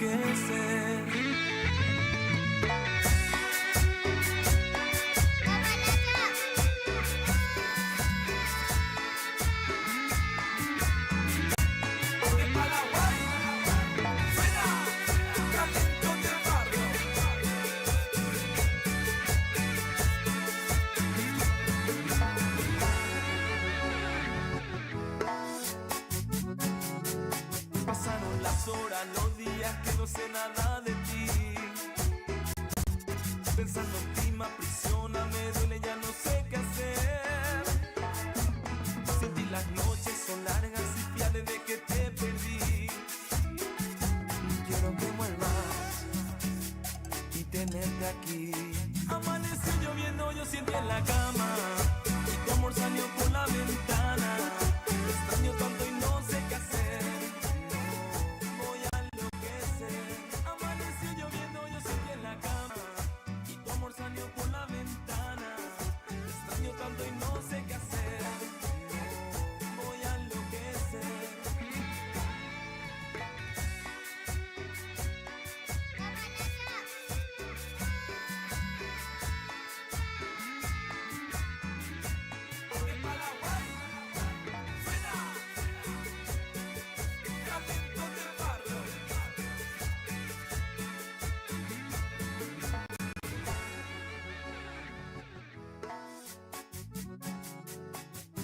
enloquecer. Pasaron las horas, los días que no sé nada de ti. Pensando en ti me aprisiona, me duele, ya no sé qué hacer. Sin ti las noches son largas y fíjate de que te perdí. Quiero que vuelvas y tenerte aquí. Amaneció lloviendo, yo siento en la cama y tu amor salió por la ventana. Te extraño tanto y no sé qué hacer. Voy a enloquecer. Amaneció lloviendo, yo siento en la cama y tu amor salió por la ventana. Te extraño tanto y no sé qué hacer. Voy a enloquecer.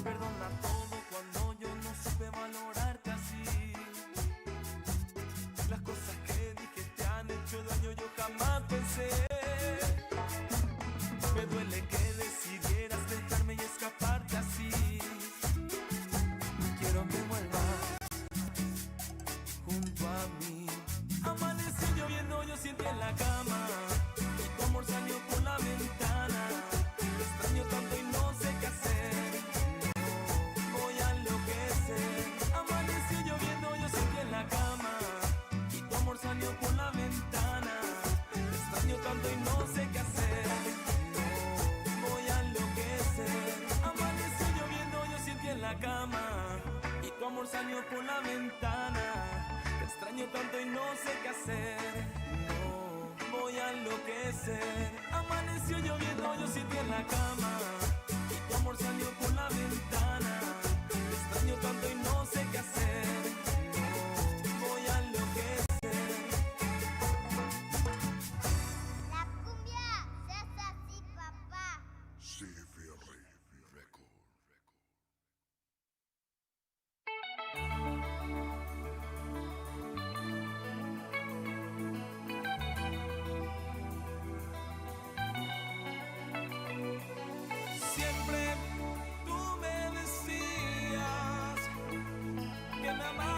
Perdona todo cuando yo no supe valorarte así. Las cosas que dije te han hecho daño, yo jamás pensé. Me duele que decidieras dejarme y escaparte así. Quiero que vuelvas junto a mí. Amaneció lloviendo, yo siento en la cama y tu amor salió por la ventana. Te extraño tanto y no sé qué hacer. Voy a enloquecer. Amaneció lloviendo, yo siento en la cama y tu amor salió por la ventana. Te extraño tanto y no sé qué hacer. Voy a enloquecer. Amaneció lloviendo, yo siento en la cama y tu amor salió por la ventana. Te extraño tanto y no sé qué hacer. No, voy a enloquecer. Amaneció lloviendo, yo siento en la cama y tu amor salió por la ventana. Te extraño tanto y no sé qué hacer. No, voy a enloquecer. La cumbia se hace así, papá. Siempre tú me decías que me amabas.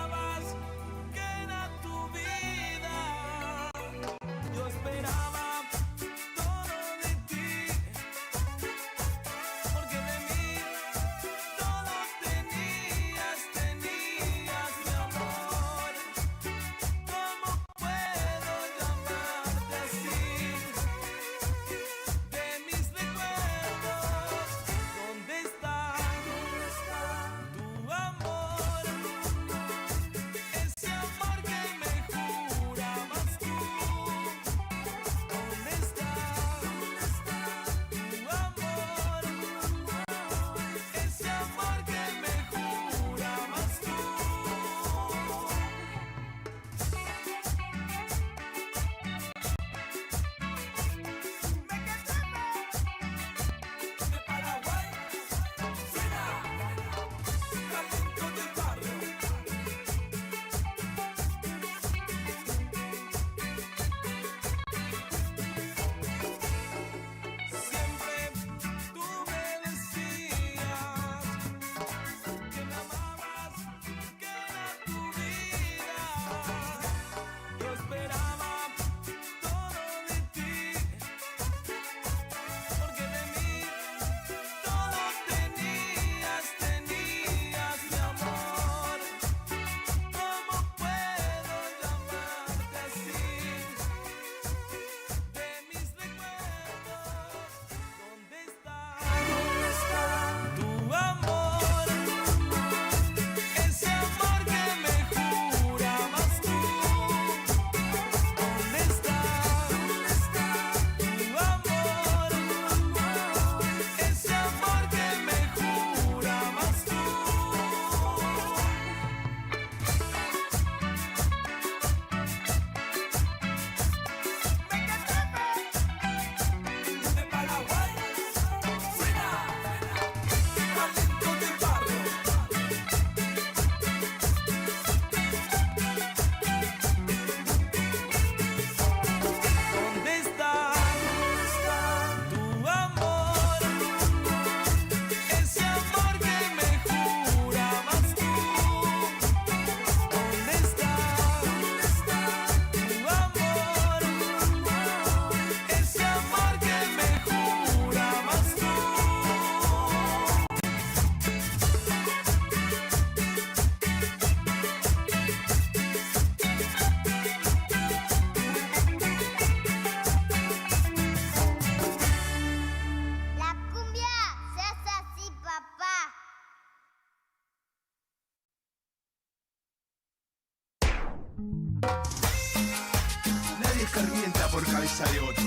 Nadie escarmienta por cabeza de otro.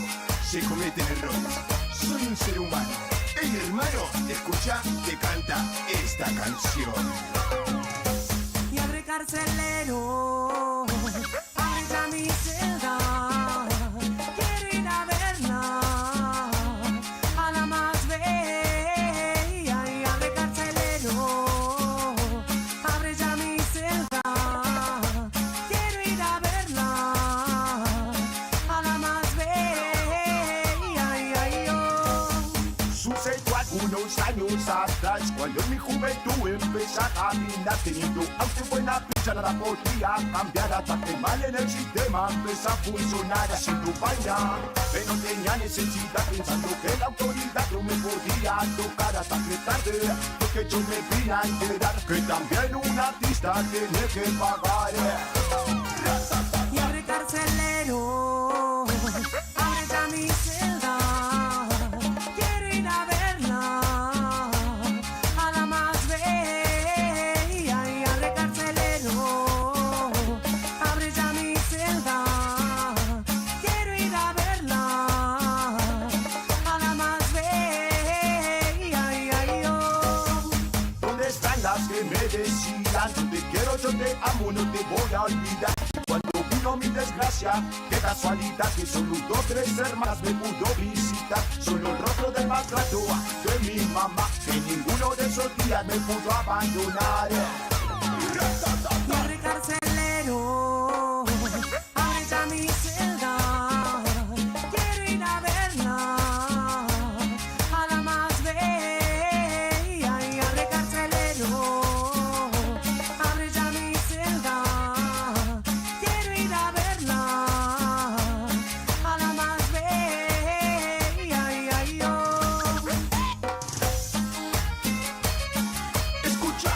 Se cometen errores. Soy un ser humano. Hey, hermano, escucha que canta esta canción. Y abre carcelero, abre ya mi celda. Quiero ir a verla, a la más bella. Y abre carcelero, abre ya mi celda. Quiero ir a verla, a la más bella. Sucedió algunos años atrás, cuando en mi juventud empecé a caminar, teniendo aunque buena ficha nada podía cambiar, hasta que mal en el sistema empezó a funcionar haciendo vaina, pero tenía necesidad pensando que la autoridad no me podía tocar hasta que tarde, porque yo me vine a enterar que también un artista tiene que pagar. Y abre carcelero, abre ya mi celda. Quiero ir a verla, a la más bella. Y abre carcelero, abre ya mi celda. Quiero ir a verla, a la más bella. ¿Dónde están las que me decían yo te quiero, yo te amo, no te voy a olvidar? Cuando vino mi desgracia, qué casualidad que solo 2 o 3 hermanas me pudo visitar. Solo el rostro del maltrato de mi mamá, que ninguno de esos días me pudo abandonar. Y abre carcelero, abre ya mi celda. Quiero ir a verla, a la más bella. Y abre carcelero, abre ya mi celda. Quiero ir a verla, a la más bella. Escucha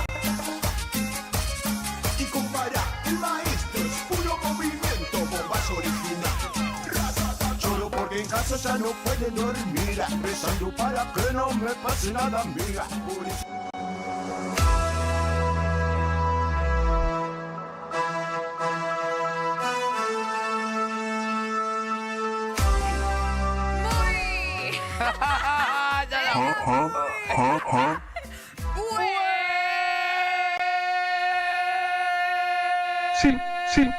y compara, el maestro es puro movimiento, bombas original. Solo porque en casa ya no puede dormir, rezando para que no me pase nada, amiga. Por eso Muy. Sí, sí.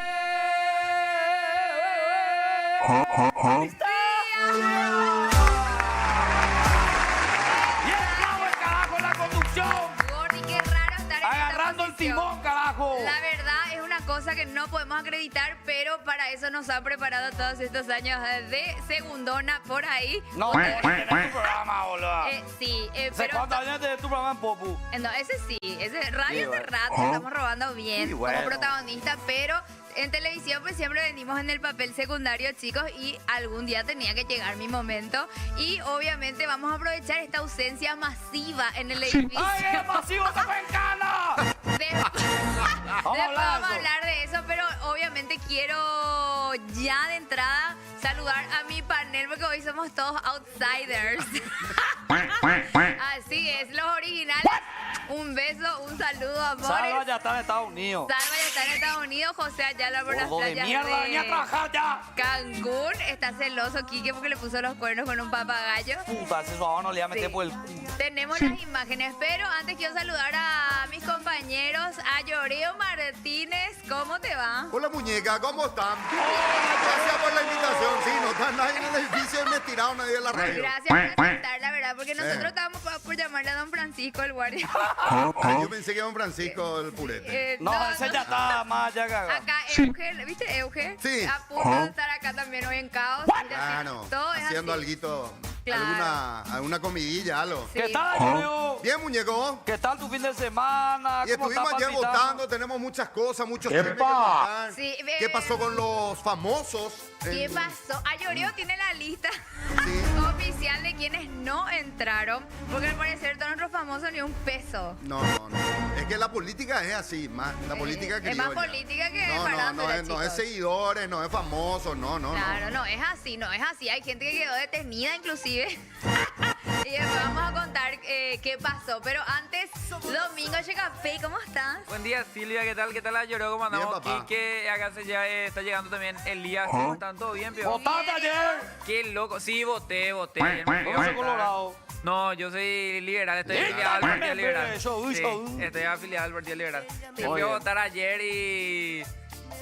¡Y el bravo el carajo en la conducción! Gordi, qué raro estar en ¡Agarrando el esta posición. timón, carajo! La verdad es una cosa que no podemos acreditar, pero para eso nos ha preparado todos estos años de segundona por ahí. No, tenés tu programa, boludo. Sí, ¿Hace pero... cuántos años tenés tu programa en Popu? No, ese sí, ese radio Sí, hace bueno. rato, estamos robando bien Sí, bueno. como protagonista, pero en televisión pues siempre venimos en el papel secundario, chicos, y algún día tenía que llegar mi momento y obviamente vamos a aprovechar esta ausencia masiva en el edificio. ¡Ay, es masivo, se fue en cana! Después Vamos a hablar de vamos a eso. hablar de eso, pero obviamente quiero ya de entrada saludar a mi panel porque hoy somos todos outsiders. Así es, los originales. Un beso, un saludo, amores. Salva ya está en Estados Unidos. Salva ya está en Estados Unidos, José allá por las Gordo de playas mierda, venía a trabajar ya. Cancún. Está celoso Quique porque le puso los cuernos con un papagayo. Puta, ese suave no le iba a meter Sí. por el... Tenemos las imágenes, pero antes quiero saludar a mis compañeros, a Lloreo Martínez. ¿Cómo te va? Hola muñeca, ¿cómo están? Gracias por la invitación. Sí, no está nadie en el edificio y me tiraron nadie en la radio. Gracias por aceptar, la verdad, porque nosotros estábamos por llamarle a don Francisco, el guardia. Ay, yo pensé que era un Francisco el purete. No, ese ya está más allá cagado. Acá Euge, ¿viste Euge? Sí. A punto de estar acá también hoy en caos. Claro, Todo es haciendo así. alguito, Claro. alguna comidilla, algo. Sí. ¿Qué tal, Julio? Bien, muñeco. ¿Qué tal tu fin de semana? Y ¿Cómo estuvimos está ayer palpitando? votando, tenemos muchas cosas, muchos temas que contar. Sí, ¿Qué pasó con los famosos? ¿Qué pasó? A Lloreo tiene la lista Sí. oficial de quienes no entraron, porque al parecer todos nuestros famosos ni un peso. No. Es que la política es así, la política es más criolla. política que No, farándula, no es chicos. seguidores, no es famoso, no. Claro, no es así, no es así. Hay gente que quedó detenida inclusive. Y después vamos a contar qué pasó. Pero antes, Domingo Checafé, ¿cómo estás? Buen día, Silvia, ¿qué tal? ¿Qué tal la lloró? ¿Cómo andamos? Bien, papá. Que acá ya está llegando también Elías. ¿Cómo están? ¿Todo bien, Pio? ¿Votaste ayer? Qué loco. Sí, voté. ¿Cómo soy colorado? No, yo soy liberal, estoy ¿Eh? afiliado al Partido Dame, Liberal. eso, Sí, eso. estoy afiliado al Partido Liberal. Fui Muy a bien. votar ayer y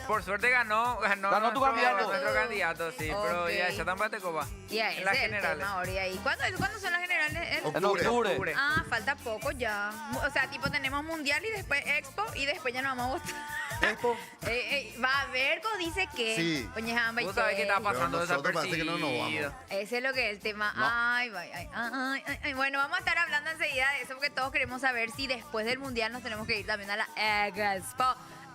por suerte ganó Ganó tu nuestro, candidato. nuestro candidato, sí, pero Ok. ya está en Batecopa. Y ahí En las ese es el generales. tema ahora. ¿Y ahí? ¿Cuándo son las generales? En octubre. Ah, falta poco ya. O sea, tipo tenemos Mundial y después Expo y después ya no vamos a votar. Expo. Va a ver, dice que. Sí. Oñejamba y Vos sabés qué está pasando Pero nosotros parece que desapercibido. no nos vamos. Ese es lo que es el tema. Ay. Bueno, vamos a estar hablando enseguida de eso porque todos queremos saber si después del Mundial nos tenemos que ir también a la Expo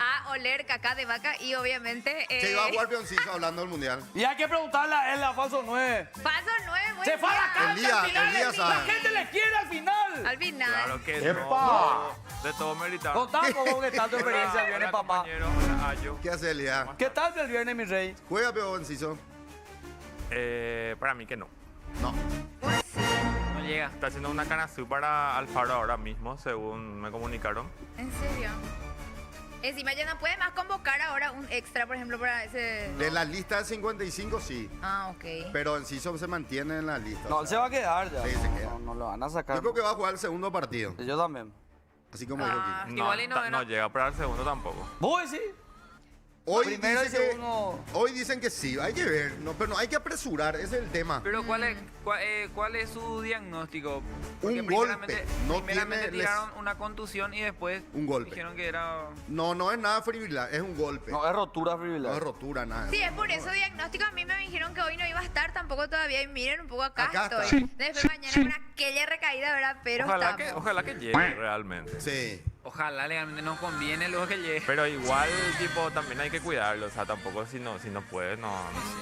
a oler caca de vaca y obviamente... Se iba a jugar Pioncillo hablando del mundial. Y hay que preguntarle a él a Falso 9. Paso 9, buen Se fue a la día. cancha Elías, al final. Elías La sabe. gente le quiere al final. Al final. Claro que ¡Epa! no. De todo meritar. Contá cómo que tal tu experiencia el viernes, papá. Compañero, hola, Ayo. ¿Qué hace Elías? ¿Qué tal el viernes, mi rey? ¿Juega Pioncillo? Para mí que no. No. Pues sí. No llega. Está haciendo una canazú para Alfaro ahora mismo, según me comunicaron. ¿En serio? Encima ya no puede más convocar ahora un extra, por ejemplo, para ese... De la lista de 55 sí. Ah, ok. Pero Enciso se mantiene en la lista. No, o él sea, se va a quedar ya. Sí, se queda. No lo van a sacar. Yo creo que va a jugar el segundo partido. Yo también. Así como dijo Ah. Kiko. No, Igual y no, no llega para el segundo tampoco. ¿Vos sí? Hoy Primero y dice que- segundo. hoy dicen que sí, hay que ver, no, pero no hay que apresurar, ese es el tema. Pero ¿cuál es su diagnóstico? Un golpe, no primeramente tiene tiraron una contusión y después Un golpe. dijeron que era... No es nada frivilidad, es un golpe. No, es rotura No fibrilar. es rotura, nada. Sí, es por eso diagnóstico. A mí me dijeron que hoy no iba a estar tampoco todavía. Y miren, un poco acá, Acá está. estoy. Después mañana con aquella recaída, ¿verdad? Pero estamos. Ojalá que llegue realmente. Sí. Ojalá legalmente nos conviene luego que llegue. Pero igual, tipo, también hay que cuidarlo. O sea, tampoco si no puede, no.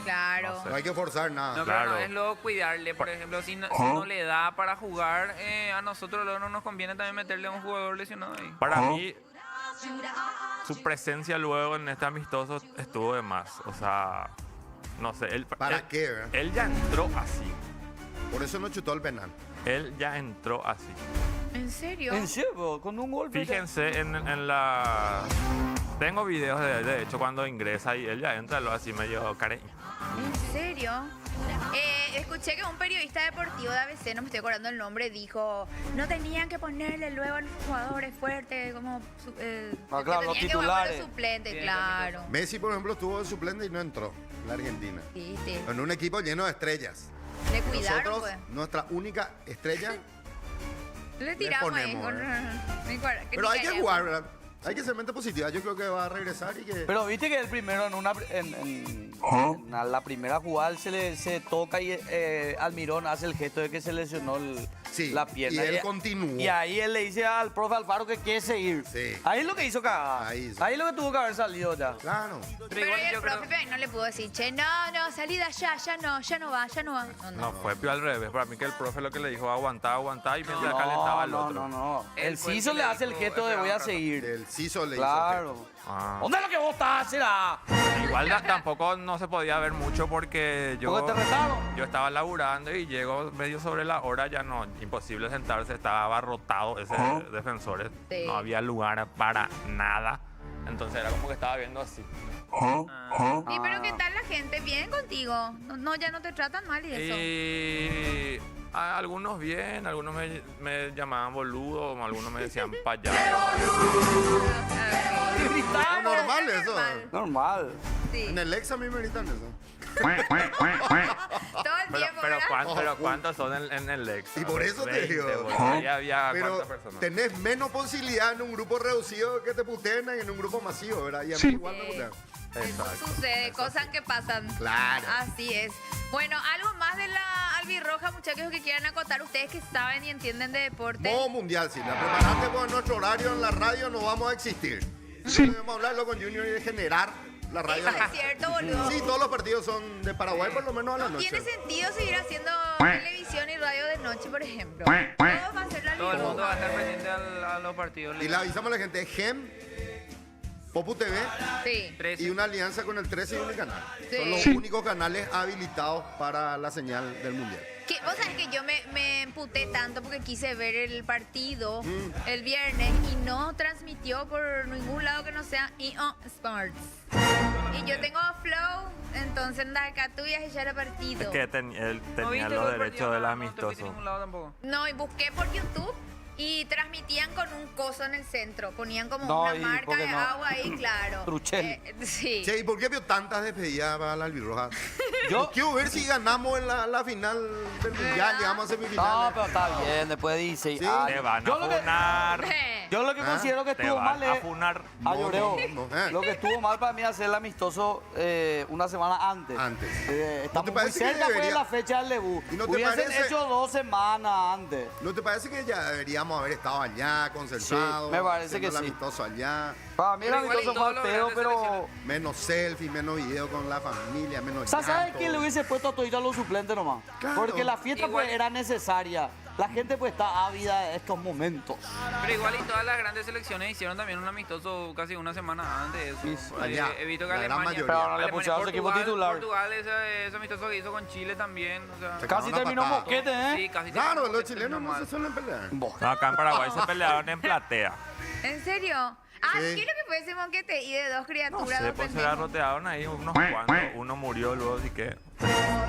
Claro. No sé. No hay que forzar nada. No, Claro. pero no es luego cuidarle. Por ejemplo, si no le da para jugar, a nosotros luego no nos conviene también meterle a un jugador lesionado ahí. Para mí, su presencia luego en este amistoso estuvo de más. O sea, no sé. ¿Para qué, verdad? Él ya entró así. Por eso no chutó el penal. Él ya entró así. ¿En serio? ¿En serio? Con un golpe. Fíjense en la... Tengo videos de hecho cuando ingresa y él ya entra lo así medio cariño. ¿En serio? Escuché que un periodista deportivo de ABC, no me estoy acordando el nombre, dijo no tenían que ponerle luego a los jugadores fuertes como Ah, claro, que los tenían que jugar con titulares. los suplentes, Sí, claro. Messi, por ejemplo, estuvo de suplente y no entró. La Argentina. Sí, sí. En un equipo lleno de estrellas. Le cuidaron, Nosotros, pues. nuestra única estrella. Le tiramos ahí. ponemos, Pero hay que jugar, ¿verdad? Hay que ser mente positiva. Yo creo que va a regresar y que. Pero viste que el primero en la primera jugada él se toca y Almirón hace el gesto de que se lesionó Sí, la pierna. y él continuó. Y ahí él le dice al profe Alfaro que quiere seguir. Sí. Ahí es lo que hizo cagada. Ahí hizo. Ahí es lo que tuvo que haber salido ya. Claro. Pero igual el yo creo- profe no le pudo decir, che, no, salida ya no va. No, fue peor al revés. Para mí que el profe lo que le dijo aguantar y mientras calentaba al otro. No. Él El fue el Ciso que le le hace el dijo, gesto de espera voy un a rato. seguir. El Ciso le hizo. Claro. Ah. ¿Dónde es lo que vos estás, será? Igual tampoco no se podía ver mucho porque yo... Porque te retaron. Yo estaba laburando y llego medio sobre la hora, ya no, imposible sentarse, estaba abarrotado ese defensores, Sí. no había lugar para nada, entonces era como que estaba viendo así. Sí, pero ¿qué tal la gente? ¿Bien contigo? No, ya no te tratan mal y eso. Y algunos bien, algunos me llamaban boludo, algunos me decían payaso. Te Es gritaron. normal eso. Normal. Sí. En el ex a mí me gritan eso. Todo el tiempo, ¿verdad? Pero ¿cuántos son en el ex? Y por eso te 20, digo. boludo. Ahí había Pero ¿cuántas personas? tenés menos posibilidad en un grupo reducido que te puteen que en un grupo masivo, ¿verdad? Y a mí igual me putean. Eso Exacto. sucede, cosas que pasan. Claro. Así es. Bueno, algo más de la albirroja, muchachos, que quieran acotar ustedes que saben y entienden de deporte. Modo mundial, Silvia. Preparate porque nuestro horario en la radio no vamos a existir. Sí. Vamos a hablarlo con Junior y de generar la radio. Eso es cierto, boludo. Sí, todos los partidos son de Paraguay, por lo menos a la No noche. tiene sentido seguir haciendo televisión y radio de noche, por ejemplo. Todo va a ser la Todo el mundo va a estar albirroja. pendiente a los partidos. Y le avisamos a la gente, GEM, Popu TV Sí. 13. y una alianza con el 13 y Unicanal. Sí. Son los únicos canales habilitados para la señal del Mundial. Que, vos sabés que yo me emputé tanto porque quise ver el partido el viernes y no transmitió por ningún lado que no sea EO Sports. Y yo tengo Flow, entonces en Darkatuyas y ya era partido. Es que él ¿No tenía viste los el derechos partido? del No, no te fuiste a amistoso. ningún lado tampoco. No, y busqué por YouTube y transmitían con un coso en el centro. Ponían como No, una y marca porque de no. agua ahí, claro. Truchel. Sí. Che, ¿y por qué vio tantas despedidas para la albirroja? Yo- Quiero ver si ganamos en la final del mundial, llegamos a No, semifinales. pero está bien, después de 16 Sí. años. Te van a Yo lo que- funar. Yo lo que considero que Te estuvo van mal a es... funar. Lloreo. no. Lo que estuvo mal para mí es hacer el amistoso una semana antes. Antes. Estamos te muy parece que cerca pues, de debería- la fecha del debut. ¿Y no te Hubiesen parece- hecho 2 semanas antes. ¿No te parece que ya deberíamos haber estado allá, concentrados? Sí, me parece haciendo que el sí. amistoso allá. Para mí el Pero igual amistoso en fue todos los feo, grandes pero... selecciones. Menos selfie, menos video con la familia, menos O sea, ¿sabes llanto. quién le hubiese puesto a todito a los suplentes nomás? Claro. Porque la fiesta Igual- pues era necesaria. La gente pues está ávida de estos momentos. Pero igual y todas las grandes selecciones hicieron también un amistoso casi una semana antes de eso. Sí, allá, He visto que la gran Alemania, mayoría. Pero no le Alemania, pusieron a su equipo Portugal- titular. Portugal, ese amistoso que hizo con Chile también. O sea, Se Casi una terminó patada. moquete, ¿eh? Sí, casi Claro, terminó- los chilenos no mal. se suelen pelear. Boh. No, acá en Paraguay se pelearon en platea. ¿En serio? Ah, Sí. ¿qué es lo que fue ese monquete? Y de dos No criaturas, sé, dos pues se pendejos. rotearon ahí unos cuantos. Uno murió luego, así que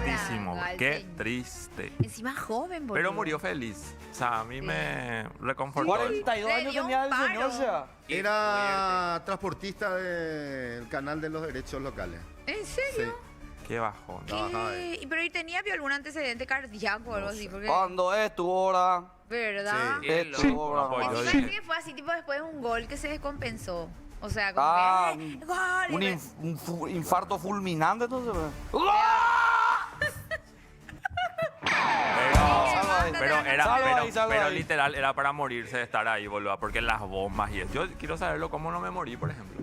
tristísimo. Pobre Qué señor. triste. Encima joven, boludo. Pero murió feliz. O sea, a mí me reconfortó. 42 Le años dio tenía un el paro. señor, o sea. Era transportista del canal de los derechos locales. ¿En serio? Qué bajón. Trabajaba ahí. ¿Qué? ¿Pero y tenía algún antecedente cardíaco o algo así? Porque, ¿Cuándo es tu hora? ¿verdad? Sí. Qué Es loco. tu hora. No, pues, yo Encima dije- dice que fue así, tipo después de un gol que se descompensó. O sea, como Ah, que, ¡gol! un, Y infarto fulminante, entonces. Pero era, Salva pero, ahí, salva pero ahí. literal era para morirse de estar ahí, boludo. Porque las bombas y eso. Yo quiero saberlo cómo no me morí, por ejemplo.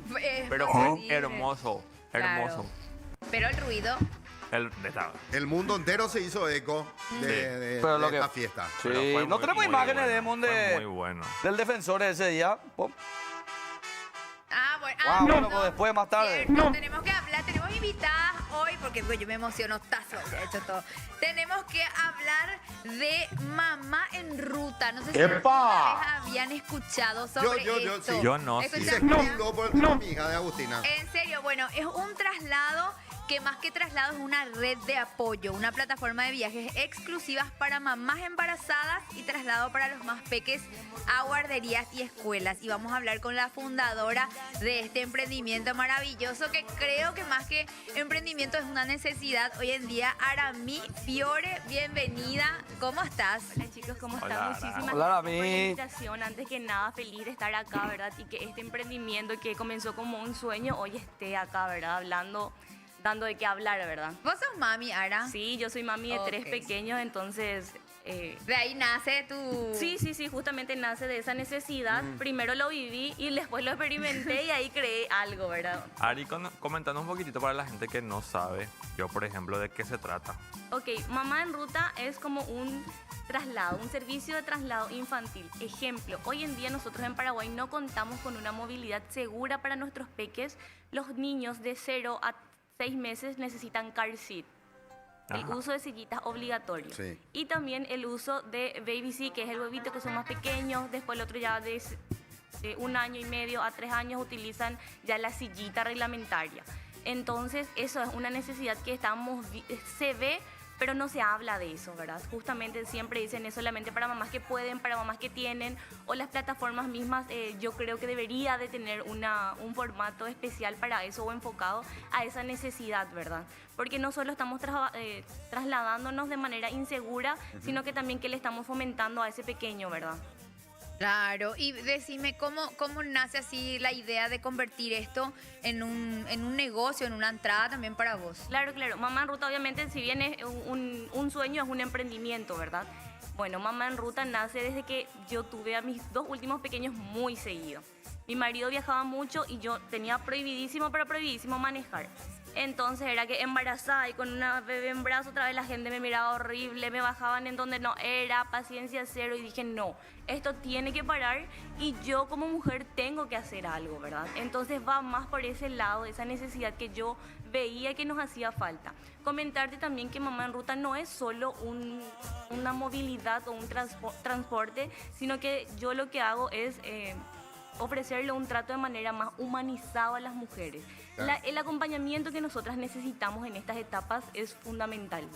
Pero fue posible. hermoso, hermoso. Claro. Pero el ruido. El mundo entero se hizo eco de Pero lo de que- esta fiesta. Sí, Pero fue no muy, tenemos muy imágenes bueno, de Demon fue muy bueno. del defensor ese día. Pum. Ah, bueno. Ah, bueno, pues después, más tarde. Cierto, tenemos que hablar, tenemos invitadas hoy, porque pues, yo me emociono, tazo, ya he hecho todo. Tenemos que hablar de Mamá en Ruta. No sé si alguna vez habían escuchado sobre Yo, esto. sí. Yo no, sí. Y se ¿Escuchaste? especuló por el tema de mi hija de Agustina. En serio, bueno, es un traslado que más que traslado es una red de apoyo, una plataforma de viajes exclusivas para mamás embarazadas y traslado para los más peques a guarderías y escuelas. Y vamos a hablar con la fundadora de este emprendimiento maravilloso que creo que más que emprendimiento es una necesidad hoy en día. Arami Fiore, bienvenida. ¿Cómo estás? Hola chicos, ¿cómo Hola, están? Ara. Muchísimas Hola, gracias por la Rami. invitación. Antes que nada, feliz de estar acá, ¿verdad? Y que este emprendimiento que comenzó como un sueño, hoy esté acá, ¿verdad? Hablando, dando de qué hablar, ¿verdad? ¿Vos sos mami, Ara? Sí, yo soy mami de 3 Ok. pequeños, entonces... De ahí nace tu... Sí, justamente nace de esa necesidad. Primero lo viví y después lo experimenté y ahí creé algo, ¿verdad? Ari, comentando un poquitito para la gente que no sabe, yo por ejemplo, de qué se trata. Ok, Mamá en Ruta es como un traslado, un servicio de traslado infantil. Ejemplo, hoy en día nosotros en Paraguay no contamos con una movilidad segura para nuestros peques. Los niños de 0 a 6 meses necesitan car seat. El Ajá. uso de sillitas obligatorio. Sí. Y también el uso de baby seat, que es el huevito que son más pequeños. Después el otro ya de 1 año y medio a 3 años utilizan ya la sillita reglamentaria. Entonces eso es una necesidad que se ve, pero no se habla de eso, ¿verdad? Justamente siempre dicen es solamente para mamás que pueden, para mamás que tienen, o las plataformas mismas, yo creo que debería de tener un formato especial para eso o enfocado a esa necesidad, ¿verdad? Porque no solo estamos trasladándonos de manera insegura, sino que también que le estamos fomentando a ese pequeño, ¿verdad? Claro, y decime, ¿cómo nace así la idea de convertir esto en un negocio, en una entrada también para vos? Claro. Mamá en Ruta, obviamente, si bien es un sueño, es un emprendimiento, ¿verdad? Bueno, Mamá en Ruta nace desde que yo tuve a mis 2 últimos pequeños muy seguido. Mi marido viajaba mucho y yo tenía prohibidísimo manejar. Entonces era que embarazada y con una bebé en brazos, otra vez la gente me miraba horrible, me bajaban en donde no era, paciencia cero, y dije, no, esto tiene que parar y yo como mujer tengo que hacer algo, ¿verdad? Entonces va más por ese lado, esa necesidad que yo veía que nos hacía falta. Comentarte también que Mamá en Ruta no es solo una movilidad o un transporte, sino que yo lo que hago es ofrecerle un trato de manera más humanizado a las mujeres. Claro. El acompañamiento que nosotras necesitamos en estas etapas es fundamental.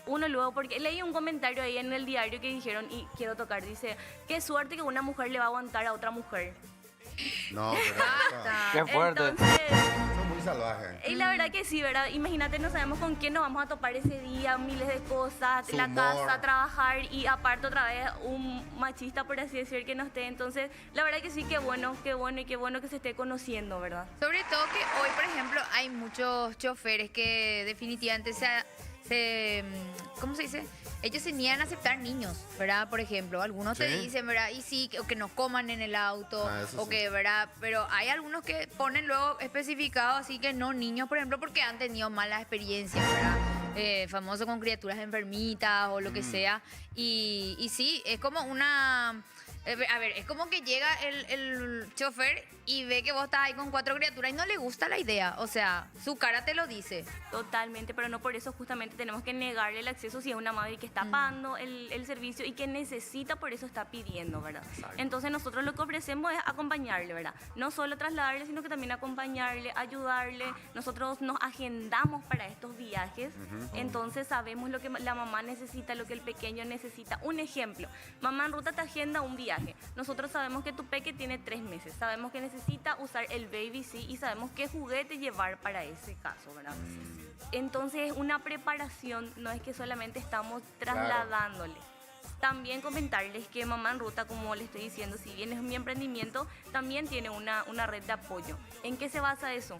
Uno luego, porque leí un comentario ahí en el diario que dijeron, y quiero tocar, dice, qué suerte que una mujer le va a aguantar a otra mujer. No, pero Qué fuerte. Entonces, eso es muy salvaje. y la verdad que sí, ¿verdad? Imagínate, no sabemos con quién nos vamos a topar ese día, miles de cosas, Su la humor. casa, trabajar y aparte otra vez un machista, por así decir, que no esté. Entonces, la verdad que sí, qué bueno y qué bueno que se esté conociendo, ¿verdad? Sobre todo que hoy, por ejemplo, hay muchos choferes que definitivamente ¿cómo se dice? Ellos se niegan a aceptar niños, ¿verdad? Por ejemplo, algunos te Sí. dicen, ¿verdad? Y sí, o que no coman en el auto, Eso o sí. que, ¿verdad? Pero hay algunos que ponen luego especificado, así que no niños, por ejemplo, porque han tenido malas experiencias, ¿verdad? Famoso con criaturas enfermitas o lo que sea. Y sí, es como una... A ver, es como que llega el chofer y ve que vos estás ahí con 4 criaturas y no le gusta la idea. O sea, su cara te lo dice. Totalmente, pero no por eso justamente tenemos que negarle el acceso si es una madre que está pagando el servicio y que necesita, por eso está pidiendo, ¿verdad? Entonces nosotros lo que ofrecemos es acompañarle, ¿verdad? No solo trasladarle, sino que también acompañarle, ayudarle. Nosotros nos agendamos para estos viajes, entonces sabemos lo que la mamá necesita, lo que el pequeño necesita. Un ejemplo, Mamá en Ruta te agenda un viaje. Nosotros sabemos que tu peque tiene 3 meses, sabemos que necesita usar el Baby Seat y sabemos qué juguete llevar para ese caso, ¿verdad? Entonces es una preparación, no es que solamente estamos trasladándole. También comentarles que Mamá en Ruta, como les estoy diciendo, si bien es mi emprendimiento, también tiene una red de apoyo. ¿En qué se basa eso?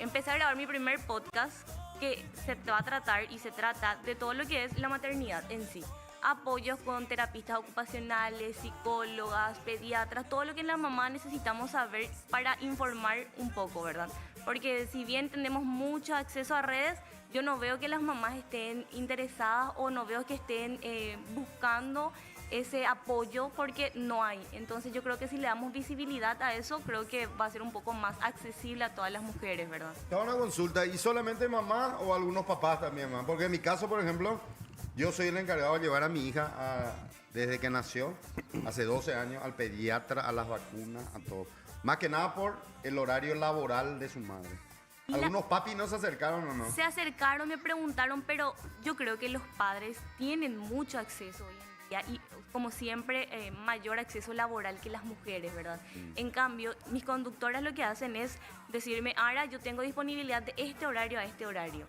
Empecé a grabar mi primer podcast que se va a tratar y se trata de todo lo que es la maternidad en sí. Apoyos con terapistas ocupacionales, psicólogas, pediatras, todo lo que la mamá necesitamos saber para informar un poco, ¿verdad? Porque si bien tenemos mucho acceso a redes, yo no veo que las mamás estén interesadas o no veo que estén buscando ese apoyo porque no hay. Entonces yo creo que si le damos visibilidad a eso, creo que va a ser un poco más accesible a todas las mujeres, ¿verdad? Te hago una consulta, ¿y solamente mamá o algunos papás también, mamá? Porque en mi caso, por ejemplo, yo soy el encargado de llevar a mi hija desde que nació, hace 12 años, al pediatra, a las vacunas, a todo. Más que nada por el horario laboral de su madre. Y ¿Algunos papis no se acercaron o no? Se acercaron, me preguntaron, pero yo creo que los padres tienen mucho acceso hoy en día y como siempre mayor acceso laboral que las mujeres, ¿verdad? En cambio, mis conductoras lo que hacen es decirme, Ara, yo tengo disponibilidad de este horario a este horario.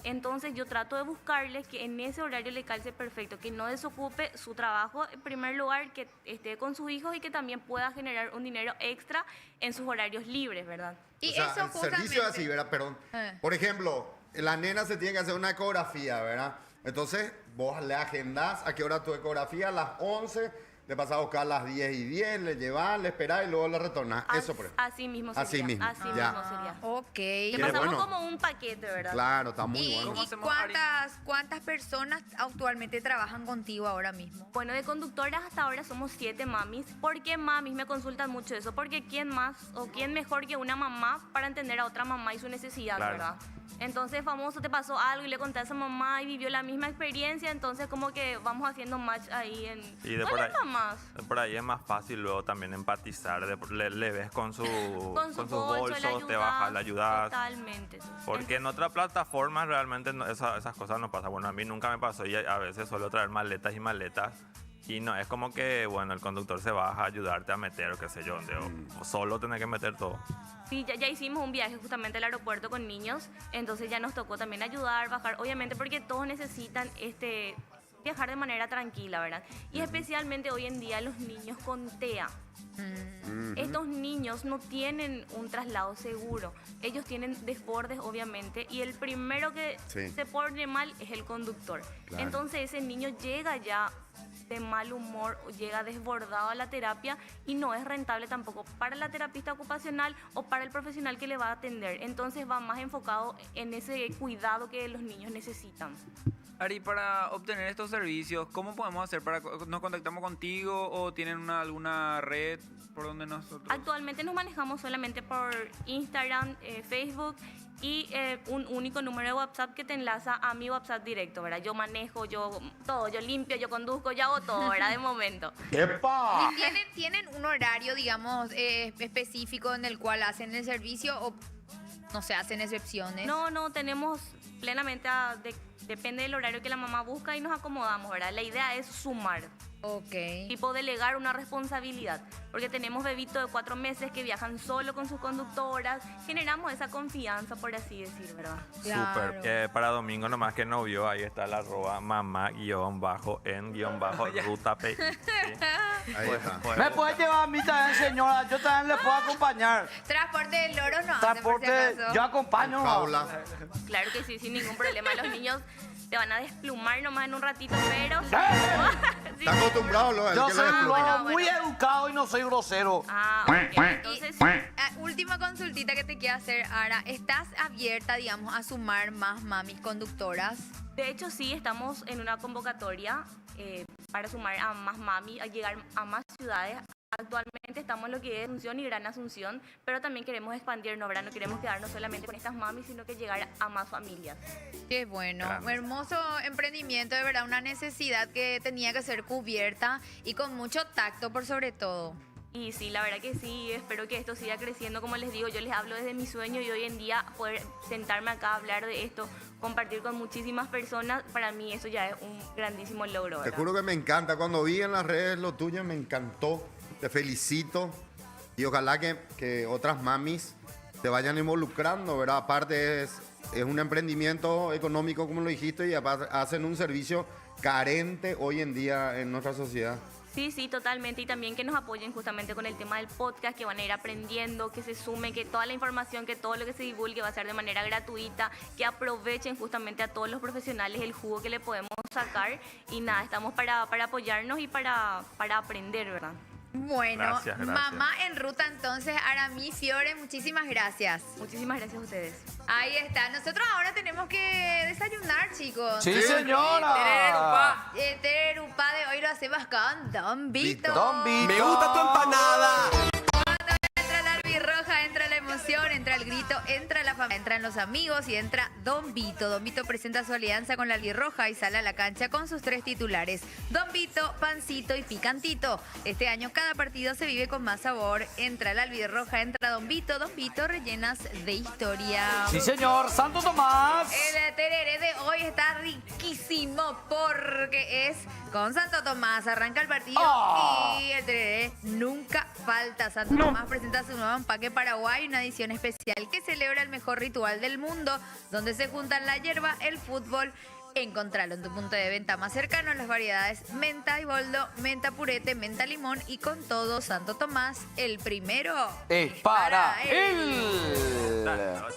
Entonces yo trato de buscarles que en ese horario le calce perfecto, que no desocupe su trabajo en primer lugar, que esté con sus hijos y que también pueda generar un dinero extra en sus horarios libres, ¿verdad? Y O sea, eso el servicio es así, ¿verdad? Perdón. Por ejemplo, la nena se tiene que hacer una ecografía, ¿verdad? Entonces, vos le agendás a qué hora tu ecografía, a las 11, le pasás a buscar a las 10:10, le llevás, le esperás y luego le retornás. Eso, por ejemplo. Así mismo sería. Así mismo, Así ya. mismo sería. Ok. Te Qué pasamos bueno. como un paquete, ¿verdad? Claro, está muy ¿Y, bueno. ¿Cómo y hacemos ahorita? cuántas personas actualmente trabajan contigo ahora mismo? Bueno, de conductoras hasta ahora somos 7 mamis. ¿Por qué mamis? Me consultan mucho eso. Porque ¿quién más o quién mejor que una mamá para entender a otra mamá y su necesidad, Claro. verdad? Entonces, famoso, te pasó algo y le conté a esa mamá y vivió la misma experiencia. Entonces, como que vamos haciendo match ahí en... Y de con por las ahí, mamás. por ahí es más fácil luego también empatizar. Le ves con sus Con su bolso, le bolsos, te bajas, le ayudas. Totalmente. Porque en otras plataformas realmente esas cosas no pasan. Bueno, a mí nunca me pasó y a veces suelo traer maletas y maletas. Y no, es como que, bueno, el conductor se baja a ayudarte a meter, o qué sé yo, o solo tener que meter todo. Sí, ya hicimos un viaje justamente al aeropuerto con niños, entonces ya nos tocó también ayudar, bajar, obviamente porque todos necesitan viajar de manera tranquila, ¿verdad? Y especialmente hoy en día los niños con TEA. Estos niños no tienen un traslado seguro, ellos tienen desbordes obviamente y el primero que Sí. se pone mal es el conductor. Claro. Entonces ese niño llega ya de mal humor o llega desbordado a la terapia y no es rentable tampoco para la terapista ocupacional o para el profesional que le va a atender. Entonces va más enfocado en ese cuidado que los niños necesitan. Ari, para obtener estos servicios, ¿cómo podemos hacer? ¿Nos contactamos contigo o tienen alguna red por donde nosotros...? Actualmente nos manejamos solamente por Instagram, Facebook y un único número de WhatsApp que te enlaza a mi WhatsApp directo, ¿verdad? Yo manejo, yo todo, yo limpio, yo conduzco, yo hago todo, ¿verdad? De momento. ¡Epa! ¿Y tienen un horario, digamos, específico en el cual hacen el servicio o no se hacen excepciones? No, tenemos plenamente, depende del horario que la mamá busca y nos acomodamos, ¿verdad? La idea es sumar. Ok. Tipo delegar una responsabilidad, porque tenemos bebitos de 4 meses que viajan solo con sus conductoras, generamos esa confianza, por así decir, ¿verdad? Claro. Súper. Para domingo nomás que no vio, ahí está la arroba mamá-en-ruta PI. Ahí está. Me puede llevar a mí también, señora. Yo también le puedo acompañar. Transporte de loros no hacen, por si Transporte, acaso. yo acompaño. Jaula. Claro que sí, sin ningún problema. Los niños te van a desplumar nomás en un ratito, pero... Sí. Está acostumbrado, ¿no? Yo El que soy lo despluma. muy educado y no soy grosero. Ok. Entonces, sí. Última consultita que te quiero hacer, Ara. ¿Estás abierta, digamos, a sumar más mamis conductoras? De hecho, sí, estamos en una convocatoria para sumar a más mami, a llegar a más ciudades. Actualmente estamos en lo que es Asunción y Gran Asunción, pero también queremos expandirnos, ¿verdad? No queremos quedarnos solamente con estas mamis, sino que llegar a más familias. Qué bueno, Grande. hermoso emprendimiento, de verdad, una necesidad que tenía que ser cubierta y con mucho tacto por sobre todo. Y sí, la verdad que sí, espero que esto siga creciendo. Como les digo, yo les hablo desde mi sueño y hoy en día poder sentarme acá a hablar de esto, compartir con muchísimas personas, para mí eso ya es un grandísimo logro, Te ¿verdad? juro que me encanta. Cuando vi en las redes lo tuyo, me encantó. Te felicito. Y ojalá que otras mamis te vayan involucrando, ¿verdad? Aparte es un emprendimiento económico, como lo dijiste, y aparte hacen un servicio carente hoy en día en nuestra sociedad. Sí, totalmente. Y también que nos apoyen justamente con el tema del podcast, que van a ir aprendiendo, que se sumen, que toda la información, que todo lo que se divulgue va a ser de manera gratuita, que aprovechen justamente a todos los profesionales el jugo que le podemos sacar. Y nada, estamos para apoyarnos y para aprender, ¿verdad? Bueno, Gracias. mamá en ruta entonces, Aramí Fiore, muchísimas gracias. Muchísimas gracias a ustedes. Ahí está, nosotros ahora tenemos que desayunar, chicos. Sí, señora. El tererupá de hoy lo hacemos con Don Vito. Don Vito. Me gusta tu empanada. Entra la albirroja, entra la emoción, entra el grito, entra la familia, entran los amigos y entra Don Vito. Don Vito presenta su alianza con la albirroja y sale a la cancha con sus 3 titulares. Don Vito, pancito y picantito. Este año cada partido se vive con más sabor. Entra la albirroja, entra Don Vito, rellenas de historia. Sí, señor. Santo Tomás. El tereré de hoy está riquísimo porque es con Santo Tomás. Arranca el partido y el tereré nunca falta. Santo Tomás presenta su nuevo empaque Paraguay, una edición especial que celebra el mejor ritual del mundo, donde se juntan la hierba, el fútbol. Encontralo en tu punto de venta más cercano. Las variedades menta y boldo, menta purete, menta limón y con todo Santo Tomás, el primero Es para él.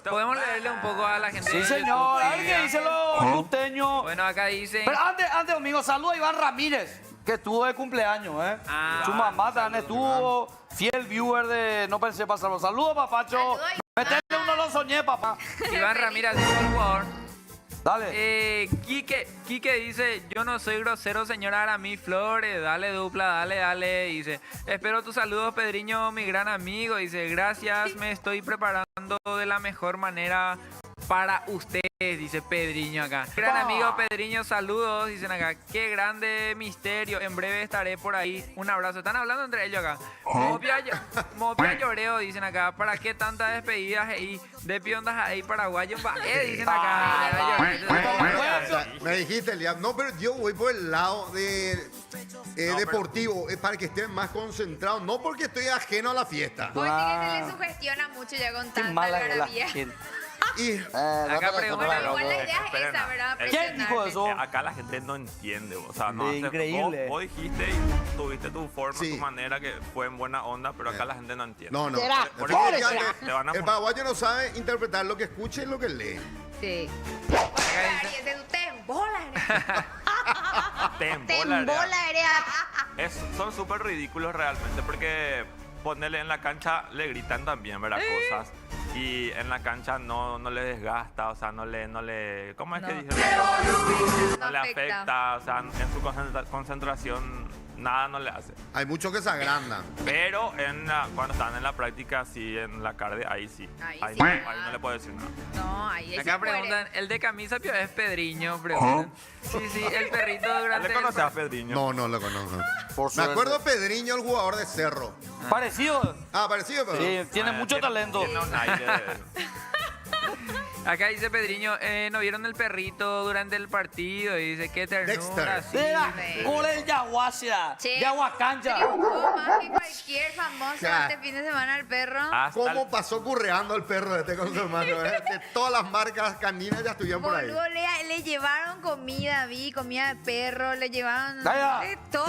¿Podemos leerle un poco a la gente? Sí, de señor. YouTube? A ver qué dicen los costeños. Bueno, acá dicen... Pero antes, domingo, saludo a Iván Ramírez, que estuvo de cumpleaños, ¿eh? Ah, Su mamá también estuvo, fiel viewer de No Pensé Pasarlo. Saludos, papacho. Saludos, Iván. Metele uno, lo soñé, papá. Iván Ramírez, dice, por favor. Dale. Quique dice, yo no soy grosero, señora Aramí Flores, dale dupla, dale, dice, espero tus saludos, Pedriño, mi gran amigo, dice, gracias, me estoy preparando de la mejor manera para ustedes, dice Pedriño acá. Gran amigo Pedriño, saludos, dicen acá, qué grande misterio, en breve estaré por ahí, un abrazo, están hablando entre ellos acá. Mopia lloreo, dicen acá, ¿para qué tantas despedidas ahí de piondas ahí paraguayos? Dicen acá. Me dijiste, Eliab. No, pero yo voy por el lado de deportivo, para que estén más concentrados, no porque estoy ajeno a la fiesta. Hoy sí que se le sugestiona mucho ya con Qué tanta mala es la algarabía. gente. Y Acá preguntan. Bueno, igual la idea es Esperen, esa, ¿verdad? ¿Quién dijo eso? Acá la gente no entiende, o sea, no Increíble. Vos dijiste y tuviste tu forma, Sí. tu manera que fue en buena onda, pero acá la gente no entiende. no. Por Porque eso fíjate, te van a el poner- paraguayo no sabe interpretar lo que escucha y lo que lee. Sí. Acá dice, Ay, ese de usted, bola. te embola, Tembola eres. son súper ridículos realmente porque ponerle en la cancha le gritan también, ¿verdad? Cosas. Y en la cancha no le desgasta, o sea, no le ¿cómo es que dijeron? No le afecta, o sea, en su concentración nada no le hace. Hay muchos que se agrandan. Pero cuando están en la práctica, así en la carde, ahí sí. Ahí Ahí, sí. ahí no le puedo decir nada. No, ahí Acá se muere. preguntan, ¿el de camisa pio es Pedriño? Preguntan. Sí, el perrito durante ¿Le el conoces a Pedriño? No lo conozco. Por Me suerte. acuerdo Pedriño, el jugador de Cerro. Parecido. Ah, parecido, pero. Sí, tiene mucho talento. Tiene un aire de... Acá dice Pedriño, ¿no vieron el perrito durante el partido? Y dice, qué ternura. Dexter. Sí, Mira, ve. gol el Yaguasia. Che, Yaguacancha. triunfó más que cualquier famoso Ya. este fin de semana el perro. Hasta ¿Cómo pasó curreando el perro este con su hermano? Que todas las marcas caninas ya estuvieron por ahí. Boludo, le llevaron comida, comida de perro, le llevaron Ya. de todo.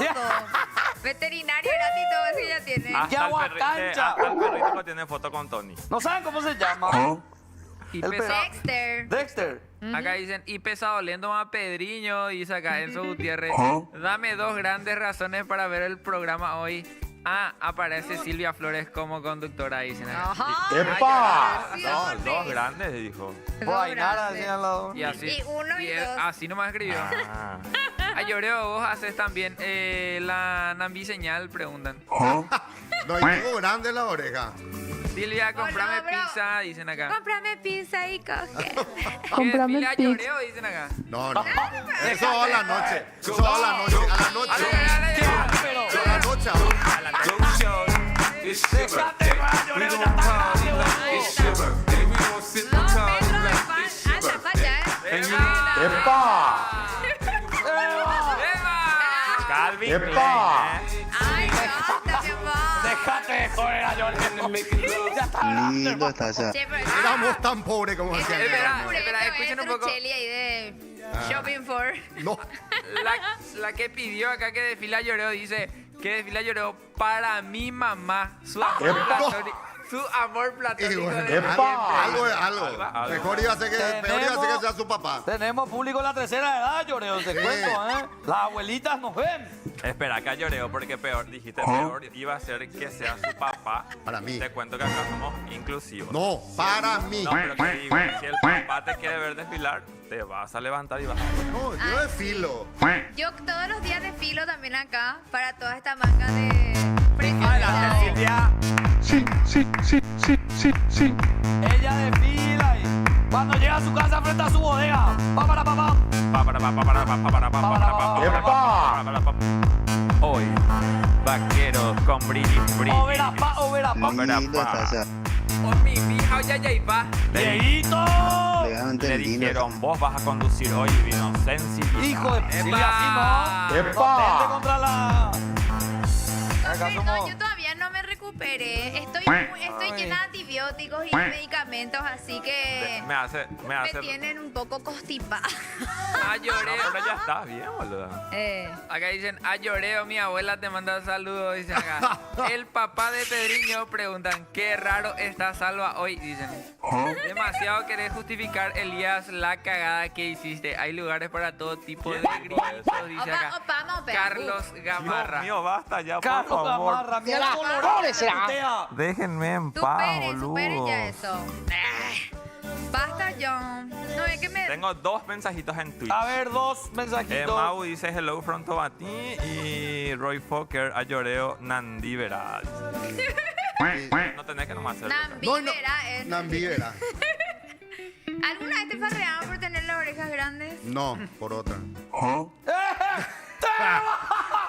Veterinario gratis, todo eso ya tiene. hasta Yaguacancha. hasta el perrito que tiene foto con Tony. ¿No saben cómo se llama? Y el pesa- Dexter. Dexter. Acá dicen, y pesado lento más Pedriño, dice acá Enzo Gutiérrez. Dame 2 grandes razones para ver el programa hoy. Aparece Silvia Flores como conductora, dicen acá. Ajá. ¡Epa! No, dos grandes, dijo. Por ahí nada, decían al lado. Y así, Y uno y él dos. así nomás escribió. Ah. A Lloreo, vos haces también la Nambi señal, preguntan. No, y tengo grande la oreja. Silvia, comprame bro. pizza, dicen acá. Cómprame pizza y coge. Comprame pizza. Lloreo, dicen acá. No. Eso va a la noche. Eso va a la noche. A la noche. A la noche. A la televisión. Dejate, va, Lloreo, ya está grande, boludo. No, Pedro de pan. Anda, vaya, ¡Epa! Calvin ¡Epa! Klein, Ay, no, mi amor. Dejate de joder a Lloreo. Ya está grande. Lindo está esa. Che, pero Éramos tan pobres como Ese decían. Espera, escuchen un poco. Truchelli ahí de Shopping for. No. La que pidió acá que desfila Lloreo dice que desfila Lloreo para mi mamá. Su amor platónico. Su amor platónico. Y bueno, de ¡Epa! algo es algo. Algo. Mejor iba a ser que, peor iba a ser que sea su papá. Tenemos público de la tercera edad, Lloreo, te cuento, ¿eh? Las abuelitas nos ven. Espera, acá lloreo porque peor, dijiste peor, iba a ser que sea su papá. Para mí. Te cuento que acá somos inclusivos. No, para mí. No, pero te digo, si el papá te quiere ver desfilar, te vas a levantar y vas a... No, yo desfilo. Yo todos los días desfilo también acá para toda esta manga de Adelante, preciosidades. Silvia. Ella desfila y cuando llega a su casa frente a su bodega. Pa para papá. Hoy, vaqueros con brillis, brillis. O verá pa, o verá pa. Lindo está esa. Oh, mi hija, ya, pa. ¡Dieguito! Legalmente Le lindo. dijeron, vos vas a conducir hoy, vino sencillo. Hijo de ¡Epa! Silvia, así no. ¡Epa! Potente contra la... Acá Perdón, somos... yo todavía no me recuperé. Estoy llena de antibióticos y medicamentos, así que Me hace... me tienen un poco constipada. A No, Lloreo. pero ya está bien, boludo. Acá dicen, a Lloreo, mi abuela te manda saludos, dicen acá. El papá de Pedriño preguntan, qué raro está Salva hoy, dicen. Demasiado querés justificar, Elías, la cagada que hiciste. Hay lugares para todo tipo de gritos, dice acá. Vamos, Carlos Dios Gamarra. mío, basta ya, por Carlos favor. Gamarra, mira el colorón será. Déjenme en paz, Superen ya boludo. eso. Basta, John. No, es que me... Tengo 2 mensajitos en Twitch. A ver, 2 mensajitos. Mau dice hello from Tobati y Roy Fokker a Lloreo Nandi Veral. No tenés que nomás hacerlo. Nambívera es... Nambívera. ¿Alguna vez te farrearon por tener las orejas grandes? No, por otra.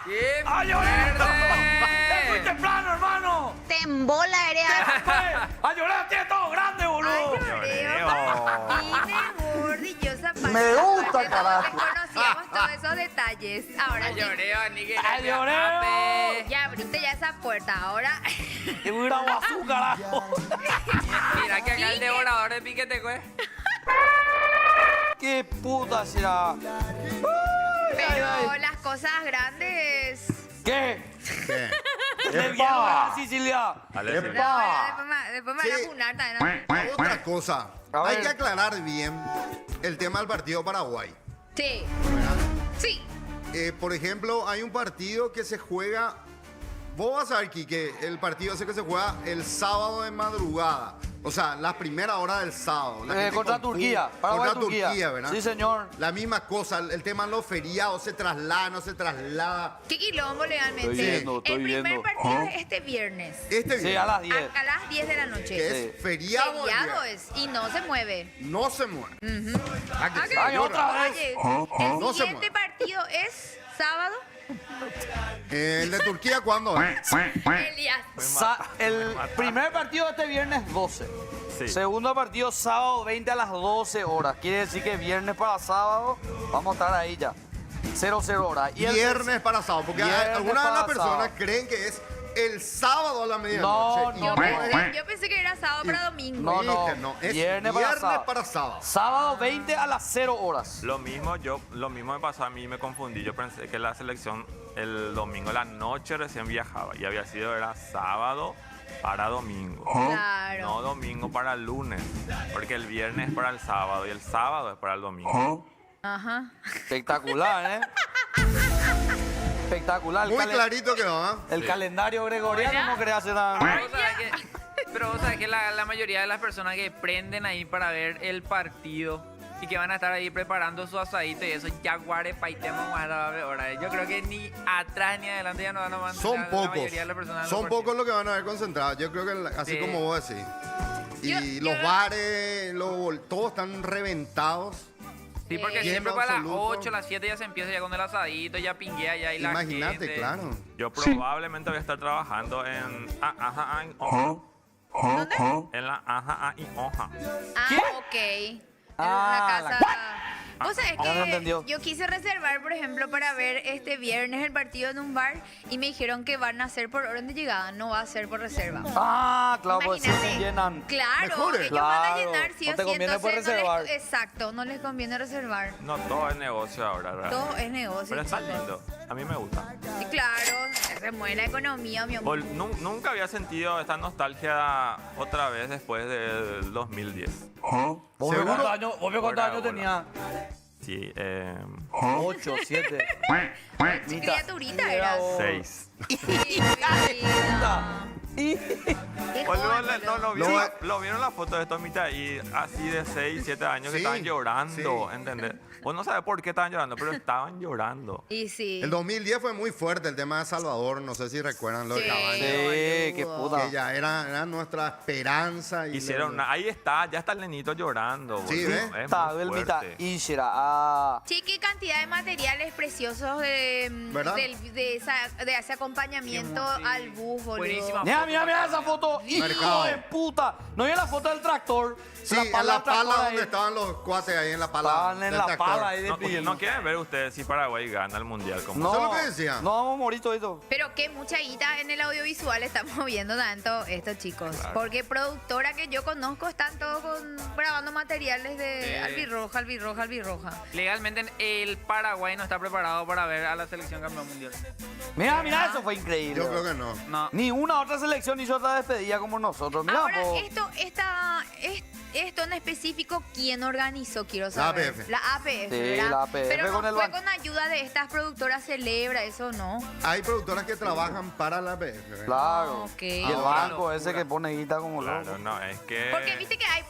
¡Qué ¡A Lloreo! ¡Te fuiste fuerte! plano, hermano! Tembola eres. ¡A Lloreo tiene todo grande, boludo! Me gusta, carajo. Conocíamos todos esos detalles. Ahora A sí. Lloreo, ni que ¡A Lloreo! Ya abriste ya esa puerta. Ahora... ¡Te voy a ir a Guazú, carajo! Mira que acá el devorador de piquete, güey. ¡Qué puta será! Pero las cosas grandes... ¿Qué? ¿Qué? ¡Te vieron, Sicilia! Dale, No, sí. después me van Sí. a funar también. Hay otra cosa. A Hay ver. que aclarar bien el tema del partido Paraguay. Sí. Sí. Por ejemplo, hay un partido que se juega. Vos vas a ver, Quique, el partido ese que se juega el sábado de madrugada. O sea, la primera hora del sábado. La gente Contra confunde. Turquía. Paraguay, Contra Turquía, ¿verdad? Sí, señor. La misma cosa, el tema de los feriados, se traslada, no se traslada. Qué quilombo legalmente. Estoy el primer viendo. partido es este viernes. Este Sí, bien, a las 10. A las 10 de la que noche. es feriado. Feriado es y no se mueve. No se mueve. Ah, que Ah, se que- Ay, otra vez. Oye, No el se siguiente partido es sábado. El de Turquía, ¿cuándo es? Elías. El primer partido de este viernes 12. Sí. Segundo partido sábado 20 a las 12 horas. Quiere decir que viernes para sábado vamos a estar ahí ya. 00 horas. Y el Viernes para sábado, porque Viernes algunas de las para personas sábado. creen que es el sábado a la medianoche. No, Yo pensé que era sábado para domingo. No, es viernes para sábado. Sábado 20 a las 0 horas. Lo mismo me pasó a mí, me confundí. Yo pensé que la selección el domingo a la noche recién viajaba y era sábado para domingo. Claro. No domingo para lunes, porque el viernes es para el sábado y el sábado es para el domingo. Ajá. Espectacular, ¿eh? Espectacular. Muy clarito quedó, ¿ah? El Sí. calendario gregoriano Hola. no quería hacer nada. Pero vos sabés que la mayoría de las personas que prenden ahí para ver el partido y que van a estar ahí preparando su asadito y eso, ya guare paitemos ahora. Yo creo que ni atrás ni adelante ya no van a mandar. Son la pocos. mayoría de las personas Son pocos los que van a ver concentrados. Yo creo que así Sí. como vos decís. Y los bares, todos están reventados. Sí, porque Lleno siempre para las absoluto. 8, las 7 ya se empieza ya con el asadito, ya pinguea ya y la Imagínate, gente. claro. Yo probablemente voy a estar trabajando en en la Aja y Hoja. Ah, ok. En Ah, una la- casa. O sea, es Ya no entendió. que yo quise reservar, por ejemplo, para ver este viernes el partido en un bar y me dijeron que van a ser por orden de llegada, no va a ser por reserva. Ah, claro, pues se Imagínate. llenan. Claro, Mejor, ellos van a claro. llenar sí No o te sí, conviene por entonces reservar. exacto, no les conviene reservar. No, todo es negocio ahora, ¿verdad? Todo es negocio. Pero está chicos. lindo. A mí me gusta. Y claro, se mueve la economía, mi amor. Nunca había sentido esta nostalgia otra vez después del 2010. ¿Vos ves ¿Seguro? cuántos años, Fuera cuántos de años bola. tenía? Sí, 8, 7. Criaturita eras. 6. Sí, mi vida. Qué joven, boludo. Lo vieron la foto de Tomita y así de 6, 7 años que Sí, estaban llorando, sí. ¿entendés? Vos no sabes por qué estaban llorando, pero estaban llorando. Y sí. El 2010 fue muy fuerte el tema de Salvador. No sé si recuerdan lo de Sí. Cabañas. Sí, qué boludo. puta. Que ya era nuestra esperanza. Y Ahí está, ya está el nenito llorando. Sí, boludo. ¿ves? Es Está, muy Belmita, fuerte. Ishira. Ah. Sí, qué cantidad de materiales preciosos ¿Verdad? de ese acompañamiento Sí. al bus, boludo. Buenísima. Mira esa foto. Hijo Mercado. de puta. ¿No vio la foto del tractor? Sí, en la del tractor pala ahí. donde estaban los cuates ahí en la pala. Estaban en del la tractor. pala ahí de No, pie. no quieren ver ustedes si Paraguay gana el mundial. Como No, ¿Eso es lo que decía? No vamos a morir todo esto. Pero qué mucha guita en el audiovisual estamos viendo tanto estos chicos. Claro. Porque productora que yo conozco están todos grabando materiales de Sí. albirroja. Legalmente el Paraguay no está preparado para ver a la selección campeón mundial. Mira, eso fue increíble. Yo creo que no. No. Ni una otra selección hizo otra despedida como nosotros. Mira, Ahora, po. esto en específico, ¿quién organizó? Quiero saber. APF. La APF, Sí, ¿verdad? la APF Pero no con el fue ban- con ayuda de estas productoras Celebra, eso no. Hay productoras que trabajan para la PF. ¿verdad? Claro. Ok. Y el Ahora, banco ese que pone guita como Claro, loco. no, es que... Porque viste que hay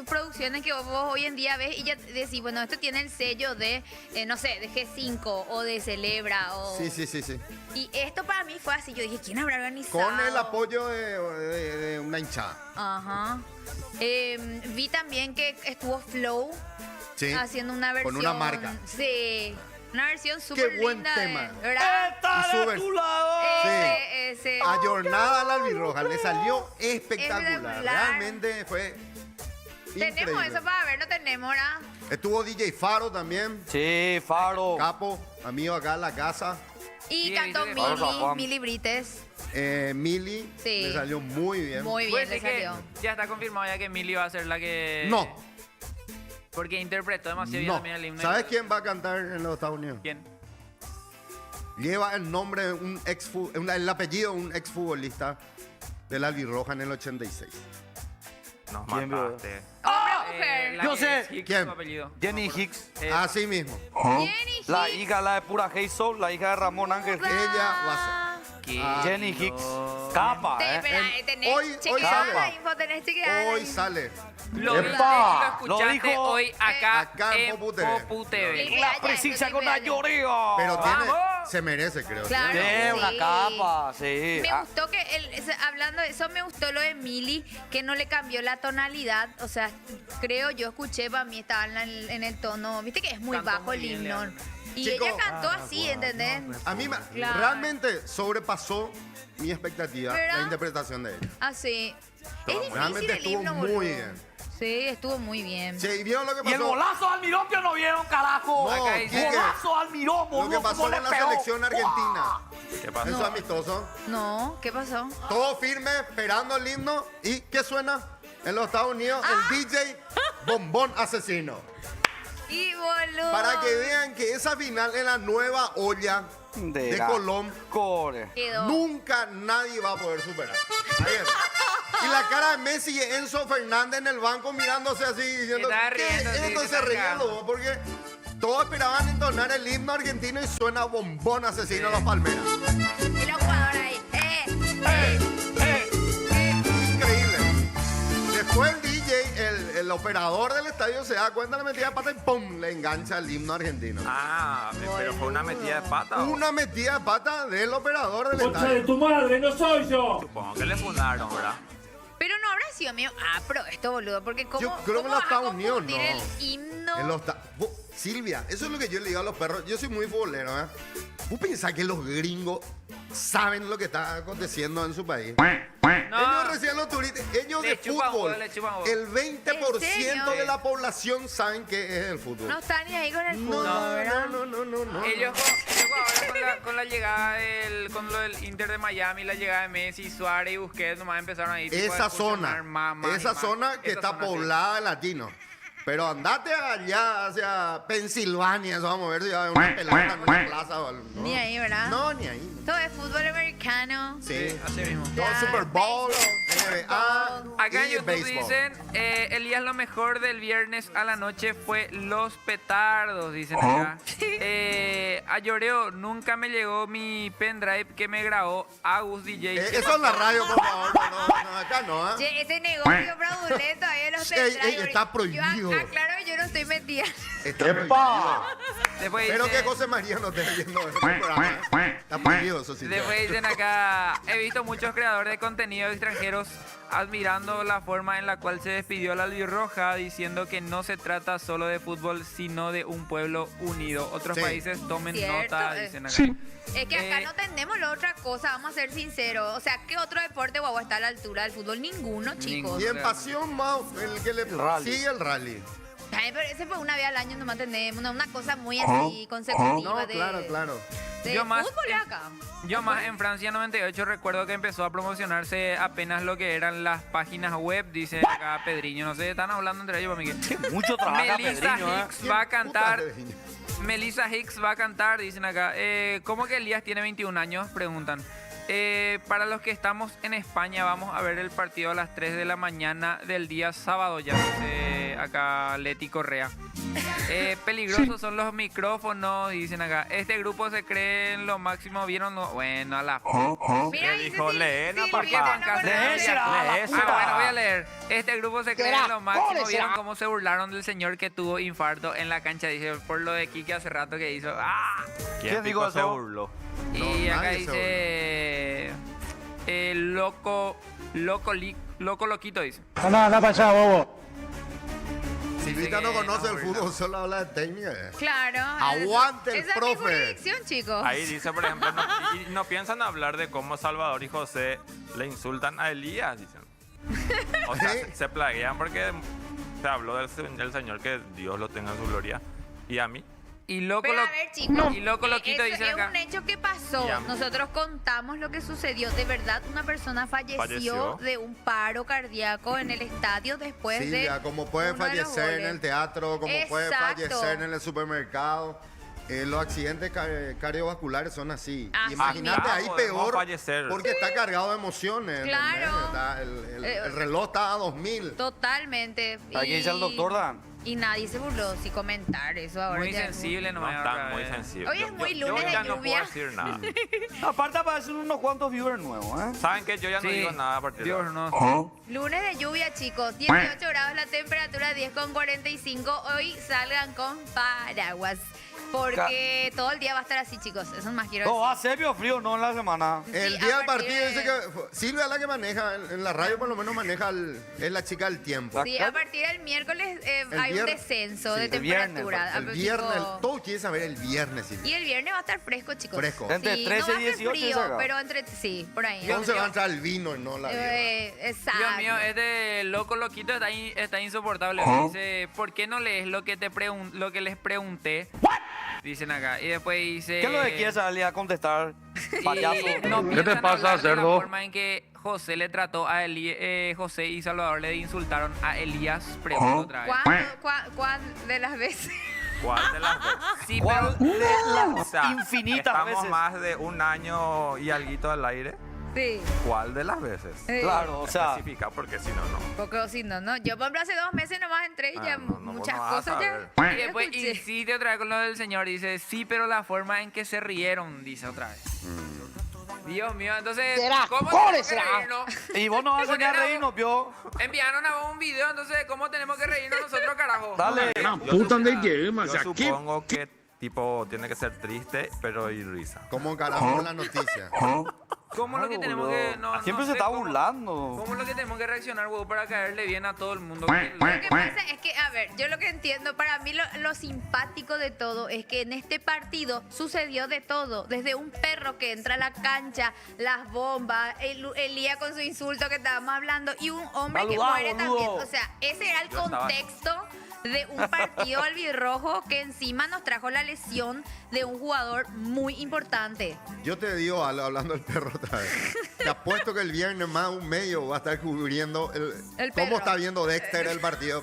producciones que vos hoy en día ves y ya decís, bueno, esto tiene el sello de, no sé, de G5 o de Celebra. O... Sí, sí, sí, sí. Y esto para mí fue así. Yo dije, ¿quién habrá organizado? Con el apoyo de una hinchada. Ajá. Vi también que estuvo Flow Sí. haciendo una versión. Con una marca. Sí. Una versión súper buen linda. tema. ¿Verdad? ¡Está Y de sube- tu lado! Ese. Ayornada al albirroja. Le salió espectacular. Espectacular. Realmente fue Tenemos increíble. eso para ver, no tenemos, ¿verdad? Estuvo DJ Faro también. Sí, Faro. Capo, amigo acá en la casa. Y Sí, cantó viste que- Vamos a Juan. Mili Brites. Mili. Sí. Le salió muy bien. Muy bien Puede le ser que salió. ya está confirmado ya que Emily va a ser la que... No, Porque interpretó demasiado bien no. también el himno. ¿Sabes quién va a cantar en los Estados Unidos? ¿Quién? Lleva el nombre de el apellido de un exfutbolista del albirroja en el 86. Nos ¿Quién vio? mataste. Hombre o mujer. La Yo que sé. es Hicks, ¿Quién? su apellido. Jenny Hicks. Así mismo. Jenny La Hicks. hija, la de pura Hey Soul, la hija de Ramón Ángel. Ella va a ¿Qué? Jenny Hicks. Capa, Espera, tenés hoy chequeada sale. la info, tenés chequeada ser. la Hoy info. sale. Lo viste y ¡Epa! lo Lo escuchaste dijo- hoy acá, acá en Popu TV. Popu TV. Sí. La Vaya, precisa eso con sí, la vaya. lloría. Pero tiene, ¡Vamos! se merece, creo. Claro. ¿sí? Tiene una Sí. capa, sí. Me Ah, gustó que, hablando de eso, me gustó lo de Mili, que no le cambió la tonalidad. O sea, creo, yo escuché, para mí estaba en el tono, viste que es muy Cantó bajo muy el bien, himno. Leandro. Y Chico, ella cantó así, ¿entendés? A mí Claro. realmente sobrepasó mi expectativa ¿Verdad? la interpretación de ella. Así. Es difícil Realmente el estuvo himno, muy boludo. bien. Sí, estuvo muy bien. Sí, ¿y vieron lo que Y el pasó? golazo al Mirón que no vieron, carajo. No, Acá dice- Quique, Golazo al Mirón, lo boludo. que pasó cómo le con la pegó. selección argentina. ¿Qué pasó? Eso es amistoso. No, ¿qué pasó? Todo firme, esperando el himno. ¿Y qué suena? En los Estados Unidos, el DJ Bombón Asesino. Y boludo. Para que vean que esa final en la nueva olla de la- Colón, Core. Quedó. nunca nadie va a poder superar. Ahí es. Y la cara de Messi y Enzo Fernández en el banco mirándose así, diciendo, Estaba ¿qué riendo, es sí, esto? se Se está reían cagando. los dos, porque todos esperaban entonar el himno argentino y suena Bombón Asesino a los Palmeras. Y los jugadores ahí. Increíble. Después el DJ, el operador del estadio se da cuenta, le metida de pata y ¡pum! Le engancha el himno argentino. Ah, pero fue una metida de pata. ¿o? Una metida de pata del operador del ¡Concha de estadio. tu madre, no soy yo! Supongo que le fundaron, ¿verdad? Pero no habrá sido mío. Ah, pero esto, boludo, porque ¿cómo, Yo creo que cómo en los vas a Estados Unidos confundir no. el himno? En los Silvia, eso es lo que yo le digo a los perros. Yo soy muy futbolero, ¿eh? ¿Vos pensás que los gringos saben lo que está aconteciendo en su país? Ellos recién los turistas, ellos Le de chupan fútbol, huevo, le chupan huevo. el 20% serio? de la población saben qué es el fútbol. No están ni ahí con el No, fútbol, ¿verdad? no. Ellos ahora con la llegada con lo del Inter de Miami, la llegada de Messi, Suárez y Busquets, nomás empezaron ahí. tipo, a Esa funcionar zona, más y esa más. zona que Esa está zona, sí. poblada de latinos. Pero andate allá hacia Pensilvania, eso vamos a ver si va a haber una pelota en una plaza o algo. No. Ni ahí, ¿verdad? No, ni ahí. Todo es fútbol americano. Sí. Así mismo. Todo Ya, Super Bowl, béisbol. NBA Acá en y YouTube béisbol. dicen, Elías, lo mejor del viernes a la noche fue los petardos, dicen acá. A Lloreo, nunca me llegó mi pendrive que me grabó Agus DJ. Eso en la radio, por favor. No, acá no, ¿eh? Che, ese negocio fraudulento ahí de los Ey, ey, pendrive. está prohibido. Yo aclaro que yo no estoy metida. Está prohibido. Después Espero dice- que José María no esté viendo este programa. ¿eh? Está prohibido eso sí. Después dicen acá, he visto muchos creadores de contenido extranjeros admirando la forma en la cual se despidió la albirroja, diciendo que no se trata solo de fútbol, sino de un pueblo unido. Otros Sí. países tomen Cierto, nota, dicen acá. Es que acá Eh, no tenemos la otra cosa, vamos a ser sinceros. O sea, ¿qué otro deporte guau está a la altura del fútbol? Ninguno, chicos. Y en pasión más, el que le rally. sigue el rally. Ay, pero ese fue una vez al año nomás tenemos, una cosa muy así consecutiva No, de, claro. de Yo más fútbol en- acá. Yo más en Francia 98 recuerdo que empezó a promocionarse apenas lo que eran las páginas web, dice acá Pedriño. No sé, están hablando entre ellos, Miguel. Mucho trabaja Melissa Pedriño, ¿eh? Hicks va a cantar. Puta, Pedriño. Melissa Hicks va a cantar, dicen acá. ¿Cómo que Elías tiene 21 años? Preguntan. Para los que estamos en España, vamos a ver el partido a las 3 de la mañana del día sábado, ya dice acá Leti Correa. Peligrosos son los micrófonos, dicen acá. Este grupo se cree en lo máximo, ¿vieron? No, bueno, a la... Mira, ¿Qué dice dijo? Lee la ¿Por qué papá. Juan Carlos? Léesela, Lee esa. Bueno, voy a leer. Este grupo se cree en lo máximo. ¿Vieron cómo se burlaron del señor que tuvo infarto en la cancha? Dice, por lo de Kike hace rato que hizo. ¡Ah! ¿Quién dijo pico se eso? burló? Y No, acá nadie dice... loco loquito, dice. Silvita no que conoce no, el fútbol, solo habla de técnica. claro. Aguante el Esa es mi profe. jurisdicción, chicos. Ahí dice, por ejemplo, y no piensan hablar de cómo Salvador y José le insultan a Elías, dicen. O sea, ¿Sí? se plaguean porque se habló del Señor, que Dios lo tenga en su gloria. Y a mí, Y loco, Pero a ver, chicos, y loco loquito, eso dicen es acá. un hecho que pasó. Ya. Nosotros contamos lo que sucedió. De verdad, una persona falleció de un paro cardíaco en el estadio después Silvia, de como puede uno de los fallecer en goles. el teatro, como puede Exacto. fallecer en el supermercado. Los accidentes cardiovasculares son así. Así Imagínate mismo. ahí Podemos peor fallecer. porque está cargado de emociones. ¿entendés? Claro. El reloj está a 2000. Totalmente. Aquí dice el doctor Dan. Y nadie se burló si comentar eso ahora. Muy ya- sensible, no No me están muy sensibles. Hoy es muy lunes yo de ya no lluvia. puedo decir nada. Aparte aparecen unos cuantos viewers nuevos, ¿eh? ¿Saben qué? Yo ya no Sí. digo nada a partir de Dios, ahora. no. Lunes de lluvia, chicos. 18 grados la temperatura, 10,45. Hoy salgan con paraguas. Porque todo el día va a estar así, chicos. Eso más quiero No, decir. va a ser bio frío, no en la semana. El Sí, día a del partir partido de- dice que Silvia es la que maneja, en la radio por lo menos maneja, es la chica del tiempo. Sí, a partir del miércoles hay un vier- descenso sí, de el temperatura. El Ah, viernes, tipo- todo quiere saber el viernes, Silvia. Y el viernes va a estar fresco, chicos. Fresco. Entre Sí, 13 no va a y ser 18 frío, saca. pero entre... Sí, por ahí. Entonces va a entrar el vino y no la birra. Exacto. Dios mío, este loco loquito está insoportable. Dice, ¿por qué no lees lo que lo que les pregunté? Dicen acá. Y después dice... ¿Qué es lo que quieres salir a contestar, y payaso? no ¿Qué te piensan pasa, hablar de la cerdo? forma en que José le trató a José y Salvador le insultaron a Elías. Pregunto otra vez. ¿Cuándo de las veces? ¿Cuál de las dos? Sí, ¿Cuál pero... de las O sea, infinitas estamos veces? más de un año y alguito al aire. Sí. ¿Cuál de las veces? Claro, o sea, Especifica, porque si no, no. Poco si no, no. Yo, por ejemplo, hace 2 meses nomás entré y ya no, muchas vos no vas a cosas ya. saber. ya Y después escuché. insiste otra vez con lo del señor. Dice, sí, pero la forma en que se rieron, dice otra vez. Dios mío, entonces, ¿cómo tenemos que reírnos? y vos no vas a Porque enseñar a no- reírnos, vio. Enviaron a vos un video, entonces, ¿cómo tenemos que reírnos nosotros, carajo? Dale. Una puta de que Yo o sea, ¿qué? supongo que tipo tiene que ser triste, pero y risa. ¿Cómo carajo la noticia? ¿Cómo lo que tenemos que...? No, Siempre no se sé está cómo- burlando. ¿Cómo es lo que tenemos que reaccionar, huevo, para caerle bien a todo el mundo? Lo que pasa es que, a ver, yo lo que entiendo, para mí lo simpático de todo es que en este partido sucedió de todo. Desde un perro que entra a la cancha, las bombas, Elías con su insulto que estábamos hablando y un hombre que Saludá, muere boludo. también. O sea, ese era el Yo estaba- contexto de un partido albirrojo que encima nos trajo la lesión de un jugador muy importante. Yo te digo, hablando del perro otra vez, te apuesto que el viernes más de un medio va a estar cubriendo El cómo perro. está viendo Dexter el partido.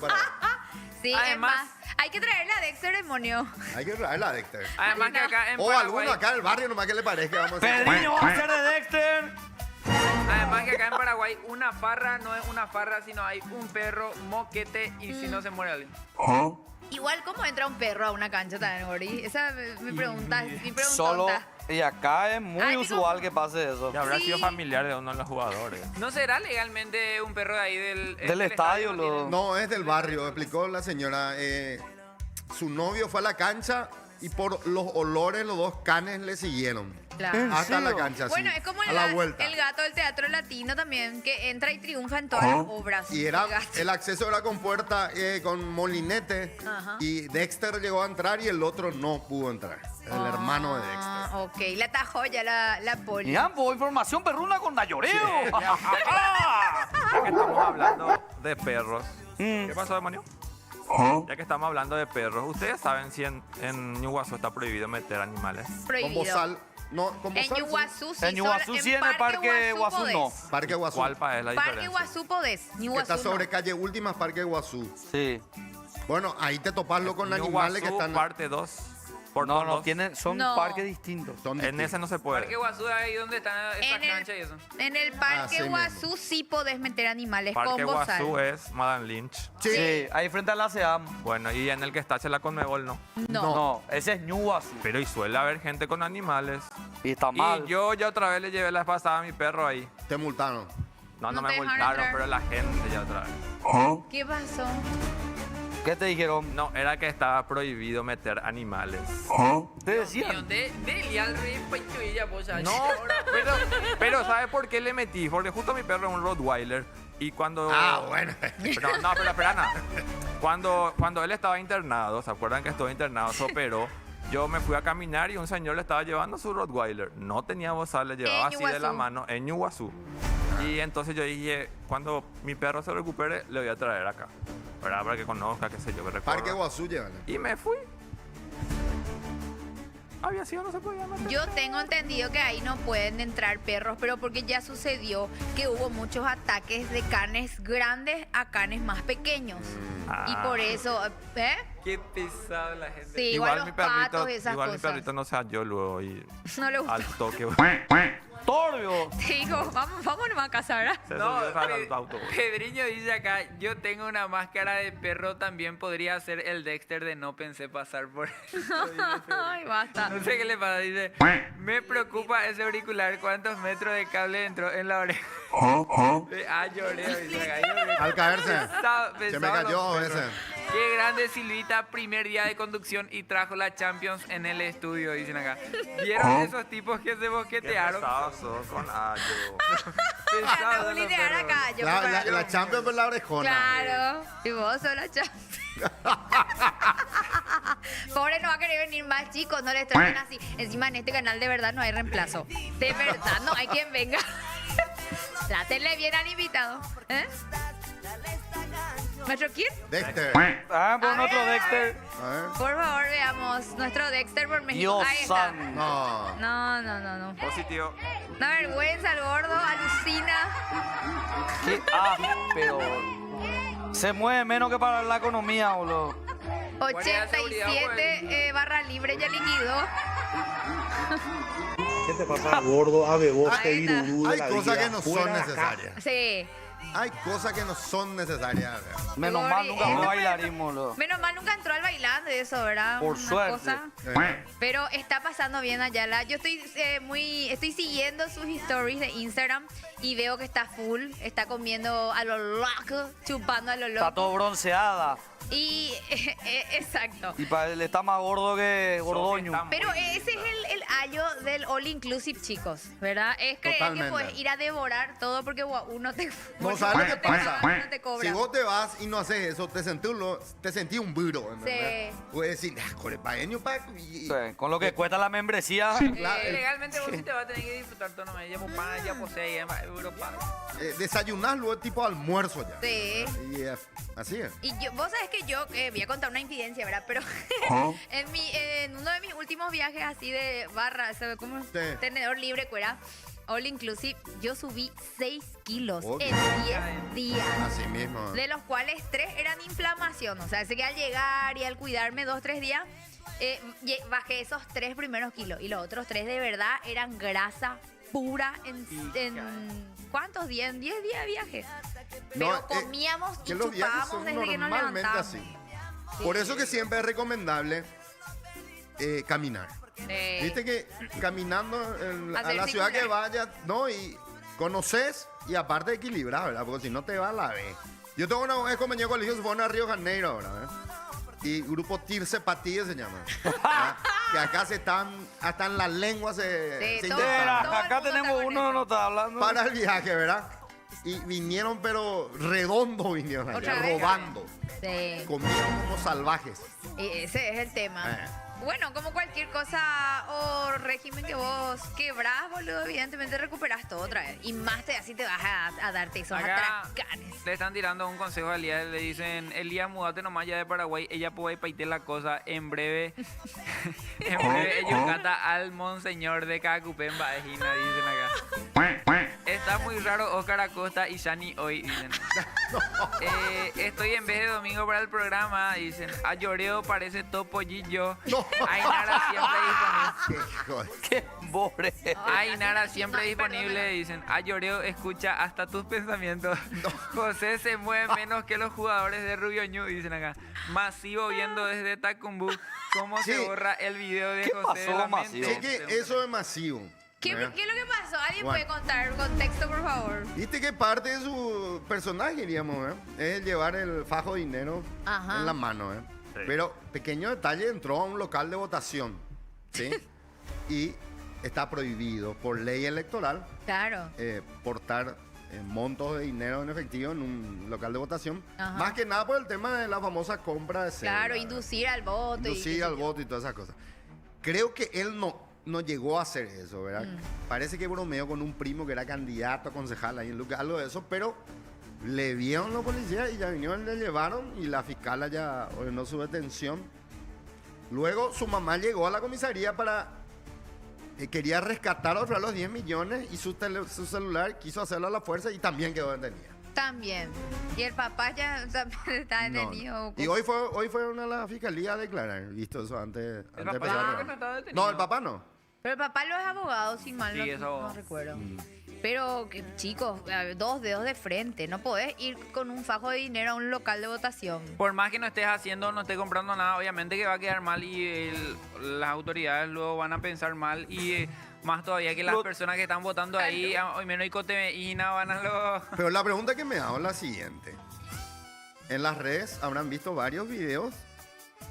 Sí, Además- es más, hay que traerle a Dexter demonio. Hay que traerla a Dexter. Además que acá en O Paraguay... alguno acá en el barrio, nomás que le parezca. Vamos a decir, Pedriño va a ser de Dexter. Además que acá en Paraguay una farra no es una farra, sino hay un perro, moquete y si no se muere alguien. Igual, ¿cómo entra un perro a una cancha también, Gori? Esa mi pregunta, mi pregunta. Solo. Y acá es muy Ay, usual que pase eso. Y habrá Sí. sido familiar de uno de los jugadores. ¿No será legalmente un perro de ahí Del estadio, no tiene? lo. No, es del barrio, explicó la señora. Su novio fue a la cancha y por los olores los dos canes le siguieron. Claro. Hasta la serio? cancha, Bueno, sí, es como a la vuelta. el gato del teatro latino también, que entra y triunfa en todas las obras. Y era, El gato. el acceso era con puerta, con molinete. Ajá. Y Dexter llegó a entrar y el otro no pudo entrar. El hermano de Dexter. Ah, ok, le atajó ya la poli. Y ambos, información perruna con Dayoreo. Ya que estamos hablando de perros. Mm. ¿Qué pasó, demonio? Ya que estamos hablando de perros, ¿ustedes saben si en Ñuguazú está prohibido meter animales? Con Prohibido. bozal. No, con En bozal. sí. Ñuguazú sí. En Ñuguazú sí, en el Parque Guazú no. podés. Parque Guazú. ¿Cuál es la Parque diferencia? Guazú podés. Que Ñuguazú está sobre no. calle Última, Parque Guazú. Sí. Bueno, ahí te toparlo con animales que Ñuguazú, están. parte 2. No, no, son No. parques distintos. son En distintos. ese no se puede. Parque Guazú, ahí donde están esas En canchas y eso. en el Parque Así Guazú sí podés meter animales Parque con bozal. Guazú es Madame Lynch. Sí, ahí frente a la SEAM. Bueno, y en el que está Chela Conmebol no. No. No, ese es Ñuguazú. Pero y suele haber gente con animales. Y está mal. Y yo ya otra vez le llevé la vez pasada a mi perro ahí. Te multaron. No, No me te dejaron multaron, entrar. pero la gente ya otra vez. ¿Qué pasó? ¿Qué te dijeron? No, era que estaba prohibido meter animales. Te decían. De Elial Rey Pachuilla, pues ahí. No, pero ¿sabes por qué le metí? Porque justo mi perro es un Rottweiler y cuando... Bueno. Pero espera, nada. Cuando él estaba internado, ¿se acuerdan que estuvo internado? Se operó. Yo me fui a caminar y un señor le estaba llevando su Rottweiler. No tenía bozal, le llevaba así de la Ñuguazú. mano en Ñuguazú. Y entonces yo dije, cuando mi perro se recupere, le voy a traer acá. ¿Verdad? Para que conozca, qué sé yo, que recorra. Parque Guazú, llévale. Y me fui. Había sido, no se podía meter. Yo tengo entendido que ahí no pueden entrar perros, pero porque ya sucedió que hubo muchos ataques de canes grandes a canes más pequeños. Y por eso, ¿eh? Qué pesado la gente. Sí, igual los patos y esas igual mi cosas. perrito no se halló luego y No le gusta. al toque ¡Torbio! Te digo, vamos nomás a casa, ¿verdad? se No, subió al auto. Pedriño dice acá, yo tengo una máscara de perro, también podría ser el Dexter de no pensé pasar por eso. Ay, basta. No sé qué le pasa, dice, me preocupa ese auricular, ¿cuántos metros de cable entró en la oreja? Lloré, dice acá. Al caerse. Se me cayó a a veces. Qué grande Silvita, primer día de conducción y trajo la Champions en el estudio, dicen acá. ¿Vieron esos tipos que se Qué boquetearon? pesado sos con Ayo. Pesados Anda, los bulinear perros. acá. Yo La Champions por la orejona. Claro. Y vos sos la Champions. Pobre, no va a querer venir más, chicos. No le traten así. Encima en este canal de verdad no hay reemplazo. De verdad no hay quien venga. Trátenle bien al invitado. ¿Eh? ¿Nuestro quién? Dexter. Ah, por A otro ver. Dexter. A ver. Por favor, veamos. Nuestro Dexter por México. Dios Ahí está. santo. No. No. Positivo. Una vergüenza el gordo, alucina. Qué pero se mueve menos que para la economía, boludo. Guardia de seguridad, 87 barra libre ya liquidó. ¿Qué te pasa, gordo, abeboste, Ahí está. virurú de Hay la cosas vida? que no Fuera son de acá. necesarias. Sí. Hay cosas que no son necesarias. Menos mal nunca Gordi, fue bailarín, boludo. Menos mal nunca entró al bailando y eso, ¿verdad? Por Una suerte. cosa. Pero está pasando bien Ayala. Yo estoy estoy siguiendo sus stories de Instagram y veo que está full, está comiendo a lo loco, chupando a lo Está loco. todo bronceada. Y exacto. Y para él está más gordo que gordoño. Pero ese es el ayo del all inclusive, chicos, ¿verdad? Es creer Totalmente. que puedes ir a devorar todo porque uno te No sabes lo que pasa. no te cobra. Si vos te vas y no haces eso, te sentí un buro. ¿Entendés? Sí. Puedes decir, con el paeño para. Sí, con lo que cuesta la membresía. Legalmente vos sí te vas a tener que disfrutar todo, no me llamo pana, ya posee, ya Europa. Desayunar luego tipo almuerzo ya. Sí. Y así es. Y vos sabés que yo voy a contar una infidencia, ¿verdad? Pero en uno de mis últimos viajes así de barra, ¿sabes cómo? Sí. Tenedor libre, cuera, all inclusive, yo subí 6 kilos Obvio. en 10 días. Así mismo. De los cuales 3 eran inflamación. O sea, así que al llegar y al cuidarme 2-3 días, bajé esos 3 primeros kilos. Y los otros 3 de verdad eran grasa pura en ¿cuántos días? En 10 días de viaje. Pero No, comíamos y que los viajes chupábamos son desde que nos normalmente levantamos. así. Por eso que siempre es recomendable caminar. Viste que caminando a Hacer la ciudad que circular. vayas, ¿no? Y conoces y aparte equilibrar, ¿verdad? Porque si no te va a la vez. Yo tengo una vez compañero de colegio, se fueron a Río Janeiro ahora, ¿verdad? Y grupo Tirse Patillas se llama. ¿verdad? Que acá se están, hasta en la lengua se Sí, inyectan, Espera, ¿verdad? todo el acá mundo tenemos está con uno, eso. no está hablando. Para el viaje, ¿verdad? Y vinieron, pero redondo vinieron allá, Otra vez. robando. Sí. Comieron como salvajes. Y ese es el tema. Bueno, como cualquier cosa o régimen que vos quebrás, boludo, evidentemente recuperás todo otra vez. Y más así te vas a darte esos Acá atracanes. le están tirando un consejo a Elías, le dicen, Elías, mudate nomás ya de Paraguay, ella puede paite la cosa, en breve, ellos canta al monseñor de Cacupén Baejina, dicen acá. Está muy raro Oscar Acosta y Shani hoy, dicen. Estoy en vez de domingo para el programa, dicen, a Lloreo parece topollillo. Ainara siempre disponible. Qué joder. Qué pobre. Ainara siempre disponible, dicen. A Lloreo escucha hasta tus pensamientos. José se mueve menos que los jugadores de Rubio Ñu, dicen acá. Masivo viendo desde Tacumbú cómo se Sí. borra el video de ¿Qué José de pasó, la Masivo? mente. Es que eso es masivo. ¿Qué, ¿verdad? ¿Qué es lo que pasó? ¿Alguien Bueno. puede contar contexto, por favor? Viste que parte de su personaje, diríamos, es el llevar el fajo de dinero Ajá. en la mano. Sí. Pero, pequeño detalle, entró a un local de votación. ¿Sí? Y está prohibido por ley electoral Claro. portar montos de dinero en efectivo en un local de votación. Ajá. Más que nada por el tema de la famosa compra de cédula, Claro, ¿verdad? inducir al voto. Inducir al voto y todas esas cosas. Creo que él no llegó a hacer eso, ¿verdad? Parece que bromeó con un primo que era candidato a concejal ahí en Lucas, algo de eso, pero le vieron los policías y ya vinieron, le llevaron y la fiscala ya ordenó su detención. Luego su mamá llegó a la comisaría para... quería rescatar otra vez los 10 millones y su celular quiso hacerlo a la fuerza y también quedó detenida. También. Y el papá ya también está No, detenido. Y hoy fueron a la fiscalía a declarar. ¿Visto eso antes? El antes de papá empezar? creo que no estaba detenido. No, el papá no. Pero el papá lo es abogado, sin mal, Sí, no, es no abogado. recuerdo. Pero, chicos, dos dedos de frente. No podés ir con un fajo de dinero a un local de votación. Por más que no estés haciendo, no estés comprando nada, obviamente que va a quedar mal y las autoridades luego van a pensar mal y más todavía que las personas que están votando ahí, hoy menos y Cotemeína van a los... Pero la pregunta que me hago es la siguiente. En las redes habrán visto varios videos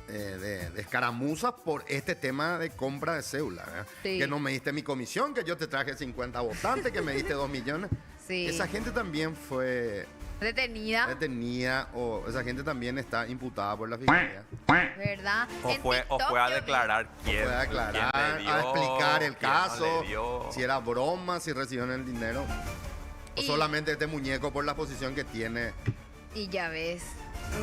de escaramuzas por este tema de compra de cédula. ¿verdad? Sí. Que no me diste mi comisión, que yo te traje 50 votantes, que me diste 2 millones. Sí. Esa gente también fue Detenida, detenida o esa gente también está imputada por la fiscalía. ¿verdad? O En fue TikTok a yo vi- declarar quién, Puede aclarar, quién le dio, a explicar el quién no caso, le dio. si era broma, si recibieron el dinero. O Y- solamente este muñeco por la posición que tiene. Y ya ves,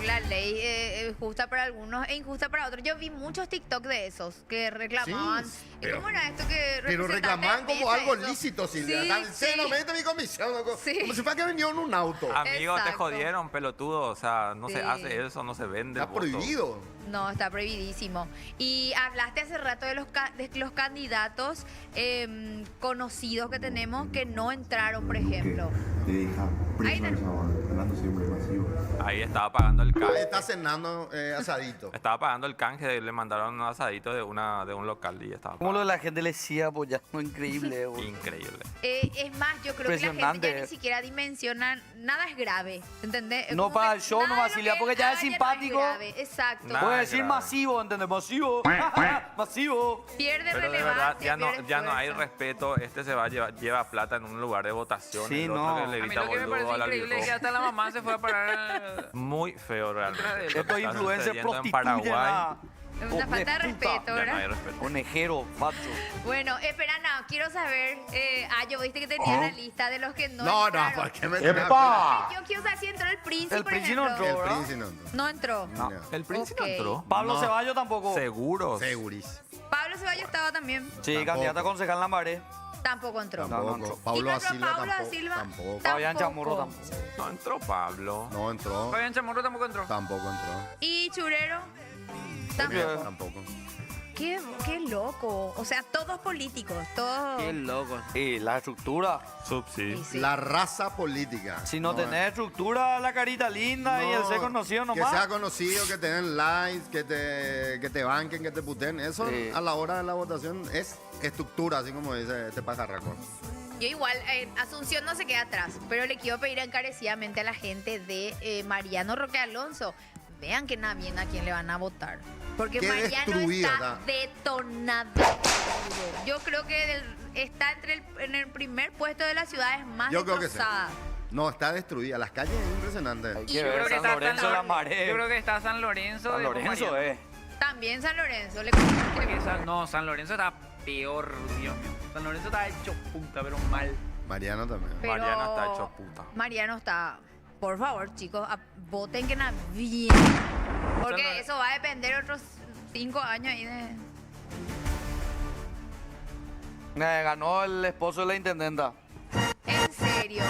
la ley es justa para algunos e injusta para otros. Yo vi muchos TikTok de esos que reclamaban. Sí, ¿Y pero- cómo era esto que Pero representante reclamaban dice como algo eso? lícito, Silvia. Sí, Tan sí. seriamente mi comisión, loco. Sí. Como si fuera que venía en un auto. Amigo, te Exacto. jodieron, pelotudo. O sea, no Sí. se hace eso, no se vende. Está el voto. prohibido. No, está prohibidísimo. Y hablaste hace rato de los candidatos conocidos que tenemos que no entraron, por ejemplo. Ahí Ahí estaba pagando el Ahí canje. está cenando asadito. Estaba pagando el canje, le mandaron un asadito de un local y estaba Como lo de pagando. la gente le sigue apoyando, increíble. güey. Increíble. Es más, yo creo que la gente ya Impresionante. ni siquiera dimensiona, nada es grave, ¿entendés? No Como para que el show nada nomás, de lo Silvia, que porque ya es haya no simpático. grave. Exacto. Nada. Puede Ah, decir grave. masivo, ¿entendés? Masivo. Masivo. Pierde Pero de relevancia, verdad, pierde ya no hay fuerza. respeto. Este se va a lleva plata en un lugar de votación. Sí, el otro no. que A le A mí grita lo que me boludo parece al increíble es que albirrojo. hasta la mamá se fue a parar Muy feo realmente. Detrás de él. Lo que Estos está influencers sucediendo en prostituyen Paraguay, a... Es una falta de respeto, ya no hay ¿verdad? respeto. Conejero, macho. Bueno, espera, no, quiero saber. Yo viste que tenía la lista de los que no. No, entraron. ¿por qué me ¡Epa! Yo quiero saber si entró el príncipe. El por príncipe no ejemplo. entró. El ¿verdad? príncipe no. No entró. No. El príncipe Ok. entró. Pablo No. Ceballos tampoco. Seguros. Segurísimo. Pablo Ceballos estaba también. Sí, Tampoco. candidato a concejal Lambaré. Tampoco entró. Tampoco. no entró. Pablo ¿Y no da entró Silva Pablo da tampoco. Silva? Tampoco. Fabián Chamorro Tampoco. tampoco. No entró Pablo. No entró. Fabián Chamorro tampoco entró. Tampoco entró. ¿Y Churero? También. Tampoco. Tampoco. Qué loco. O sea, todos políticos, todos. Qué loco. Y la estructura. Sí. Sí, sí. La raza política. Si no tenés estructura, la carita linda y el ser conocido Que nomás. sea conocido, que te den likes, que te banquen, que te puten. Eso Sí. a la hora de la votación es estructura, así como dice este pajarraco. Yo igual, Asunción no se queda atrás, pero le quiero pedir encarecidamente a la gente de Mariano Roque Alonso, vean que bien a quién le van a votar. Porque Qué Mariano destruida está está. detonado. Yo creo que está en el primer puesto de las ciudades más Yo creo que sí. destrozadas. No, está destruida. Las calles es impresionante. Hay Y que yo ver creo que San está Lorenzo San- Lambaré. Yo creo que está San Lorenzo. San después Lorenzo, Mariano. También San Lorenzo. Porque San Lorenzo está peor, Dios mío. San Lorenzo está hecho puta, pero mal. Mariano también. Pero Mariano está hecho puta. Mariano está. Por favor, chicos, voten que nada bien. Porque San Lore- eso va a depender otros 5 años ahí de. Ganó el esposo de la intendenta. En serio.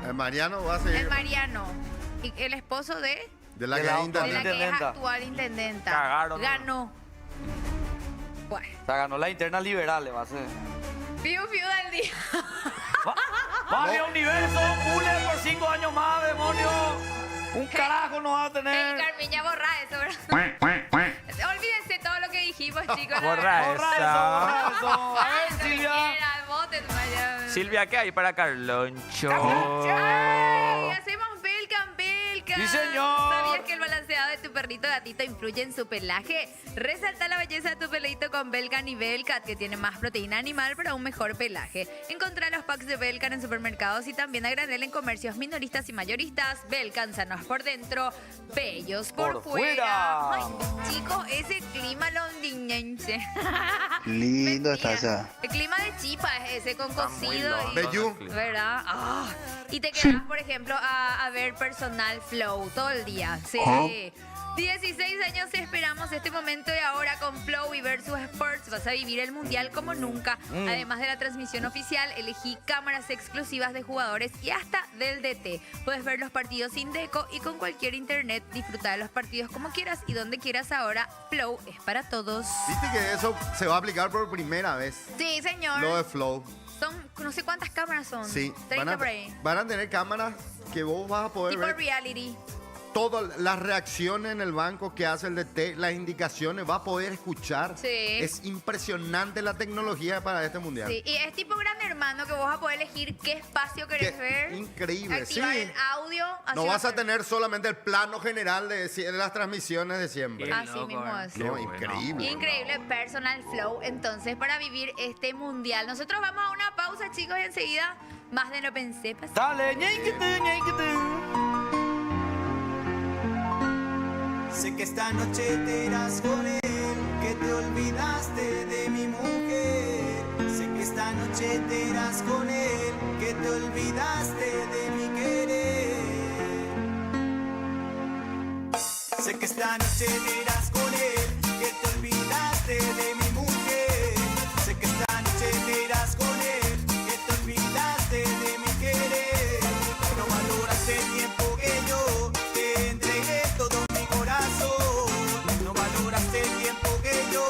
El Mariano va a seguir El Mariano. Y el esposo de de la de que la es otra la intendente. que es Intendenta. actual intendenta. Cagaron, ¿no? Ganó. Bueno. O sea, ganó la interna liberal, le va a hacer. Piu piu del día. ¡Vale, universo! ¡Pule por 5 años más, demonio! ¡Un carajo no va a Ey, tener! Carmen, ya borra eso, ¿verdad? Olvídense todo lo que dijimos, chicos. la Borra verdad. ¡Borra eso, borra eso! A Ay, ver, no me Silvia. quieran, voten, vaya. Silvia, ¿qué hay para Carloncho? ¡Ay! Hacemos Belkan, Belkan. ¡Sí, señor! ¿Sabías que el balanceado de tu perrito gatito influye en su pelaje? Resalta la belleza de tu pelito con Belkan y Belcat, que tiene más proteína animal para un mejor pelaje. Encontrá los packs de Belkan en supermercados y también a granel en comercios minoristas y mayoristas. Belkan, sanos por dentro, bellos por, Por fuera. Ay, chicos, ese clima londinense. Lindo Mentira. está esa. El clima de Chipa es ese con Está muy cocido loco y... Bellú. el clima. ¿Verdad? Ah, y te quedas, por ejemplo, a ver personal flow todo el día. Sí. 16 años esperamos este momento y ahora con Flow y Versus Sports vas a vivir el Mundial como nunca. Además de la transmisión oficial, elegí cámaras exclusivas de jugadores y hasta del DT. Puedes ver los partidos sin deco y con cualquier internet. Disfruta de los partidos como quieras y donde quieras ahora. Flow es para todos. Viste que eso se va a aplicar por primera vez. Sí, señor. Lo de Flow. Son, no sé cuántas cámaras son. Sí. 30 por ahí. Van a tener cámaras que vos vas a poder Tipo ver reality. todas las reacciones en el banco que hace el DT, las indicaciones, va a poder escuchar. Sí. Es impresionante la tecnología para este mundial. Sí, y es tipo Gran Hermano que vos vas a poder elegir qué espacio querés Qué ver. increíble, Activar sí. el audio. así No va vas a ser. tener solamente el plano general de las transmisiones de siempre. Qué Así loco, mismo ¿eh? es. Qué No, bueno. increíble. Increíble personal flow, entonces, para vivir este mundial. Nosotros vamos a una pausa, chicos, y enseguida, más de lo pensé. Dale, ñequete, ñequete. Sé que esta noche te irás con él, que te olvidaste de mi mujer. Sé que esta noche te irás con él, que te olvidaste de mi querer. Sé que esta noche te irás con él, que te olvidaste de mi mujer. Sé que esta noche te irás con él, que te olvidaste de mi querer. No valoraste el tiempo que yo te entregué todo mi corazón. No valoraste el tiempo que yo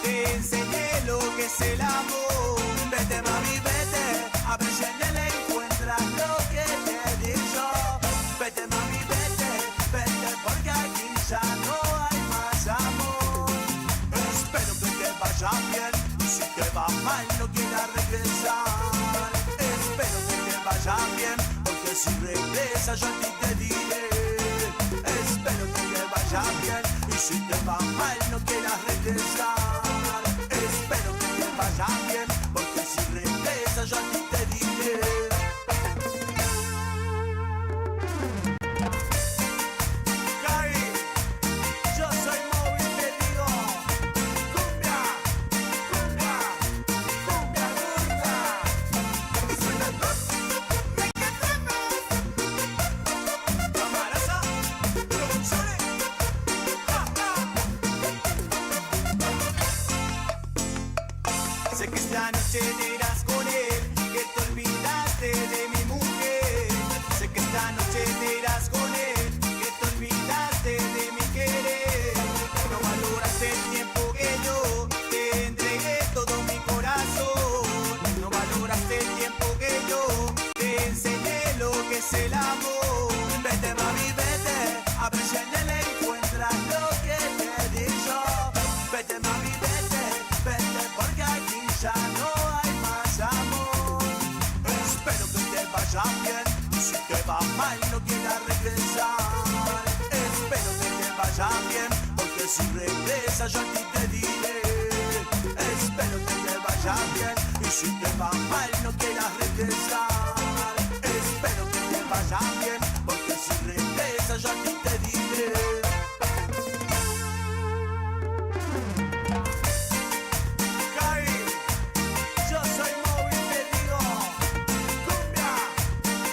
te enseñé lo que es el amor. Vete mami, vete, a ver si en él encuentras lo que te he dicho. Vete mami, vete, vete, porque aquí ya no hay más amor. Espero que te vaya bien, y si te va mal no quieras regresar. Espero que te vaya bien, porque si regresas yo a ti te diré. Espero que te vaya bien, y si te va mal no quieras regresar. Espero que te vaya bien, porque si regresas yo a ti te diré. Cari, yo soy móvil, te digo. Cumbia, cumbia, cumbia gorda. Y suena Camarasa, producciones. Sé que esta noche te irás con él, que te olvidaste de mi mujer. Sé que esta noche te irás con él, que te olvidaste de mi querer. No valoraste el tiempo que yo te entregué todo mi corazón. No valoraste el tiempo que yo te enseñé lo que es el amor. Vete mami, vete, a ver si en él encuentras lo que te he dicho. Vete mami, vete, vete, porque aquí ya no hay más amor. Espero que te vaya bien, y si te va mal no quieras regresar. Espero que te vaya bien, porque si regresas yo a ti te diré. Espero que te vaya bien, y si te va mal no quieras regresar. Espero que te vaya bien, porque si regresas yo a ti te diré. Cari, yo soy móvil, te digo. Cumbia,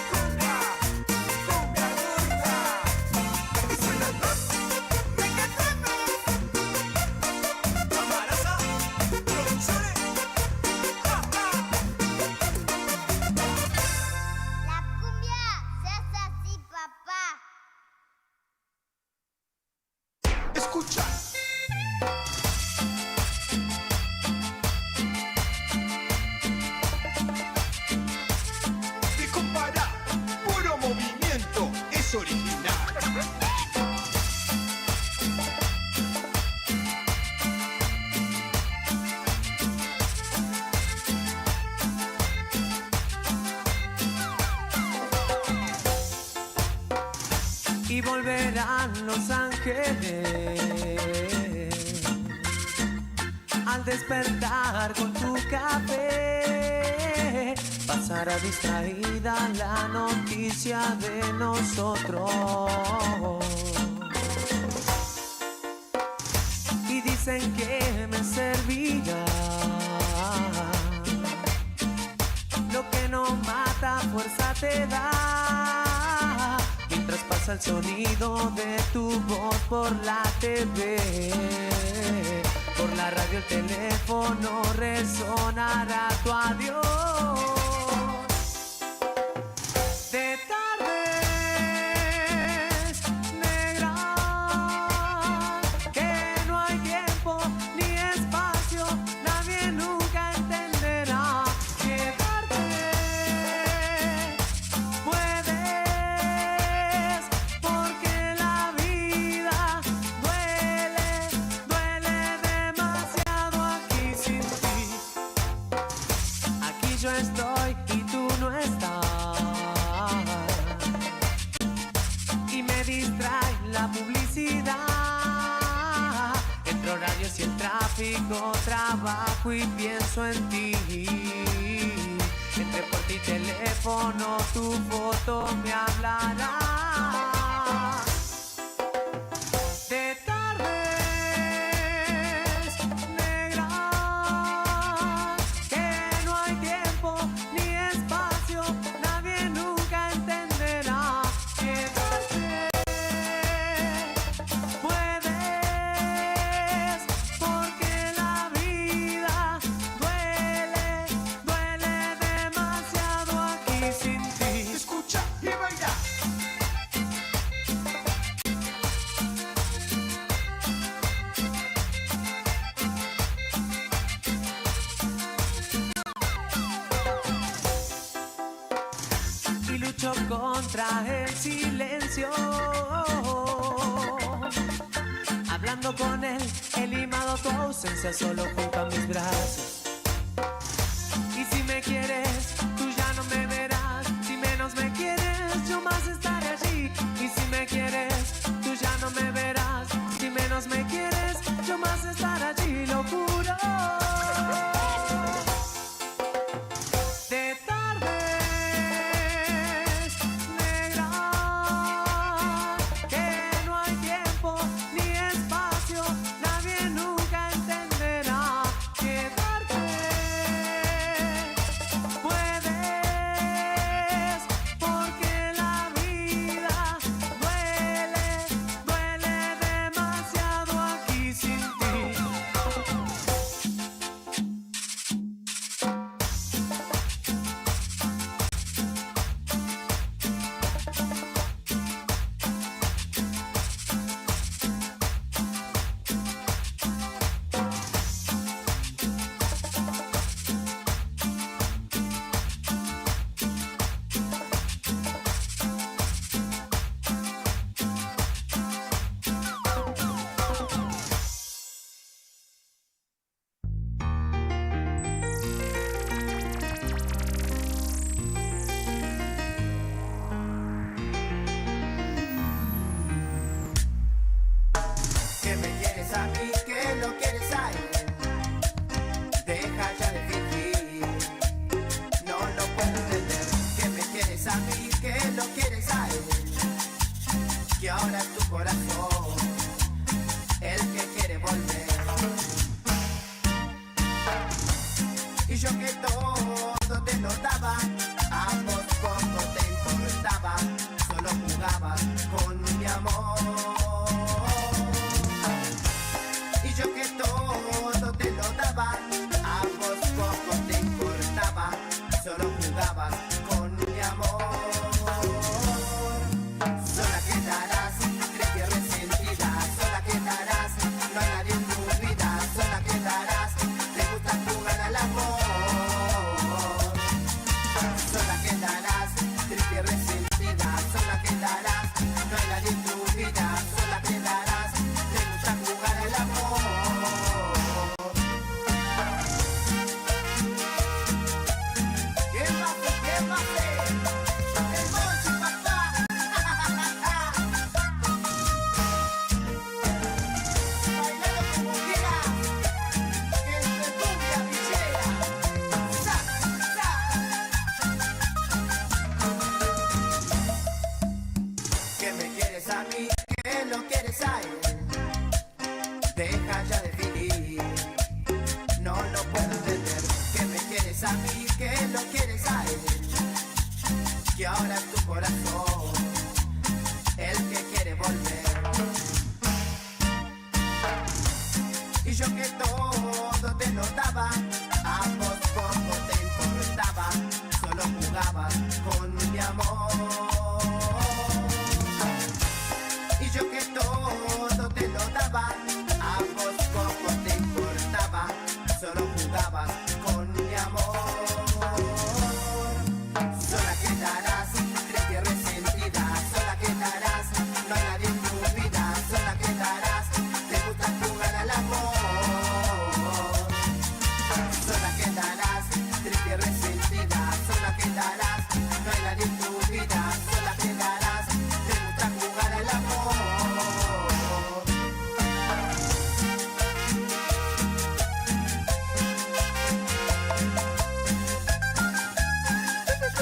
cumbia, cumbia gorda. Y suena Camarasa, producciones. La cumbia se hace así, papá. Escucha. Te compara, puro movimiento, es original. Y volverán los ángeles al despertar con tu café. Pasará distraída la noticia de nosotros. Y dicen que me servirá. Lo que no mata fuerza te da. Mientras pasa pasa el sonido de tu voz por la TV. Por la radio, el teléfono resonará tu adiós. De tardes negras, que no hay tiempo ni espacio, nadie nunca entenderá. Quedarte puedes, porque la vida duele, duele demasiado aquí sin ti. Aquí yo estoy y tú no estás. Y me distrae la publicidad. Entre horarios y el tráfico trabajo y pienso en ti. Entre puerta y teléfono tu foto me hablará. De tardes negras, que no hay tiempo ni espacio, nadie nunca entenderá. Quedarte puedes, porque la vida duele, duele demasiado aquí sin ti. Escucha y baila. Y lucho contra el silencio, hablando con él, he limado tu ausencia solo junto a mis brazos. Y si me quieres, tú ya no me verás. Si menos me quieres, yo más estaré allí. Y si me quieres, tú ya no me verás. Si menos me quieres, yo más estaré allí, lo juro. De tardes negras, que no hay tiempo ni espacio, nadie nunca entenderá. Quedarte puedes, porque la vida duele, duele demasiado aquí sin ti. Que me quieres a mí, que lo quieres a él. Deja ya de fingir, no lo puedo entender. Que me quieres a mí, que lo quieres a él. Que ahora es tu corazón el que quiere volver. Y yo que todo te notaba, a vos poco te importaba, solo jugabas con mi amor. Y yo que todo te lo daba, a vos poco te importaba, solo jugabas con mi amor. Sola quedarás, triste y resentida, sola quedarás, no hay nadie en tu vida, sola quedarás, te gusta jugar al amor. Sola quedarás, triste y resentida, sola quedarás, no hay nadie en tu vida, sola quedarás, te gusta jugar al amor. ¿Qué pasa? ¿Qué pasa? El Monchi, papá. Bailando como quieras, que es de cumbia villera. Sa, sa. Que me quieres a mí, que lo quieres a él. Deja ya de fingir, no lo puedo entender. Que me quieres a mí, que lo quieres a él. Que ahora es tu corazón el yo que todo te lo daba, a vos poco te importaba, solo jugabas con mi amor. Y yo que todo te lo daba, a vos poco te importaba, solo jugabas con mi amor. Sola quedarás, triste y resentida, sola quedarás, no hay nadie en tu vida, sola quedarás, te gusta jugar al amor. Sola quedarás, triste y resentida, sola quedarás, no hay nadie en tu vida, sola quedarás, te gusta jugar al amor.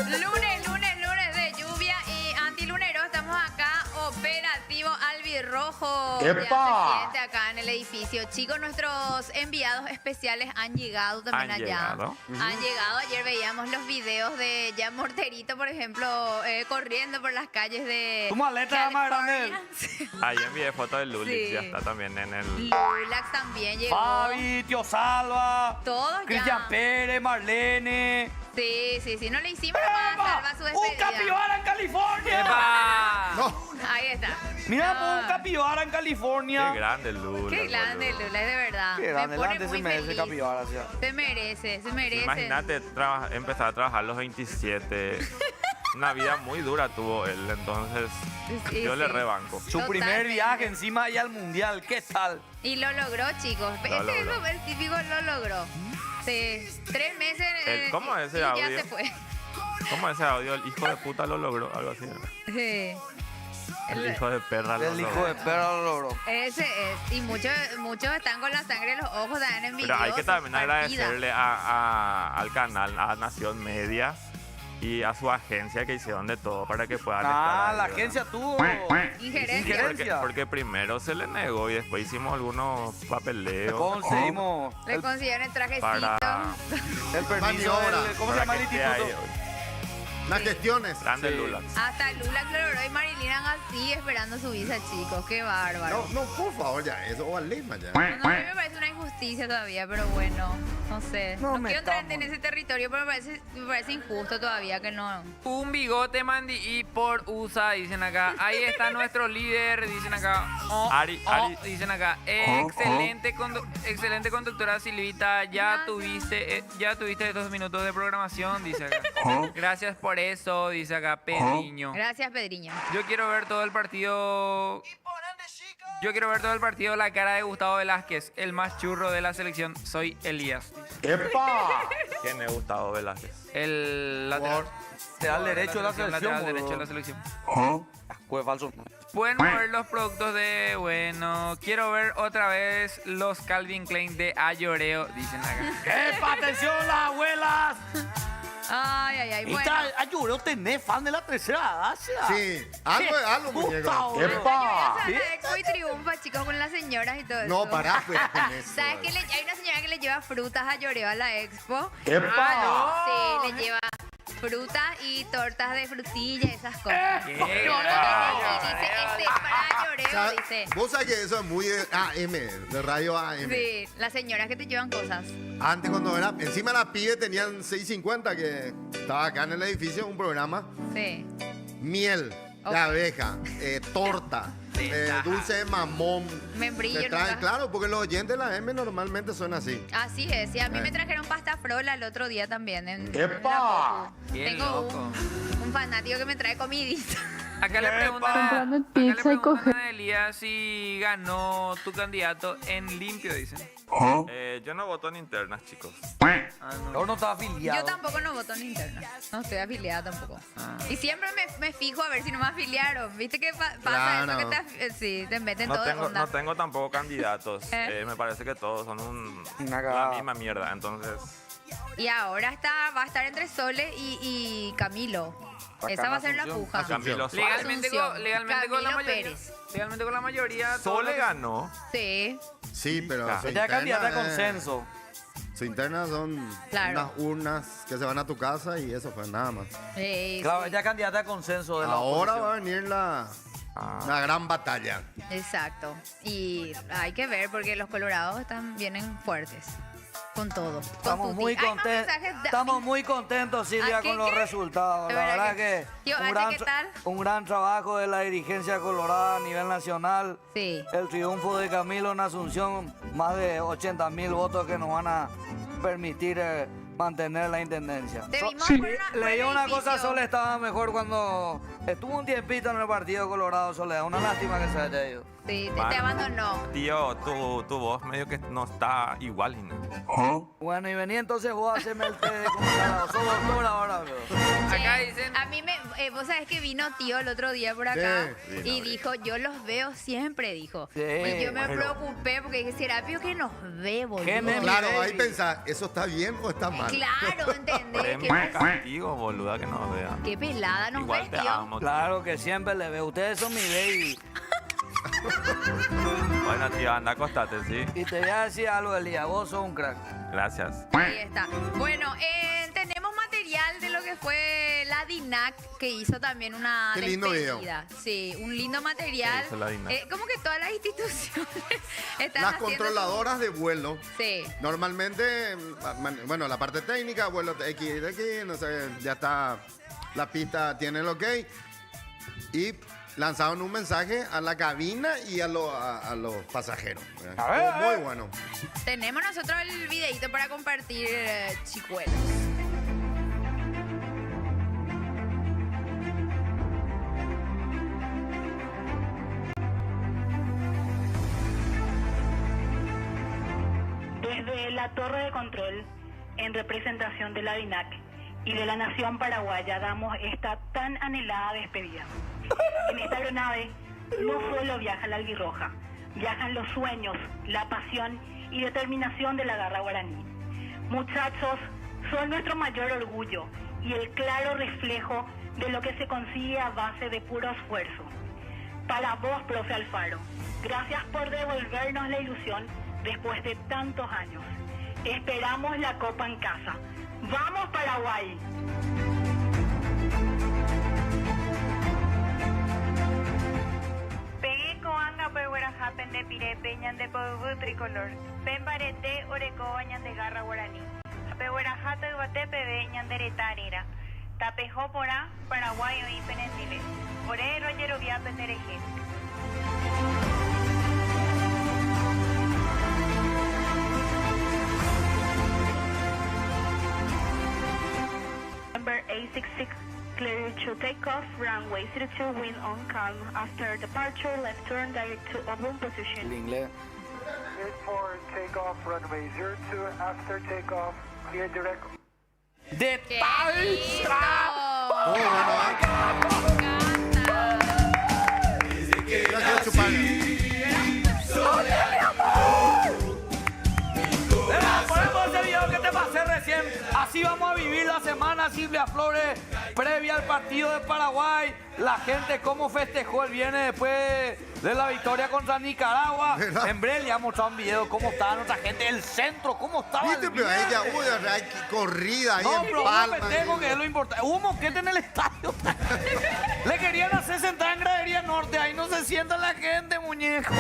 Lunes de lluvia y antilunero. Estamos acá, operativo albirrojo. ¡Epa! Ya se siente acá en el edificio. Chicos, nuestros enviados especiales han llegado también ¿Han allá. llegado? Han llegado. Ayer veíamos los videos de Jan Morterito, por ejemplo, corriendo por las calles de Tu maleta es más grande. California. Ahí envié foto de Lulix, Sí. ya está también en el... Lulax también llegó. Fabi, Tío Salva, Todos Cristian ya. Pérez, Marlene. Sí, no le hicimos nomás salva su ¡Un despedida. capibara en California! ¡Epa! No, Ahí está. Mira, un Ah. capibara en California. Qué grande Lula. Qué grande, boludo. Lula, es de verdad. Qué Me grande, pone delante muy se merece feliz. capibara. O sea. Se merece. Imagínate empezar a trabajar a los 27. Una vida muy dura tuvo él, entonces Sí, yo le sí. rebanco. Su primer Totalmente. viaje encima allá al mundial. ¿Qué tal? Y lo logró, chicos. Lo Este logró. es el típico lo logró. Sí, 3 meses. ¿Cómo es ese y ya audio? se fue. ¿Cómo ese audio? El hijo de puta lo logró, algo así. Sí. El hijo de perra lo El hijo logró. de perro lo logró. Ese es. Y muchos están con la sangre en los ojos, también Pero envidiosos. hay que también partida. agradecerle al canal, a Nación Media y a su agencia que hicieron de todo para que puedan estar Ah, ahí, la ¿verdad? agencia tuvo Injerencia. Porque primero se le negó y después hicimos algunos papeleos. Conseguimos Le consiguieron el trajecito. para, el permiso Maniobra. del, ¿cómo se para llama el que esté ahí instituto? hoy. las gestiones. Grande Sí. Lula. Hasta Lula lo logró y Marilina así esperando su visa, chicos. Qué bárbaro. No, por favor, ya, eso o al Lima ya. No, a mí me parece una injusticia todavía, pero bueno, no sé. No No quiero entrar en metamos. ese territorio, pero me parece injusto todavía que no. Un bigote Mandy y por USA, dicen acá. Ahí está nuestro líder, dicen acá. Ari. Dicen acá. Excelente, excelente conductora Silvita. Ya Gracias. tuviste estos minutos de programación, dice acá. Gracias por eso, dice acá Pedriño. Gracias, Pedriño. Yo quiero ver todo el partido. Yo quiero ver todo el partido la cara de Gustavo Velázquez, el más churro de la selección. Soy Elías. ¡Epa! ¿Quién es Gustavo Velázquez? El lateral. Te da el derecho de la selección. Lateral boludo. derecho de la selección. Pues falso. Pueden mover los productos de. Bueno, quiero ver otra vez los Calvin Klein de Ayoreo, dicen acá. ¡Epa! ¡Atención, las abuelas! Ay, bueno. Esta Ayureo tenés fan de la tercera edad. Sí, algo es algo, Puta, muñeco. boludo. ¡Epa! Esa es la expo y triunfa, chicos, con las señoras y todo eso. No, pará, pues, con eso. ¿Sabes que hay una señora que le lleva frutas a Lloreo a la expo? ¡Epa! Sí, le lleva frutas y tortas de frutilla, esas cosas. ¿Qué? Y dice, este es para Lloreo, Sa- dice. Vos sabés que eso es muy de AM, de radio AM. Sí, las señoras que te llevan cosas. Antes cuando era, encima las pibes tenían 650 que estaba acá en el edificio, un programa. Sí. Miel Ok. de abeja, torta, dulce de mamón. Membrillo, Te traen, nunca. claro, porque los oyentes de la M normalmente son así. Así es, y a mí me trajeron pasta frola el otro día también. En ¡Epa! la Popu. Qué Tengo loco. un fanático que me trae comidita. Acá le preguntan, Comprando acá le pizza y preguntan coger. a Elías si ganó tu candidato en limpio, dicen. Yo no voto en internas, chicos. Ah, no. Yo no estaba afiliado. Yo tampoco no voto en interna. No estoy afiliada tampoco. Ah. Y siempre me fijo a ver si no me afiliaron. ¿Viste qué pasa Claro. eso que sí, te meten No todo de tengo, onda? no tengo tampoco candidatos. ¿Eh? Me parece que todos son Una la cagada. misma mierda. Entonces, Y ahora va a estar entre Sole y Camilo. Acá Esa en va a ser la Asunción. puja. Camilo Suárez. Legalmente, Asunción. legalmente con la Camilo mayoría. Pérez. Legalmente con la mayoría. todo Sole lo que- ganó. Sí, Sí, pero Ya. su Ella es candidata a interna, consenso. Su interna son Claro. unas urnas que se van a tu casa y eso fue nada más. sí, Claro, sí. ella es candidata a consenso de la Ahora oposición. va a venir la Una gran batalla. Exacto. Y hay que ver porque los colorados vienen fuertes. Con todo. Con Estamos tutti. muy Hay más contentos. mensajes de- Estamos muy contentos, Silvia, ¿A qué, con los qué? resultados. De La verdad verdad que- que Tío, H, ¿qué tal? un gran trabajo de la dirigencia colorada a nivel nacional. Sí. El triunfo de Camilo en Asunción, más de 80.000 votos que nos van a permitir mantener la intendencia. Te vimos Sí. por una- por Le digo el una cosa, edificio. Sole estaba mejor cuando estuvo un tiempito en el partido Colorado, Soledad. Una lástima que se haya ido. Sí, te Mano, abandonó. Tío, tu voz medio que no está igual, Gina. Bueno, y vení entonces vos a hacerme el té de colorado. Sos doctor ahora, bro. Acá Sí. dicen, A mí vos sabés que vino tío el otro día por acá Sí, y dijo, yo los veo siempre, dijo. Sí, y yo me bueno. preocupé porque dije, Serapio que nos ve, boludo. Qué nene. Claro, baby. ahí pensás, ¿eso está bien o está mal? Claro, ¿entendés? Premio castigo, boluda, que nos vea. Qué pelada nos Igual ves, te tío. amo. Claro que siempre le veo. Ustedes son mi baby. Bueno, tío, anda, acostate, ¿sí? Y te voy a decir algo, Elías. Vos sos un crack. Gracias. Ahí está. Bueno, tenemos material de lo que fue la DINAC, que hizo también una Qué lindo despedida. Sí, un lindo material. ¿Qué hizo la DINAC? Como que todas las instituciones están Las haciendo controladoras de vuelo. Sí. Normalmente, bueno, la parte técnica, vuelo X de aquí, no sé, ya está, la pista tiene el ok. Y lanzaron un mensaje a la cabina y a los pasajeros. A ver, Estuvo muy bueno. Tenemos nosotros el videito para compartir, chicuelos. Desde la torre de control, en representación de la DINAC y de la nación paraguaya, damos esta tan anhelada despedida. En esta aeronave no solo viaja la albirroja, viajan los sueños, la pasión y determinación de la garra guaraní. Muchachos, son nuestro mayor orgullo y el claro reflejo de lo que se consigue a base de puro esfuerzo. Para vos, profe Alfaro, gracias por devolvernos la ilusión después de tantos años. Esperamos la copa en casa. ¡Vamos, Paraguay! Pegue coanga pe huerajapen de pirepe ñan de pueblo tricolor. Pen parete oreco ñan de garra guaraní. Pe huerajata guate pebe ñan de retarira. Tapejo porá Paraguay y penendile. Ore rollero via pendereje. Number 866, clear to take off, runway 02, wind on calm. After departure, left turn direct to open position. El inglés. For takeoff, runway 02, after takeoff, clear direct. ¡De ¡Qué Talsa! Muy bueno, Quiero chupar. Ponemos ese video que te pasé recién. Así vamos a vivir la semana, Silvia Flores, previa al partido de Paraguay. La gente cómo festejó el viernes después de la victoria contra Nicaragua. ¿Verdad? En breve le ha mostrado un video cómo estaba nuestra gente, el centro, cómo estaba ¿Viste? el Pero viernes. ella, uy, qué corrida ahí No, en pero Palma. un festejo que es lo importante. Hubo moquete en el estadio. Le querían hacer sentar en gradería norte. Ahí no se sienta la gente, muñeco.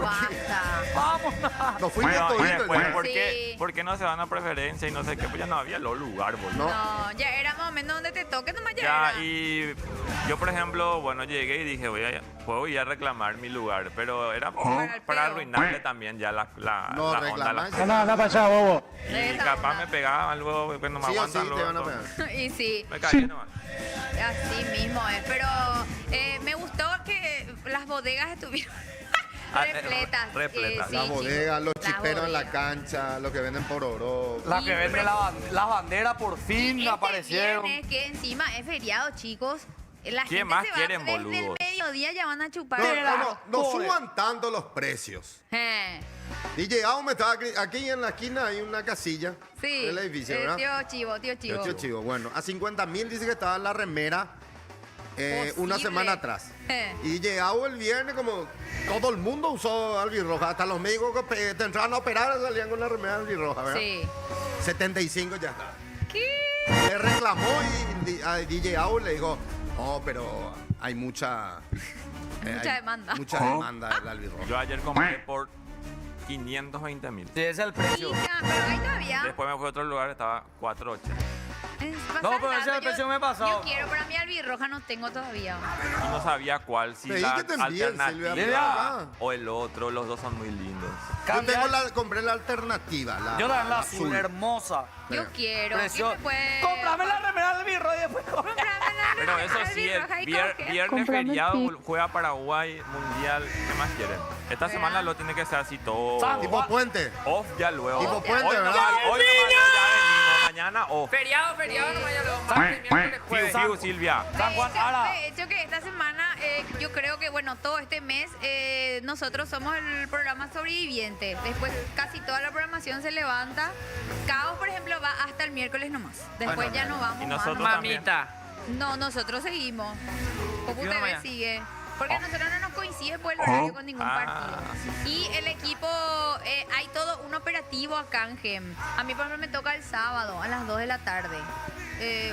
Basta. Vamos. Nos fuimos Bueno, y toditos. después, ya. ¿por Sí. qué, ¿por qué no se van a preferencia y no sé qué? Pues ya no había lo lugar, boludo. No, ya era momento donde te toque, nomás ya Ya, era. y yo, por ejemplo, bueno, llegué y dije, puedo ir a reclamar mi lugar, pero era Para el para pedo. arruinarle también ya la No, onda. reclamás. Anda para allá, bobo. Y Esa capaz onda. me pegaban algo que no me Sí o sí aguantan te luego, van a entonces, pegar. Y sí, me caí nomás. así mismo es. Pero me gustó que las bodegas estuvieron repletas. repletas. Sí, La chicos, bodega, los las chiperos en la bodegas. cancha, los que venden por oro. La que vende las banderas por fin Este aparecieron. viernes, que encima es feriado, chicos. La ¿Qué gente más se va quieren, desde boludos? el mediodía ya van a chupar. No suban tanto los precios. DJ Ao me estaba aquí en la esquina hay una casilla Sí, del edificio, ¿verdad? tío Chivo, tío Chivo. Tío Chivo. Bueno, a 50.000 dice que estaba en la remera una Posible. semana atrás. Y DJ Ao el viernes como todo el mundo usó albirroja, hasta los médicos que te entraban a operar salían con la remera albirroja, ¿verdad? Sí. 75 ya está. ¿Qué? Le reclamó y a DJ Ao le dijo, no, pero hay mucha Mucha demanda. Mucha demanda del albirrojo. Yo ayer compré por 520.000. Sí, ese es el precio. Hija, pero ahí todavía. Después me fui a otro lugar, estaba 480. No, pero ese es el precio que me he pasado. Yo quiero, para mi albirroja no tengo todavía. Y no sabía cuál, si Pedí la que te envíen, alternativa Silvia. o el otro, los dos son muy lindos. Yo tengo compré la alternativa. Yo también la azul, hermosa. Yo quiero. Precio- ¿Quién me puede? Cómprame la remera del birro y después Pero eso sí, el viernes feriado juega Paraguay, Mundial, ¿qué más quieren? Esta semana lo tiene que ser así todo. Tipo puente. Off ya luego. Tipo puente, hoy ¿verdad? Hoy ya venimos, mañana off. Feriado, no vaya lo martes, miércoles, jueves. Fiu, Silvia. San Juan, ahora. De hecho que esta semana, yo creo que, bueno, todo este mes, nosotros somos el programa sobreviviente. Después casi toda la programación se levanta. Caos, por ejemplo, va hasta el miércoles nomás. Después Bueno, ya no vamos y más. nosotros Mamita. No, nosotros seguimos. Popu ¿Y uno TV mañana? sigue. Porque a nosotros no nos coincide pues el horario con ningún partido. Y el equipo, hay todo un operativo acá en GEM. A mí, por ejemplo, me toca el sábado a las 2 de la tarde.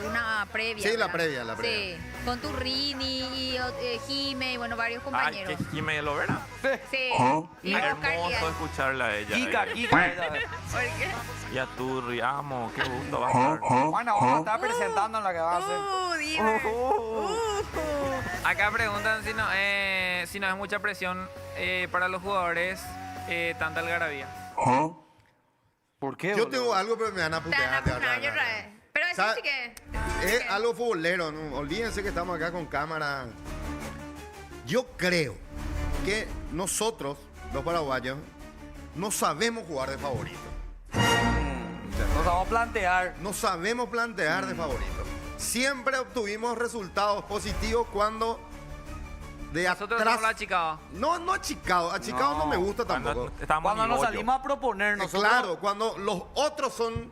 Una previa. Sí, la ¿verdad? previa, la previa. Sí, con Turrini y Jime y bueno, varios Ay, compañeros. que Jimé lo verá. Sí. Y Oscar Hermoso Díaz. escucharla a ella. Kika, Kika. ¿Por qué? Y a Turri, amo, qué gusto va a estar. Bueno, vamos a estar presentando en la que va a hacer. Dime. Acá preguntan si no es mucha presión para los jugadores tanta algarabía. ¿Por qué? Yo boludo? tengo algo, pero me van a Te van a putear. punar yo otra vez. Pero eso ¿Sabe? sí que... Es algo futbolero, ¿no? Olvídense que estamos acá con cámara. Yo creo que nosotros, los paraguayos, no sabemos jugar de favorito. Nos vamos a plantear. No sabemos plantear de favorito. Siempre obtuvimos resultados positivos cuando de Nosotros atrás... somos la Chicago. No achicado. Achicado no me gusta tampoco. Cuando nos salimos a proponer nosotros. Claro, cuando los otros son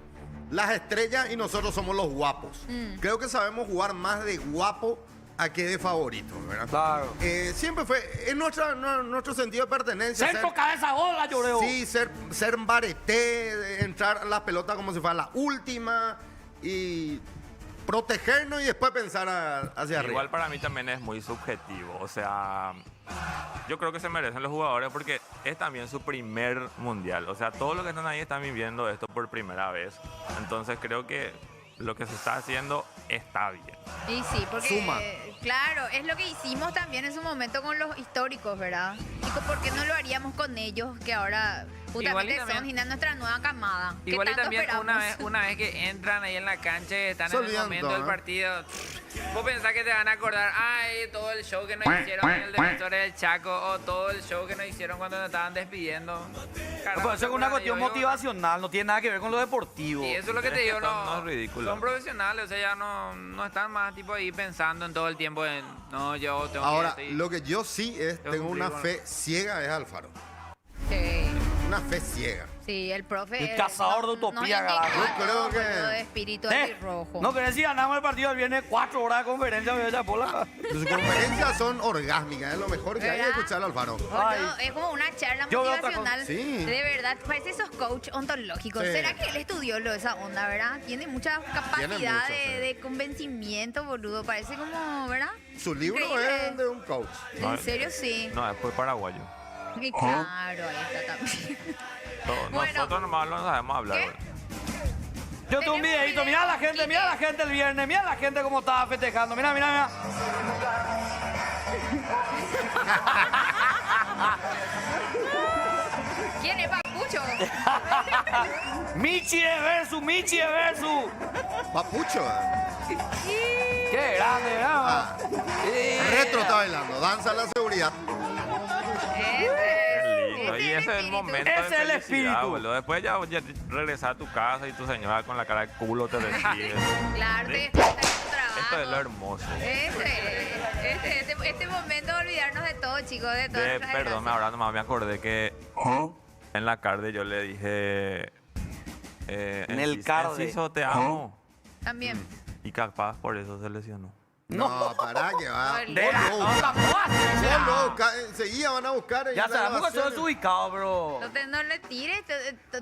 las estrellas y nosotros somos los guapos. Creo que sabemos jugar más de guapo a que de favorito, ¿verdad? Claro. Siempre fue en nuestro sentido de pertenencia. Centro, cabeza, bola, lloreo. Sí, ser bareté, entrar a la pelota como si fuera la última y protegernos y después pensar hacia arriba. Igual para mí también es muy subjetivo. O sea, yo creo que se merecen los jugadores porque es también su primer mundial. O sea, todos los que están ahí están viviendo esto por primera vez. Entonces creo que lo que se está haciendo está bien. Y sí, porque Suma. claro, es lo que hicimos también en su momento con los históricos, ¿verdad? ¿Y por qué no lo haríamos con ellos que ahora Igual y justamente también- son nuestra nueva camada? ¿Qué Igual y tanto también esperamos? una vez que entran ahí en la cancha y están Se en el olvidan momento todo, del ¿eh? partido, vos pensás que te van a acordar, ay, todo el show que nos hicieron en el defensor del Chaco o todo el show que nos hicieron cuando nos estaban despidiendo. Caramba, Pero eso es una ¿te cuestión acuerdas? motivacional, no tiene nada que ver con lo deportivo. Y eso es lo que te Es que digo, son no, unos ridículos. son profesionales, o sea, ya no están más tipo ahí pensando en todo el tiempo en, no, yo tengo Ahora, que... lo que yo sí tengo una fe ciega es Alfaro. Sí, Una fe ciega. sí, el profe... El cazador de utopía, carajo. carajo. Yo creo que- De espíritu rojo. No querés si ganamos el partido el viernes 4 horas de conferencia, me voy a pola. Sus conferencias son orgásmicas, es lo mejor que hay de ¿Verdad? escuchar al Alfaro. Boludo, es como una charla Yo veo otra motivacional. cosa. Sí. De verdad, parece esos coach ontológicos. Sí. ¿Será que él estudió esa onda, verdad? Tiene mucha capacidad mucho, sí. de convencimiento, boludo. Parece como, ¿verdad? Su libro Increíble. es de un coach. En serio, sí. No, después paraguayo. Y claro, ahí está también. Bueno. Nosotros nomás no sabemos hablar. ¿Qué? güey. Yo tengo un Tenemos videito, video, mira la gente el viernes, mira la gente cómo estaba festejando, mira. ¿Quién es Papucho? Michi de versus. Papucho. Qué grande, ¿verdad? Ah, retro está bailando. Danza a la seguridad. Qué lindo. Y ese es el espíritu. momento Ese es de el felicidad, espíritu. boludo. Después ya regresar a tu casa y tu señora con la cara de culo te recibe. Claro, Sí. te está haciendo tu trabajo. Esto es lo hermoso. Este momento de olvidarnos de todo, chicos, de todo. Perdón, ahora nomás me acordé que en la carde yo le dije... En el carde. Enciso, te amo. También. Y capaz por eso se lesionó. No, pará que va. Enseguida van a buscar. Ya sabemos que sos desubicado, bro. No le tires.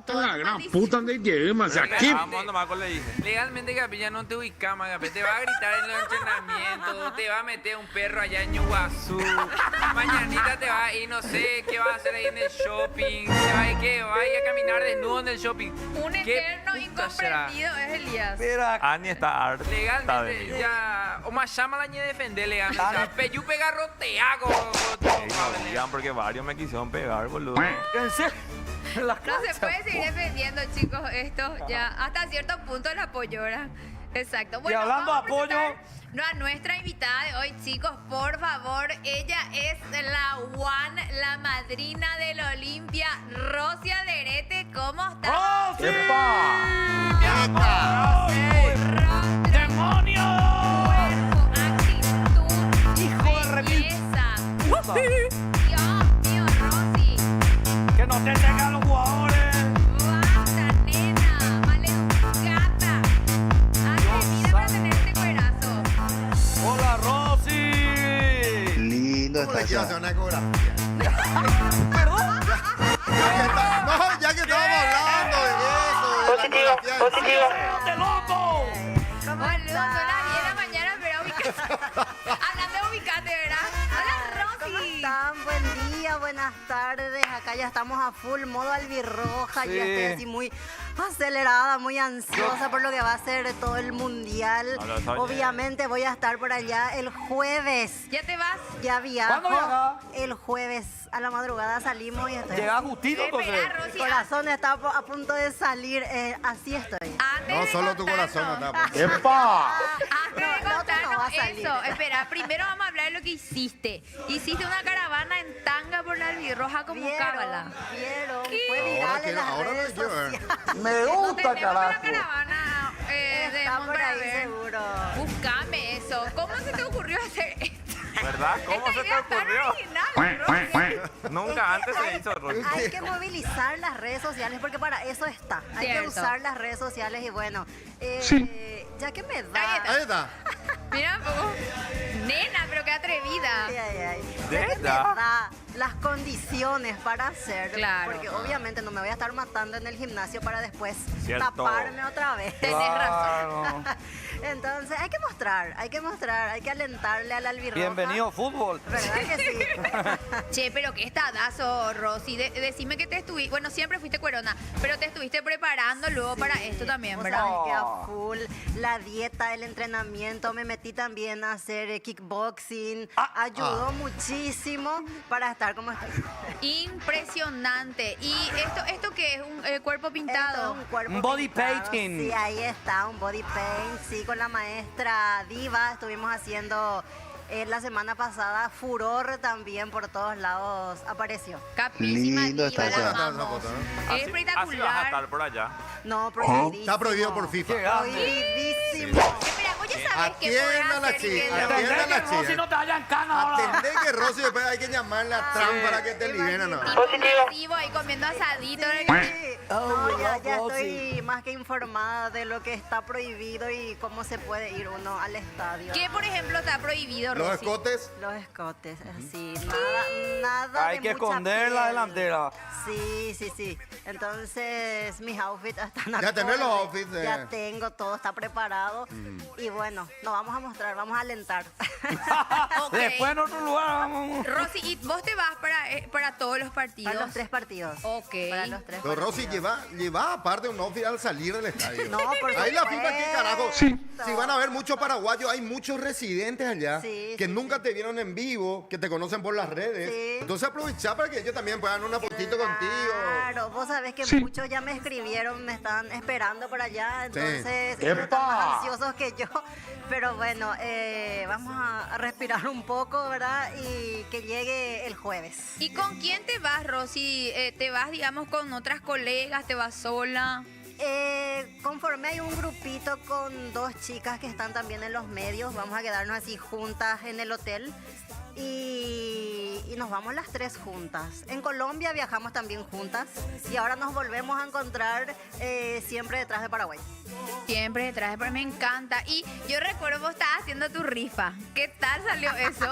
La gran puta de lleva, o sea, ¿qué? Vamos nomás con le dije. Legalmente, Capilla, no te ubicamos, Capilla. Te va a gritar en los entrenamientos, te va a meter un perro allá en Ñuguazú. Mañanita te va a ir, no sé qué va a hacer ahí en el shopping. Te va a ir que vaya a caminar desnudo en el shopping. Un ¿Qué eterno puta será? incomprendido es Elías. Ani está harta. Legalmente, ya. O más llama la ñe defender legalmente. O sea, Peyu pega roteago. No digan porque varios me quisieron pegar, boludo. ¿En serio? No se puede seguir defendiendo, chicos, esto ya hasta cierto punto la apoyora. Exacto. Bueno, Y hablando vamos de apoyo, a nuestra invitada de hoy, chicos, por favor, ella es la One, la madrina del Olimpia, Rosy Alderete. ¿Cómo estás? ¡Rosy! Rostro, ¡Demonio! cuerpo, actitud, ¡Hijo de remil! belleza. Puta. Dios mío, Rosy. ¡Que no te tengan los jugadores! Basta, nena, maleducada. Atrevida para tener este cuerazo. ¡Hola, Rosy! Lindo ¿Cómo le quiero hacer está. una ecografía? ¿Perdón? Ya que estábamos hablando de eso, de la ecografía en sí. ¡De loco! Boludo, son las 10 de la mañana, pero ubicate. Hablando de ubicate, ¿verdad? Hola, ¿Cómo Rosy. están? Buen día, buenas tardes. Acá ya estamos a full modo albirroja. Sí. Yo estoy así muy acelerada, muy ansiosa por lo que va a ser todo el mundial. Hola, Sonia. Obviamente voy a estar por allá el jueves. ¿Ya te vas? Ya viajo. ¿Cuándo viajas? El jueves a la madrugada salimos y estoy. Llega justito, entonces. Espera, Mi Rosy. corazón está a punto de salir. Así estoy. Antes No, de solo tu contarnos- corazón no está. ¡Epa! Antes de No, no va contarnos a salir. eso, espera, primero vamos a hablar de lo que hiciste. Hiciste una caravana en tanga por la albirroja como cábala. Vieron, ¿Qué? fue viral en las Ahora redes no quiero ver. sociales. Me No gusta, tenemos una carajo. caravana de Está Mon por para ahí ver. seguro. Buscame eso. ¿Cómo se te ocurrió hacer esto? ¿Verdad? ¿Cómo Esta se te idea tan ocurrió? original, Rosy. Nunca antes se hizo, Rosy. Hay que movilizar las redes sociales porque para eso está. Hay que Cierto. usar las redes sociales y bueno, ya que me Ahí da. Ahí está. Mira, nena, pero qué atrevida. Ay, ay, ay. ¿De Ya que me verdad? da las condiciones para hacerlo. Claro. Porque obviamente no me voy a estar matando en el gimnasio para después Cierto. taparme otra vez. Tenés razón. Entonces hay que alentarle al albirroja. Bienvenido fútbol. ¿Verdad que sí? Che, pero qué estadazo, Rosy. Decime que te estuviste, bueno, siempre fuiste cuerona, pero te estuviste preparando luego para esto también, Vos ¿verdad? sabés que a full la dieta, el entrenamiento, me metí también a hacer kickboxing, ayudó muchísimo para estar como estoy. Impresionante. ¿Y esto qué es? ¿Un cuerpo Esto pintado? es un cuerpo Un body pintado. painting. Sí, ahí está, un body paint. Sí, con la maestra Diva estuvimos haciendo la semana pasada furor también por todos lados apareció. Capísima Lindo diva, está la eso. amamos. Es Así vas a espectacular. estar por allá. No, prohibidísimo. Está prohibido por FIFA. Prohibidísimo. Espera, vos ya sabés qué podés Atienda a la hacer y qué chica, no. atienda a Entendés la que Rosy chica. no te vayan cana ahora. Atendé que Rosy después hay que llamarle a Trump para que te liberen, ¿no? Tipo masivo ahí comiendo asadito. No, ya Rosy. estoy más que informada de lo que está prohibido y cómo se puede ir uno al estadio. ¿Qué, por ejemplo, está prohibido, Los Rosy? escotes. Los escotes, así, nada Hay de que mucha esconder la piel. delantera. Sí. Entonces, mis outfits están Ya tenés los acorde. outfits, Ya tengo, todo está preparado. Y bueno, nos vamos a mostrar, vamos a alentar. Ok. Después en otro lugar vamos. Rosy, ¿y vos te vas para todos los partidos? Para los 3 partidos. Ok. Para los 3 Pero Rosy lleva aparte un outfit al salir del estadio. No, por Ahí la supuesto. FIFA, ¿qué carajo? Si van a ver muchos paraguayos, hay muchos residentes allá Sí, que sí, nunca te vieron en vivo, que te conocen por las redes. Sí. Entonces aprovecha para que ellos también puedan una fotito contigo. Claro, vos sabés que muchos ya me escribieron, me están esperando por allá, entonces Sí. ellos están ¡Epa! más ansiosos que yo. Pero bueno, vamos a respirar un poco, ¿verdad? Y que llegue el jueves. ¿Y con quién te vas, Rosy? ¿Te vas, digamos, con otras colegas? ¿Te vas sola? Conforme hay un grupito con 2 chicas que están también en los medios, vamos a quedarnos así juntas en el hotel. y nos vamos las tres juntas. En Colombia viajamos también juntas y ahora nos volvemos a encontrar siempre detrás de Paraguay. Siempre detrás de Paraguay, me encanta. Y yo recuerdo vos estabas haciendo tu rifa. ¿Qué tal salió eso?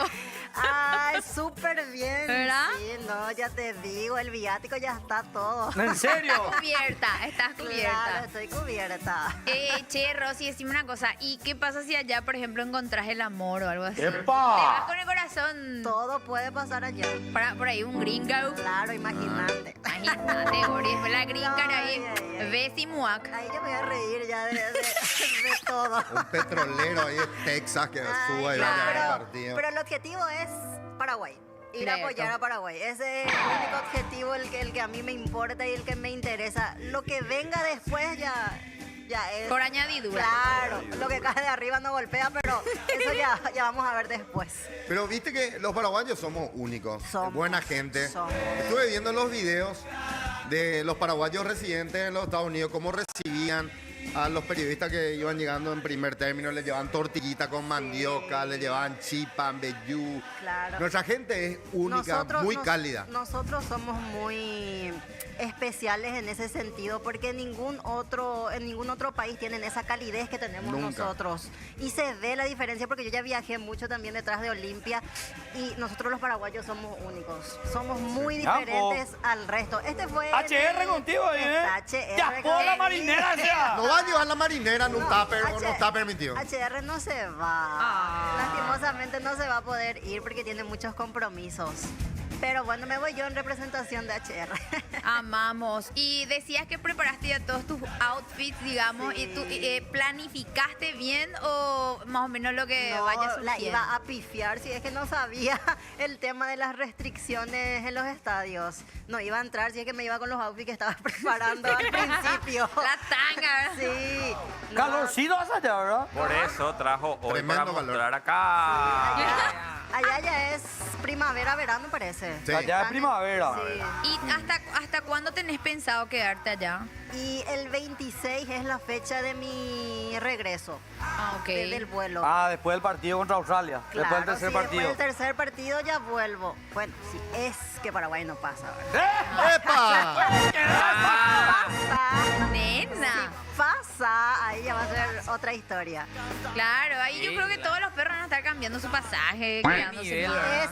Ay, súper bien. ¿Verdad? Sí, no, ya te digo, el viático ya está todo. ¿En serio? Estás cubierta, estás cubierta. Claro, estoy cubierta. Che, Rosy, decime una cosa. ¿Y qué pasa si allá, por ejemplo, encontrás el amor o algo así? ¡Epa! Te vas con el corazón. Todo puede pasar allá. Por ahí un gringo. Claro, imagínate. Imagínate, Ori, después la gringa ahí. Ay, ay, ay. Besimuac. Ahí yo me voy a reír ya de todo. Un petrolero ahí de Texas que suba y vaya a ver el partido. Pero el objetivo es Paraguay. Ir a Cierto. apoyar a Paraguay. Ese es el único objetivo, el que a mí me importa y el que me interesa. Lo que venga después ya es... Por añadidura. Claro, lo que cae de arriba no golpea, pero eso ya vamos a ver después. Pero viste que los paraguayos somos únicos, Somos, buena gente. somos. Estuve viendo los videos de los paraguayos residentes en los Estados Unidos, cómo recibían a los periodistas que iban llegando en primer término, les llevaban tortillita con mandioca, les llevaban chipa, vellú. Claro. Nuestra gente es única, muy cálida. Nosotros somos muy especiales en ese sentido porque en ningún otro país tienen esa calidez que tenemos Nunca. nosotros. Y se ve la diferencia porque yo ya viajé mucho también detrás de Olimpia y nosotros los paraguayos somos únicos. Somos muy diferentes al resto. Este fue... HR contigo ahí, ¿eh? HR. ¡Ya por la marinera sea! No va a llevar la marinera en un tupper o no está permitido. HR no se va. Lastimosamente no se va a poder ir porque tiene muchos compromisos. Pero bueno, me voy yo en representación de HR. Amamos. Y decías que preparaste ya todos tus outfits, digamos, Sí. y tú planificaste bien o más o menos lo que No, vaya la surgiendo. iba a pifiar si es que no sabía el tema de las restricciones en los estadios. No iba a entrar si es que me iba con los outfits que estaba preparando al principio. La tanga. Sí. no, Calorcito vas allá, ¿verdad? Por eso trajo hoy Tremendo para calor. mostrar acá. allá ya es primavera, verano parece. Sí. Allá es primavera. Sí. ¿Y hasta cuándo tenés pensado quedarte allá? Y el 26 es la fecha de mi regreso. Ah, ok. Del vuelo. Ah, después del partido contra Australia. Claro, Después del tercer sí, partido. Después del tercer partido ya vuelvo. Bueno, si es que Paraguay no pasa, ¿verdad? ¡Epa! Pasa. Nena. Si pasa, ahí ya va a ser otra historia. Claro, ahí yo creo que todos los perros van a estar cambiando su pasaje, quedándose nivel. más.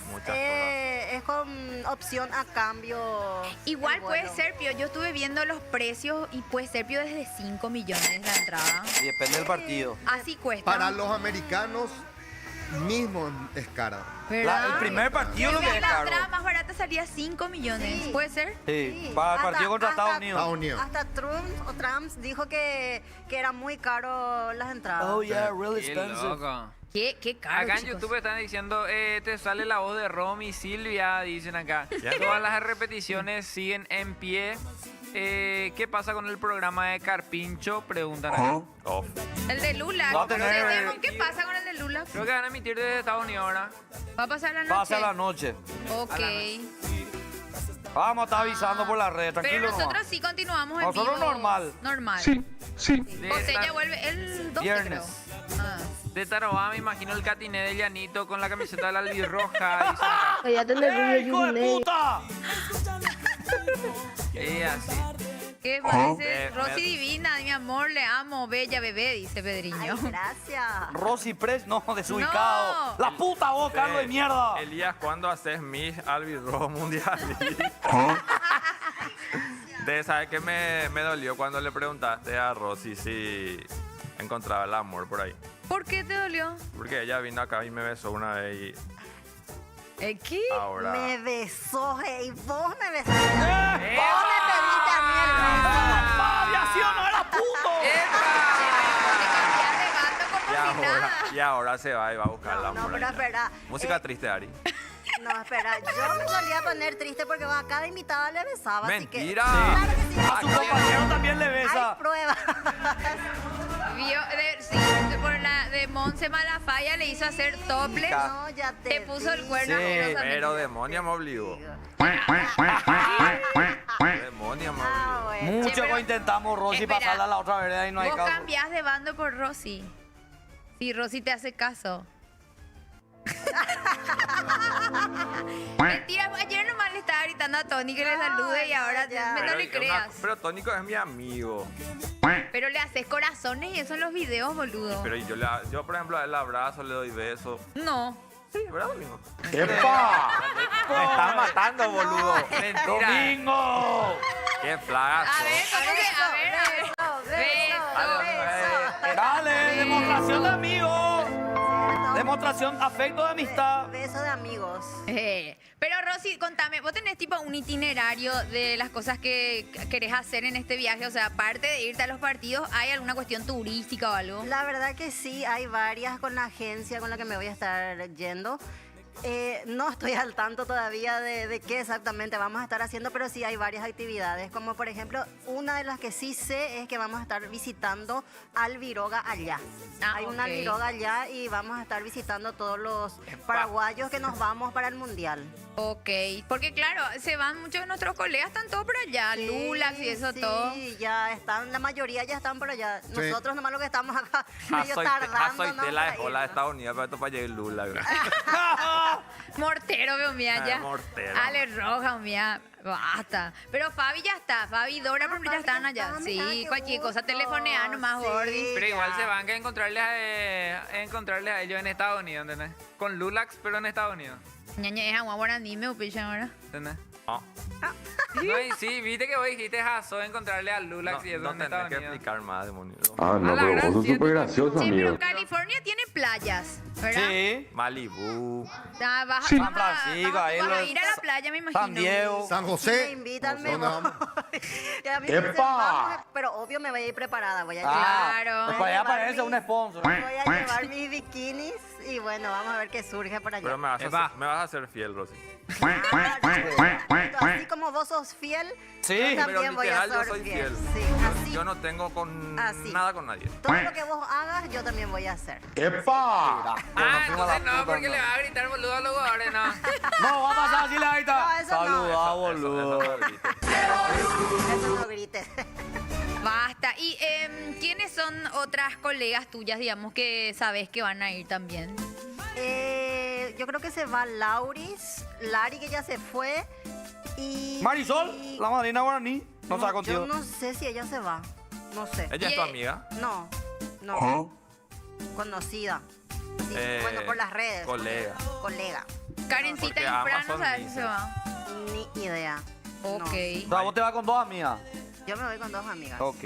Es con opción a cambio. Igual el puede vuelo. ser, Pio. Yo estuve viendo los precios y puede ser, Pio, desde 5 millones la entrada. Y depende del partido. Así cuesta. Para los americanos mismos es cara. ¿Verdad? El primer partido lo que es la caro. entrada más barata salía 5 millones. Sí. ¿Puede ser? Sí, para el partido contra Estados Unidos. Estados Unidos. Hasta Trump dijo que era muy caro las entradas. Oh, yeah, really Qué expensive. loco. Qué caro, Acá en chicos. YouTube están diciendo, te sale la voz de Romy y Silvia, dicen acá. Ya. Todas las repeticiones siguen en pie. ¿Qué pasa con el programa de Carpincho? Preguntan acá. Off. El de Lula. Va a tener- Demon, ¿qué pasa con el de Lula? Creo que van a emitir desde Estados Unidos ahora. ¿Va a pasar la noche? Pasa la noche. Ok. Vamos a estar avisando por la red, Pero tranquilo nosotros nomás. sí continuamos en Nosotros vivo. normal. Normal. Sí, sí. José ya vuelve el 12, Viernes. creo. Ah. De Tarobá me imagino el catiné de Llanito con la camiseta de la albirroja. Dicen acá. ¡Eh, hijo de puta! Así. ¿Qué parece? Me- Rosy divina, mi amor, le amo, bella bebé, dice Pedriño. Ay, gracias. Rosy Press, no, desubicado. La puta vos, Carlos de mierda. Elías, ¿cuándo haces Miss Albirrojo Mundial? ¿Sabes qué me dolió cuando le preguntaste a Rosy si encontraba el amor por ahí? ¿Por qué te dolió? Porque ella vino acá y me besó una vez y ¿Qué? ahora... Me besó, hey, vos me besaste. Vos me pediste a mí el beso. ¡Aviación, ahora puto! Y ahora se va y va a buscar el No, amor. pero allá. espera. Música triste, Ari. No, espera, yo me solía poner triste porque a cada invitada le besaba, ¡Mentira! así que... Claro que sí. A su compañero también le Hay besa. pruebas. Sí, por la de Monse Malafaya le hizo hacer topless. No, ya Te puso el cuerno Sí, amorosamente. Pero demonia me obligó. Demonia me Ah, obligó. bueno. Mucho Che, pero- que intentamos, Rosy, Espera. pasarla a la otra vereda y no hay Vos caso. cambiás de bando por Rosy. Si Rosy te hace caso. Mentira, ayer nomás le estaba gritando a Tony que le salude y ahora no le creas. Pero Tónico es mi amigo. Pero le haces corazones y eso en los videos, boludo. Pero yo, por ejemplo, a él abrazo, le doy besos. No. Sí, ¿verdad, Domingo? ¡Epa! Me estás matando, boludo. Mentira. ¡Domingo! ¡Qué plaga! A ver, ¿cómo se? A ver. Dale, demostración de amigos. Demostración, afecto de amistad. Beso de amigos. Pero Rosy, contame, ¿vos tenés tipo un itinerario de las cosas que querés hacer en este viaje? O sea, aparte de irte a los partidos, ¿hay alguna cuestión turística o algo? La verdad que sí, hay varias con la agencia con la que me voy a estar yendo. No estoy al tanto todavía de qué exactamente vamos a estar haciendo, pero sí hay varias actividades. Como por ejemplo, una de las que sí sé es que vamos a estar visitando Albiroga allá. Hay una Albiroga allá y vamos a estar visitando todos los paraguayos que nos vamos para el Mundial. Ok, porque claro, se van muchos de nuestros colegas, están todos por allá, Lulax y eso todo. Sí, ya están, la mayoría ya están por allá. Nosotros nomás lo que estamos acá medio tardando. Soy la de la de Estados Unidos, pero esto para llegar Lula. Mortero, veo mía, ya. Mortero. Ale Roja, mía. Basta. Pero Fabi ya está. Fabi y Dora, por ejemplo, ya están allá. Sí, cualquier cosa, telefonea nomás, Gordy. Pero igual se van a encontrarles a ellos en Estados Unidos, ¿entendés? Con Lulax, pero en Estados Unidos. Ñaña, es agua guaraní, me opinan ahora. ¿Entendés? No. No, y sí, viste que vos dijiste Jaso encontrarle a Lulax y eso No en tenés Estados que Unidos. explicar más, demonio. Ah, no, pero vos sos súper gracioso, Sí, amigo. pero California tiene playas, ¿verdad? Sí. Malibú. Ah, vas, Sí. San Francisco, ahí vas a los- ir a la playa, me imagino. San Diego. San Me José. invitan, me ¿Dónde voy. vamos? Y a mí me ¡Epa! dicen, vamos, pero obvio me voy a ir preparada. Voy a Claro. Pues para allá aparece un sponsor. Voy a llevar mis bikinis y bueno, vamos a ver qué surge por allá. Pero me vas a hacer fiel, Rosy. Así como vos sos fiel, Sí, yo Pero también voy a literal yo ser soy fiel. fiel. Sí, así. Yo no tengo con Así. nada con nadie. Todo lo que vos hagas, yo también voy a hacer. ¡Epa! Entonces no, porque le va a gritar boludo a los jugadores, no. No, va a pasar así la gaita. No, eso no. Saluda, boludo. Eso no grites. Basta. ¿Y quiénes son otras colegas tuyas, digamos, que sabes que van a ir también? Yo creo que se va Lauris, Lari que ya se fue y... Marisol, la madrina guaraní. No está Yo contigo. no sé si ella se va. No sé. ¿Ella es tu amiga? No, no. ¿Ah? Conocida. Sí, Eh, bueno, por las redes. colega. Colega. Karencita Porque Infra, ambas no son sabes si misas. se va. Ni idea. Ok. O sea, vos te vas con dos amigas. Yo me voy con dos amigas. Ok.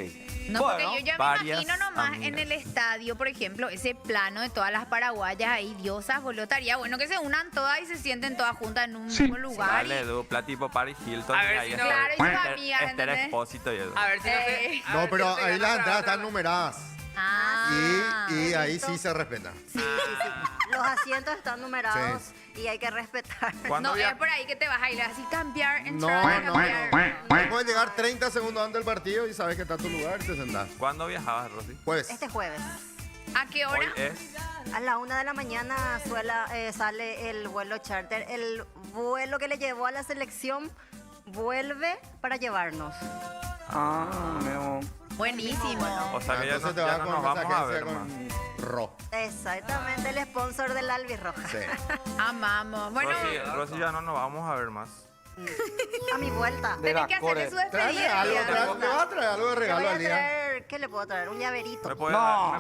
No, Bueno, porque yo ya me varias imagino nomás amigas. en el estadio, por ejemplo, ese plano de todas las paraguayas ahí, diosas, boludo, estaría bueno que se unan todas y se sienten todas juntas en un mismo lugar. Dale, dupla tipo Paris Hilton. A ver y ahí si está no- Claro, y sus amigas, Esther ¿entendés? Expósito y eso. A ver si no Eh. se... a No, ver si pero no se ahí gana las otra entradas están vez. numeradas. Ah. Y ahí sí se respeta. Sí, sí. Los asientos están numerados y hay que respetar. ¿Cuándo No, via- es por ahí que te vas a ir así, cambiar, No, entrar, no, cambiar. no. Puedes llegar 30 segundos antes del partido y sabes que está tu lugar y te sentás. ¿Cuándo viajabas, Rosy? Pues, Este jueves. ¿A qué Hoy hora? es. A la 1 de la mañana sale el vuelo charter. El vuelo que le llevó a la selección vuelve para llevarnos. Ah, no. Buenísimo, ¿no? O sea que ya entonces no, te ya vas no con nos esa vamos a agencia ver más. con Ro. Exactamente, el sponsor del Albirroja. Sí. Amamos. Bueno, Rosy, ya no nos vamos a ver más. A mi vuelta. tenés que hacerle su Tráele despedida. algo, Diana. le vas a traer algo de Le voy regalo a al día. traer, ¿qué le puedo traer? Un llaverito. ¿Me puedes, No.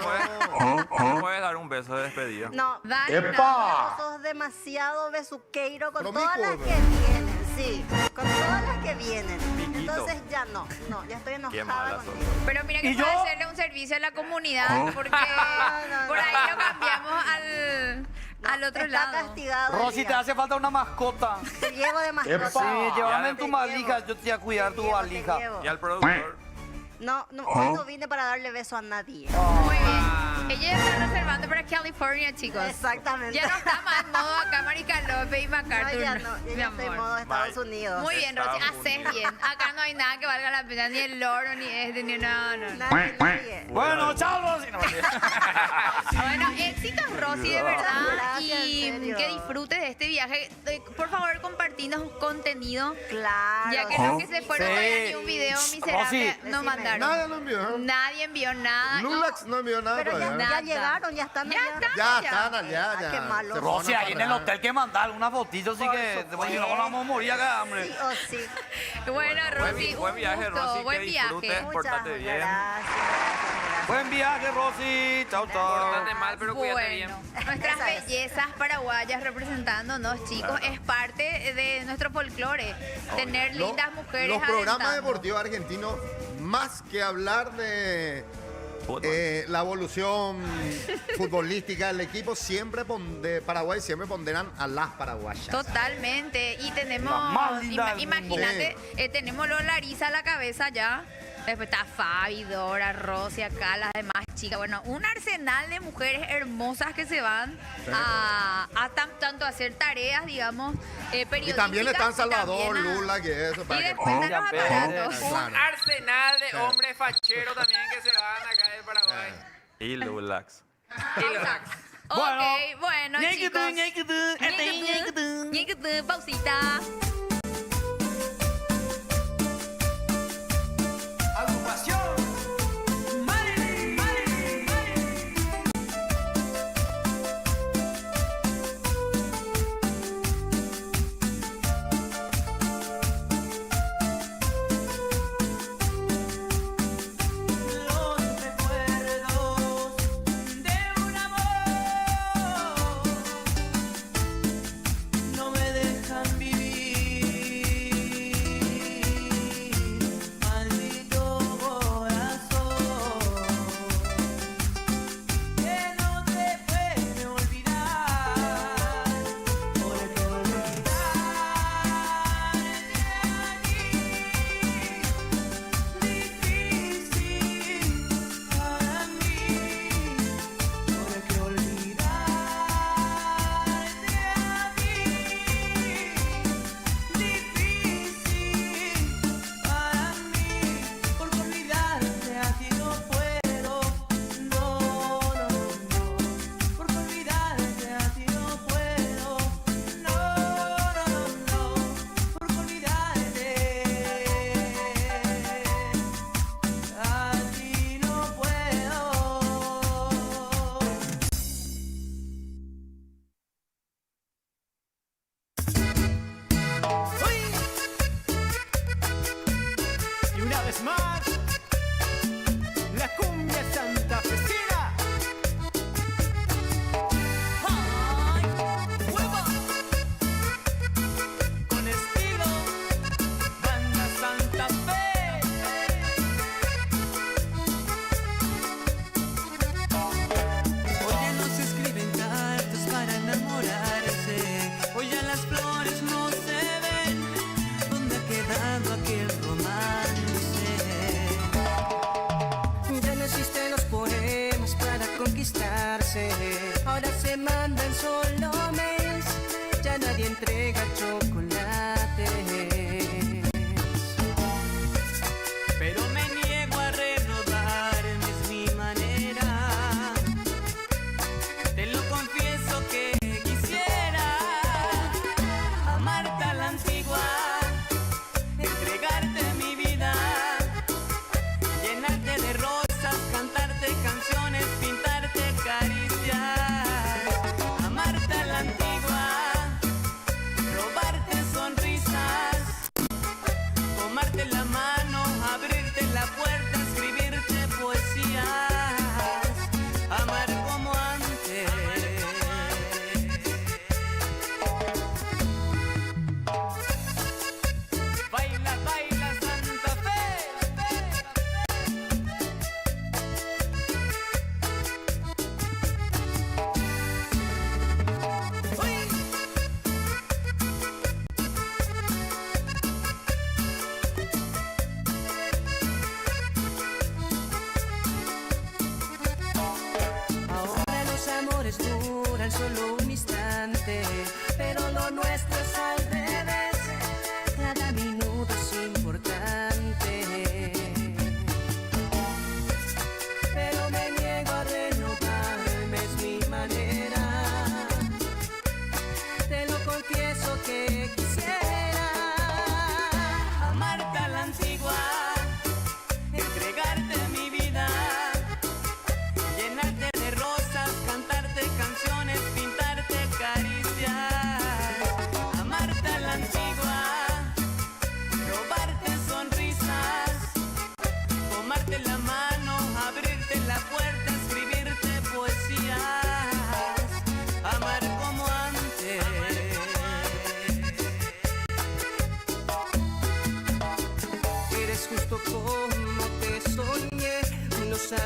me puedes dar un beso de despedida? No, Dale, ¡Epa! sos demasiado besuqueiro con Promiscuo, todas las bro. que vienen. Sí, con todas las que vienen. Piquito. Entonces ya no, ya estoy Qué enojada mala contigo. sos. Pero mira que ¿Y puede yo? hacerle un servicio a la comunidad porque no, por no. ahí lo cambiamos al otro Está lado. castigado. Rosy, te ya. hace falta una mascota. Te llevo de mascota. Sí, llévame en Te tu llevo. valija. Yo te voy a cuidar Te tu llevo, te valija. llevo. Y al productor. No, hoy no vine para darle beso a nadie. Muy bien. Ella ya está reservando para California, chicos. Exactamente. Ya no está más en modo acá Marica López y No, MacArthur. ya no, mi ya estoy en amor. modo Estados Bye. Unidos. Muy bien, Rosy, Estados haces Unidos. bien. Acá no hay nada que valga la pena, ni el loro, ni este, ni nada. No. Nadie. Bueno, chao, Rosy. No, Bueno, éxitos, Rosy, de verdad. Gracias, Y en serio. que disfrutes de este viaje. Por favor, compartinos contenido. Claro. Ya que los que se fueron Sí. no había ni un video miserable Rosy. no Decime. mandaron. Nadie lo envió. Nadie envió nada. Lulax no envió nada Pero ya todavía. claro. Ya llegaron, ya están allá. Ya están allá, Ah, ya. qué malo. Se Rosy, ponen a ahí en el correr. hotel que mandar una fotito, así que si no nos vamos a morir acá, hombre. Sí o sí. Bueno, Rosy, buen un viaje, gusto, Rosy, buen que viaje. disfrutes, portate bien. Gracias. Buen viaje, Rosy. Chao, chao. Pórtate mal, pero cuídate bien. Bueno, nuestras Esa es. bellezas paraguayas representándonos, chicos, es parte de nuestro folclore. Tener Lo- lindas mujeres Los programas alentando. deportivos argentinos, más que hablar de la evolución futbolística del equipo, siempre de Paraguay siempre ponderan a las paraguayas. Totalmente. Y tenemos, La más linda del mundo. imagínate, tenemos a Larisa a la cabeza ya. Después está Fabi, Dora, Rosy, acá las demás chicas. Bueno, un arsenal de mujeres hermosas que se van a tanto a hacer tareas, digamos, periodísticas. Y también están Salvador, también a- Lula, que eso. Y después están los aparatos. Un Claro. arsenal de Sí. hombres facheros también que se van acá del Paraguay. Y Lulax. Ok, bueno, Ñequetú, chicos. ñequetú, Ñequetú, ñequetú, pausita. Agrupación Marilyn, Marilyn, Marilyn. Los recuerdos de un amor no me dejan vivir. Maldito corazón que no te puede olvidar, porque olvidarte a ti difícil para mí, porque olvidarte a ti difícil para mí, porque olvidarte a ti no puedo, no, no, no, porque olvidarte a ti no puedo, no, no, no, no, porque olvidarte a ti no puedo. Y una vez más, la cumbia santafesina. ¡Ay! ¡Hueva! Con estilo, banda Santa Fe. Hoy ya no se escriben cartas para enamorarse. Hoy ya las flores no se ven. ¿Dónde ha quedado aquel romance? Ya no existen los poemas para conquistarse. Ahora se mandan solo mails. Ya nadie entrega chocolates. Pero me niego a renovarme, es mi manera. Te lo confieso que quisiera amarte a la antigua, entregarte mi vida, llenarte de rosas, cantarte canciones, pintarte caricias, amarte a la antigua, robar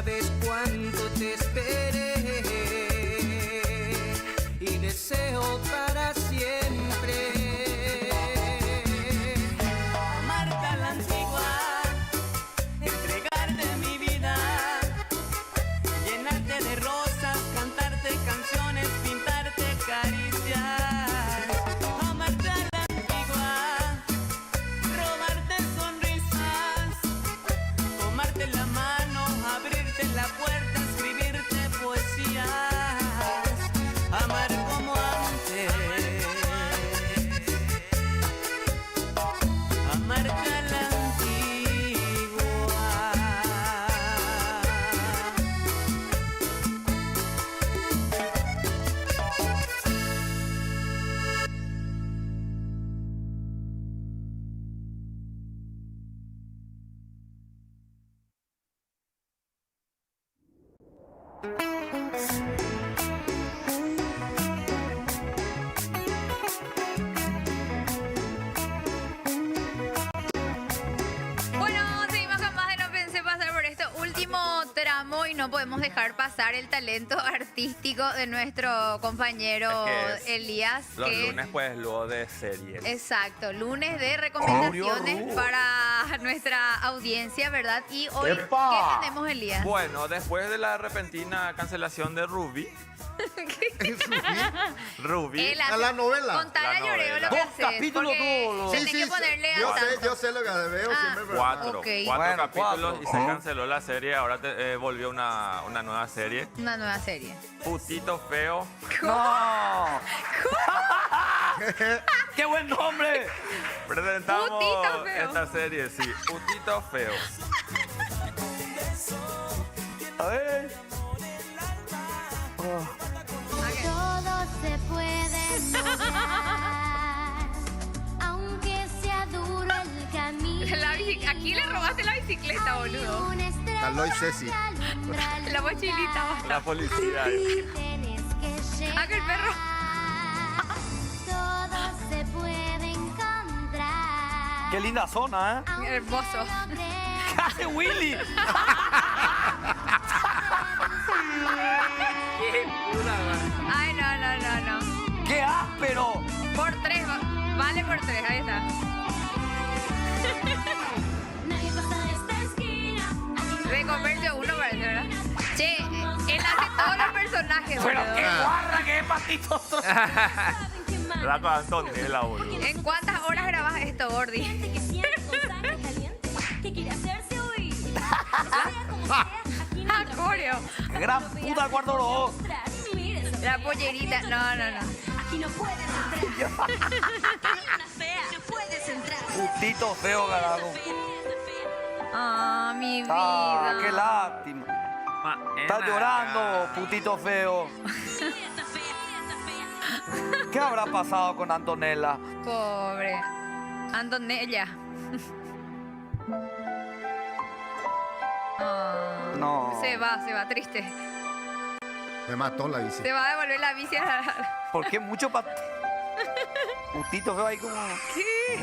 sabes cuánto te esperé y deseo para siempre amarte a la antigua, entregarte mi vida, llenarte de rosas, cantarte canciones, pintarte caricias, amarte a la antigua, robarte sonrisas, tomarte la mano, abrirte la puerta, escribirte poesías, amar como antes, amarte a la antigua. Bueno, seguimos con más de No Pensé Pasar por este último tramo y no podemos dejar pasar el talento artístico de nuestro compañero Es que es Elías. Los que- lunes, pues, luego de series. Exacto, lunes de recomendaciones para nuestra audiencia, ¿verdad? Y hoy, ¡Epa! ¿qué tenemos, Elías? Bueno, después de la repentina cancelación de Ruby. Ruby. Él hace- Contale a Lloreo lo que hace. Porque tenés que ponerle al tanto. Yo sé lo que veo siempre. pero- Cuatro Bueno, capítulos y se cuatro. canceló la serie. Ahora volvió una nueva serie. Una nueva serie. Putito Feo. ¡No! ¡Qué buen nombre! Presentamos Putito Feo. esta serie, sí. Putito Feo. A ver. Todo se puede lograr, aunque sea duro el camino. Aquí le robaste la bicicleta, boludo. Carlos y Ceci. La mochilita. La policía. Ah, que el perro. Todo se puede encontrar. Qué linda zona, ¿eh? Hermoso. ¿Qué hace Willy? Ay, no. ¡Qué áspero! Por 3, vale por 3, ahí está. De comercio uno parece, ¿verdad? Che, él hace todos los personajes, Pero boludo. qué guarra que es patito. La con Antonella, boludo. ¿En cuántas horas grabas esto, Gordi? ¿Qué quiere hacerse hoy? Ah, coreo. Gran puta cuarto rojo. La pollerita. No. Aquí no puedes entrar. Una fea. No puedes entrar. Putito Feo, carajo. Ah, mi vida. Ah, qué lástima. Estás llorando, putito feo. ¿Qué habrá pasado con Antonella? Pobre. Antonella. Ah, No. Se va, triste. Me mató la bici. Se va a devolver la bici a la... ¿Por qué mucho putito feo ahí como? ¿Qué?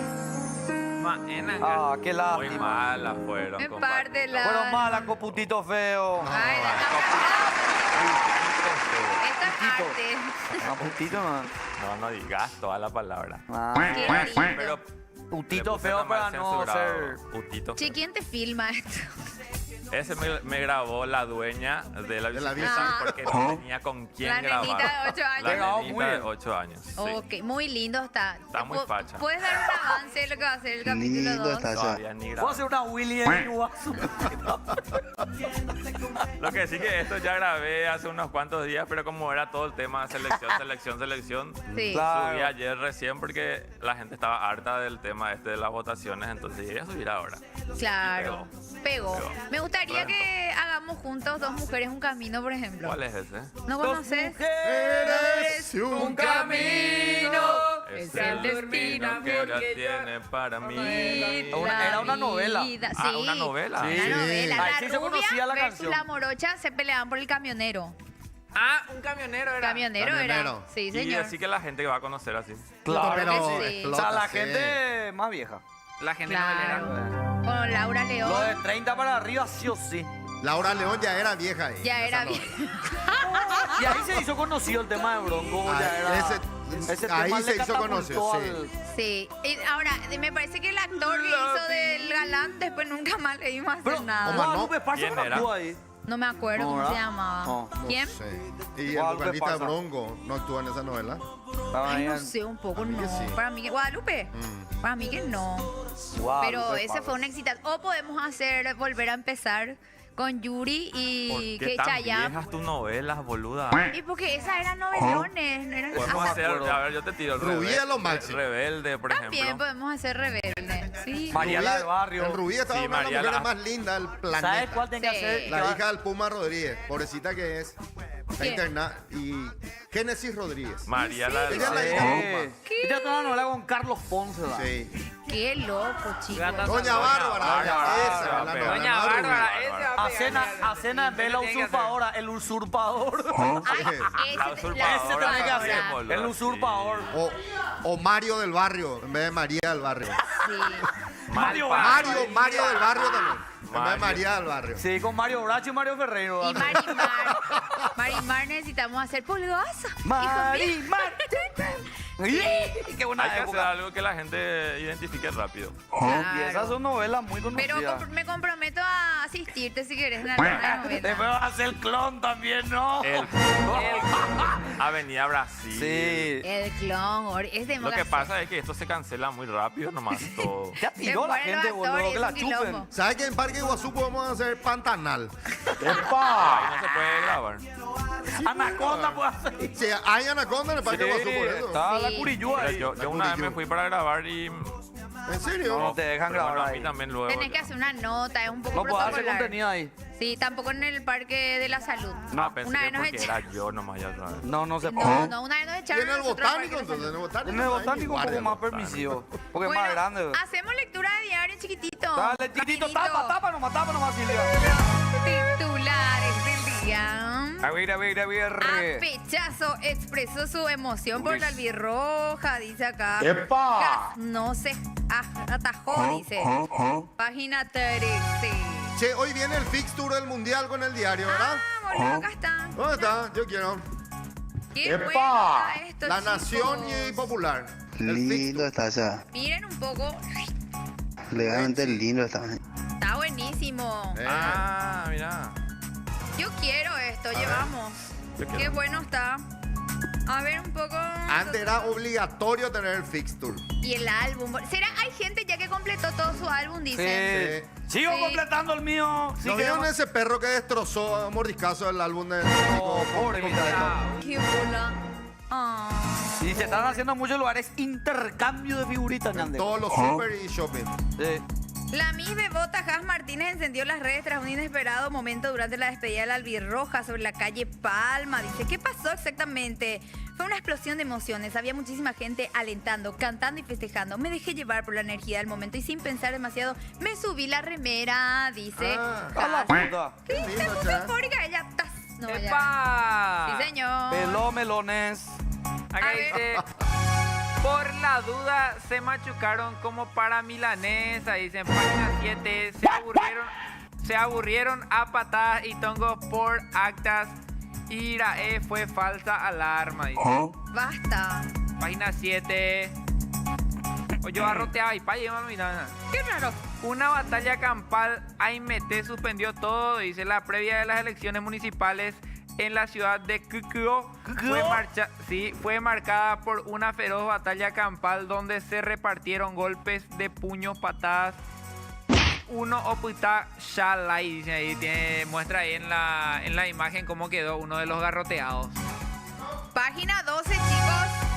Ah, qué Muy lástima. malas fueron. Es compadre. parte de la... Fueron malas con putito feo. Ay, esta parte. No, putito no. No digas toda la palabra. Qué lindo. Pero putito le puse feo nomás para no censurado. ser. Putito Che, Feo. ¿quién te filma esto? Ese me grabó la dueña de la bicicleta bici. porque no tenía con quién La grabar. nenita de 8 años. La Grabó nenita muy de bien. 8 años. Sí. Ok, muy lindo está. Está muy facha. ¿Puedes dar un avance de lo que va a ser el capítulo 2? Todavía ni Puedo grabó. hacer una Willy en Iguazú. Lo que sí que esto ya grabé hace unos cuantos días, pero como era todo el tema de selección, Sí. Claro. subí ayer recién porque la gente estaba harta del tema este de las votaciones, entonces llegué a subir ahora. Claro. Pegó. Me gustaría Reventó. que hagamos juntos Dos Mujeres Un Camino, por ejemplo. ¿Cuál es ese? ¿No conoces? Eres un camino. Es el destino que ahora tiene para mí. Era una novela. Ah, una novela. Sí. Una novela. Ahí La sí se conocía rubia la versus canción. la morocha se peleaban por el camionero. Ah, un camionero era. Camionero era. Camionero. Sí, Y señor. así que la gente que va a conocer así. Claro. Pero que sí. O sea, la explota, sí. gente más vieja. La gente Claro. novelera. Con Laura León. Lo de 30 para arriba, sí o sí. Laura León ya era vieja ahí. Ya en era esa bien. novela. Y ahí se hizo conocido el tema de Bronco. Ah, ya era, ese tema ahí le se hizo catapultó conocido, sí. al- Sí. Y ahora, me parece que el actor que hizo del galán, después nunca más le vimos hacer Pero nada. Guadalupe Parza ¿Quién no era? actuó ahí. No me acuerdo No, cómo se ¿verdad? llamaba. No, no ¿Quién? Sí. Y el Guadalupe vocalista Parza. Bronco no actúa en esa novela. Ay, no sé, un poco Para mí no. que sí. Para mí que Guadalupe. Para mí que no. Guadalupe Pero ese Parza. fue un éxito. O podemos volver a empezar con Yuri ¿Por y qué que tan Chayanne. viejas tus novelas, boluda? Y porque esas eran novelones. No eran Podemos ah, hacer, a ver, yo te tiro el Rubí es lo máximo. Rebelde, por También ejemplo. podemos hacer rebelde. Sí. Mariela del Barrio. El Rubí estaba Sí, una de las Mariela. mujeres más lindas del planeta. ¿Sabes cuál tiene que Sí. hacer? La hija del Puma Rodríguez, pobrecita que es. Está ¿Quién? internada. Y Génesis Rodríguez. María la del Ella es la Barrio. hija del Puma. Ella tuvo una novela con Carlos Ponce. ¿verdad? Sí. Qué loco, chicos. Doña Bárbara. Bárbara, Esa, la pero- novela. Doña no, Bárbara, Rubí. ese va a pegar. Acena en vez de la Tiene que hacer. usurpadora, el usurpador. Ay, La ese usurpadora Ese tenés que también, hacer. boludo, El usurpador. O Mario del Barrio, en vez de María del Barrio. Sí. Mario Mal Bracho. Mario del Barrio también. En vez de Mario. María del Barrio. Sí, con Mario Bracho y Mario Ferreiro. Y Marimar. Marimar necesitamos hacer pulgosa. Marimar. Qué buena Hay que hacer época. algo que la gente identifique rápido. Y esas son novelas muy Pero conocidas. me comprometo a asistirte si querés en alguna novela. Después vas a hacer el clon también, ¿no? Avenida Brasil. Sí. El clon, es de Lo que pasa es que esto se cancela muy rápido nomás todo. Ya tiró la Se mueren gente, los boludo, que actores, la es un chupen. quilombo. ¿Sabes que en Parque Iguazú podemos hacer Pantanal? Ahí no se puede grabar. Anaconda puede hacer. Sí, hay anaconda en el Parque Iguazú por eso. Está la Sí. curiyúa Pero ahí. yo una vez me fui para grabar y... ¿En serio? No te dejan pero grabar bueno, a ahí. mí también luego... Tenés que hacer una nota, es un poco No puedo hacer protocolar. contenido ahí. Sí, tampoco en el Parque de la Salud. No, pensé Una que vez nos porque echaron. era yo nomás ya sabes. No se No, puede. no, una vez nos Y echaron. en el nosotros al botánico, Parque de la entonces, en el Salud. botánico. En el no hay ni botánico guardia. como más permisivo. Porque es Bueno, más grande. hacemos lectura de diario chiquitito. Dale, chiquitito, tapa nomás, Silvia. Titulares del día. A ver. A pechazo expresó su emoción por la albirroja, dice acá. ¡Epa! Gas no se atajó, dice. Página 13. Che, hoy viene el fixture del Mundial con el diario, ¿verdad? Ah, boludo, acá está. ¿Dónde está? Yo quiero. Qué bueno está esto, La chicos. Nación y Popular. El Lindo fixture. está ya. Miren un poco. Legalmente lindo está. Está buenísimo. Ah, mira. Yo quiero esto, llevamos. Yo quiero. Qué bueno está. A ver un poco. Antes era obligatorio tener el fixture. Y el álbum. ¿Será? Hay gente ya que completó todo su álbum, dice. Sí. Sigo Sí. completando el mío. Sí, ¿No vieron queremos- ese perro que destrozó a mordiscazo el álbum de... Oh, pobre mira. Qué bola. Ah. Y se están haciendo muchos lugares intercambio de figuritas, Ñande. Todos los super y shopping. Sí. La Miss Bebota Jas Martínez encendió las redes tras un inesperado momento durante la despedida de la albirroja sobre la calle Palma. Dice, ¿qué pasó exactamente? Fue una explosión de emociones. Había muchísima gente alentando, cantando y festejando. Me dejé llevar por la energía del momento y sin pensar demasiado me subí la remera, dice. Ah, A la Jas. puta. Sí, se lindo, puso Jas. eufórica. Ella, tas. No, ya. ¡Epa! Sí, señor. Peló melones. Acá A ver. dice, por la duda se machucaron como para milanesa, dicen página 7, se aburrieron a patadas y tongos por actas. Irae fue falsa alarma, dice. Basta. Página 7. Oye, arroteaba y pa' llevar mirada. Qué raro. Una batalla campal, AIMT suspendió todo, dice la previa de las elecciones municipales en la ciudad de Quito fue marcada por una feroz batalla campal donde se repartieron golpes de puños, patadas. Uno oputa Shalai, dice ahí, muestra ahí en la imagen cómo quedó uno de los garroteados. Página 12, chicos.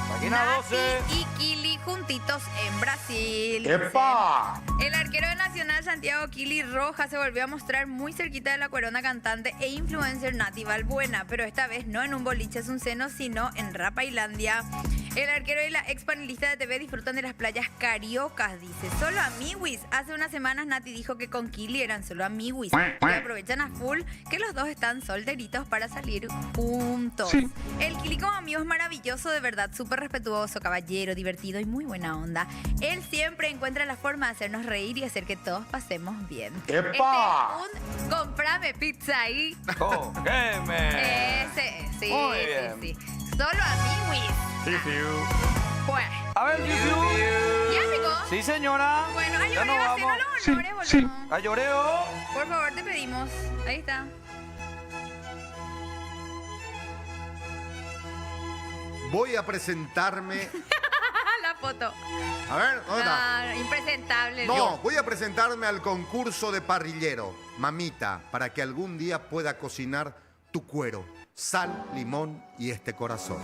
Página Nati 12. y Kili juntitos en Brasil. ¡Epa! El arquero de Nacional Santiago Kili Rojas se volvió a mostrar muy cerquita de la cuerona cantante e influencer Nati Balbuena, pero esta vez no en un boliche es un seno, sino en Rapailandia. El arquero y la ex panelista de TV disfrutan de las playas cariocas, dice. Solo amiguis. Hace unas semanas Nati dijo que con Kili eran solo amiguis. Y aprovechan a full que los dos están solteritos para salir juntos. Sí. El Kili como amigo es maravilloso, de verdad, súper respetuoso, caballero, divertido y muy buena onda. Él siempre encuentra la forma de hacernos reír y hacer que todos pasemos bien. ¡Epa! Este es un comprame Dame pizza ahí. Cógeme. Ese, sí, Muy sí, bien. sí. Solo a mí, Wiz. Pues. A ver, Fiu. ¿Ya, amigo? Sí, señora. Bueno, Ya nos Ayoreo, vamos. haciendo los honores, boludo. Ayoreo. Por favor, te pedimos. Ahí está. Voy a presentarme. La foto. A ver, ¿dónde está? Ah, impresentable. No, voy a presentarme al concurso de parrillero, mamita, para que algún día pueda cocinar tu cuero, sal, limón y este corazón.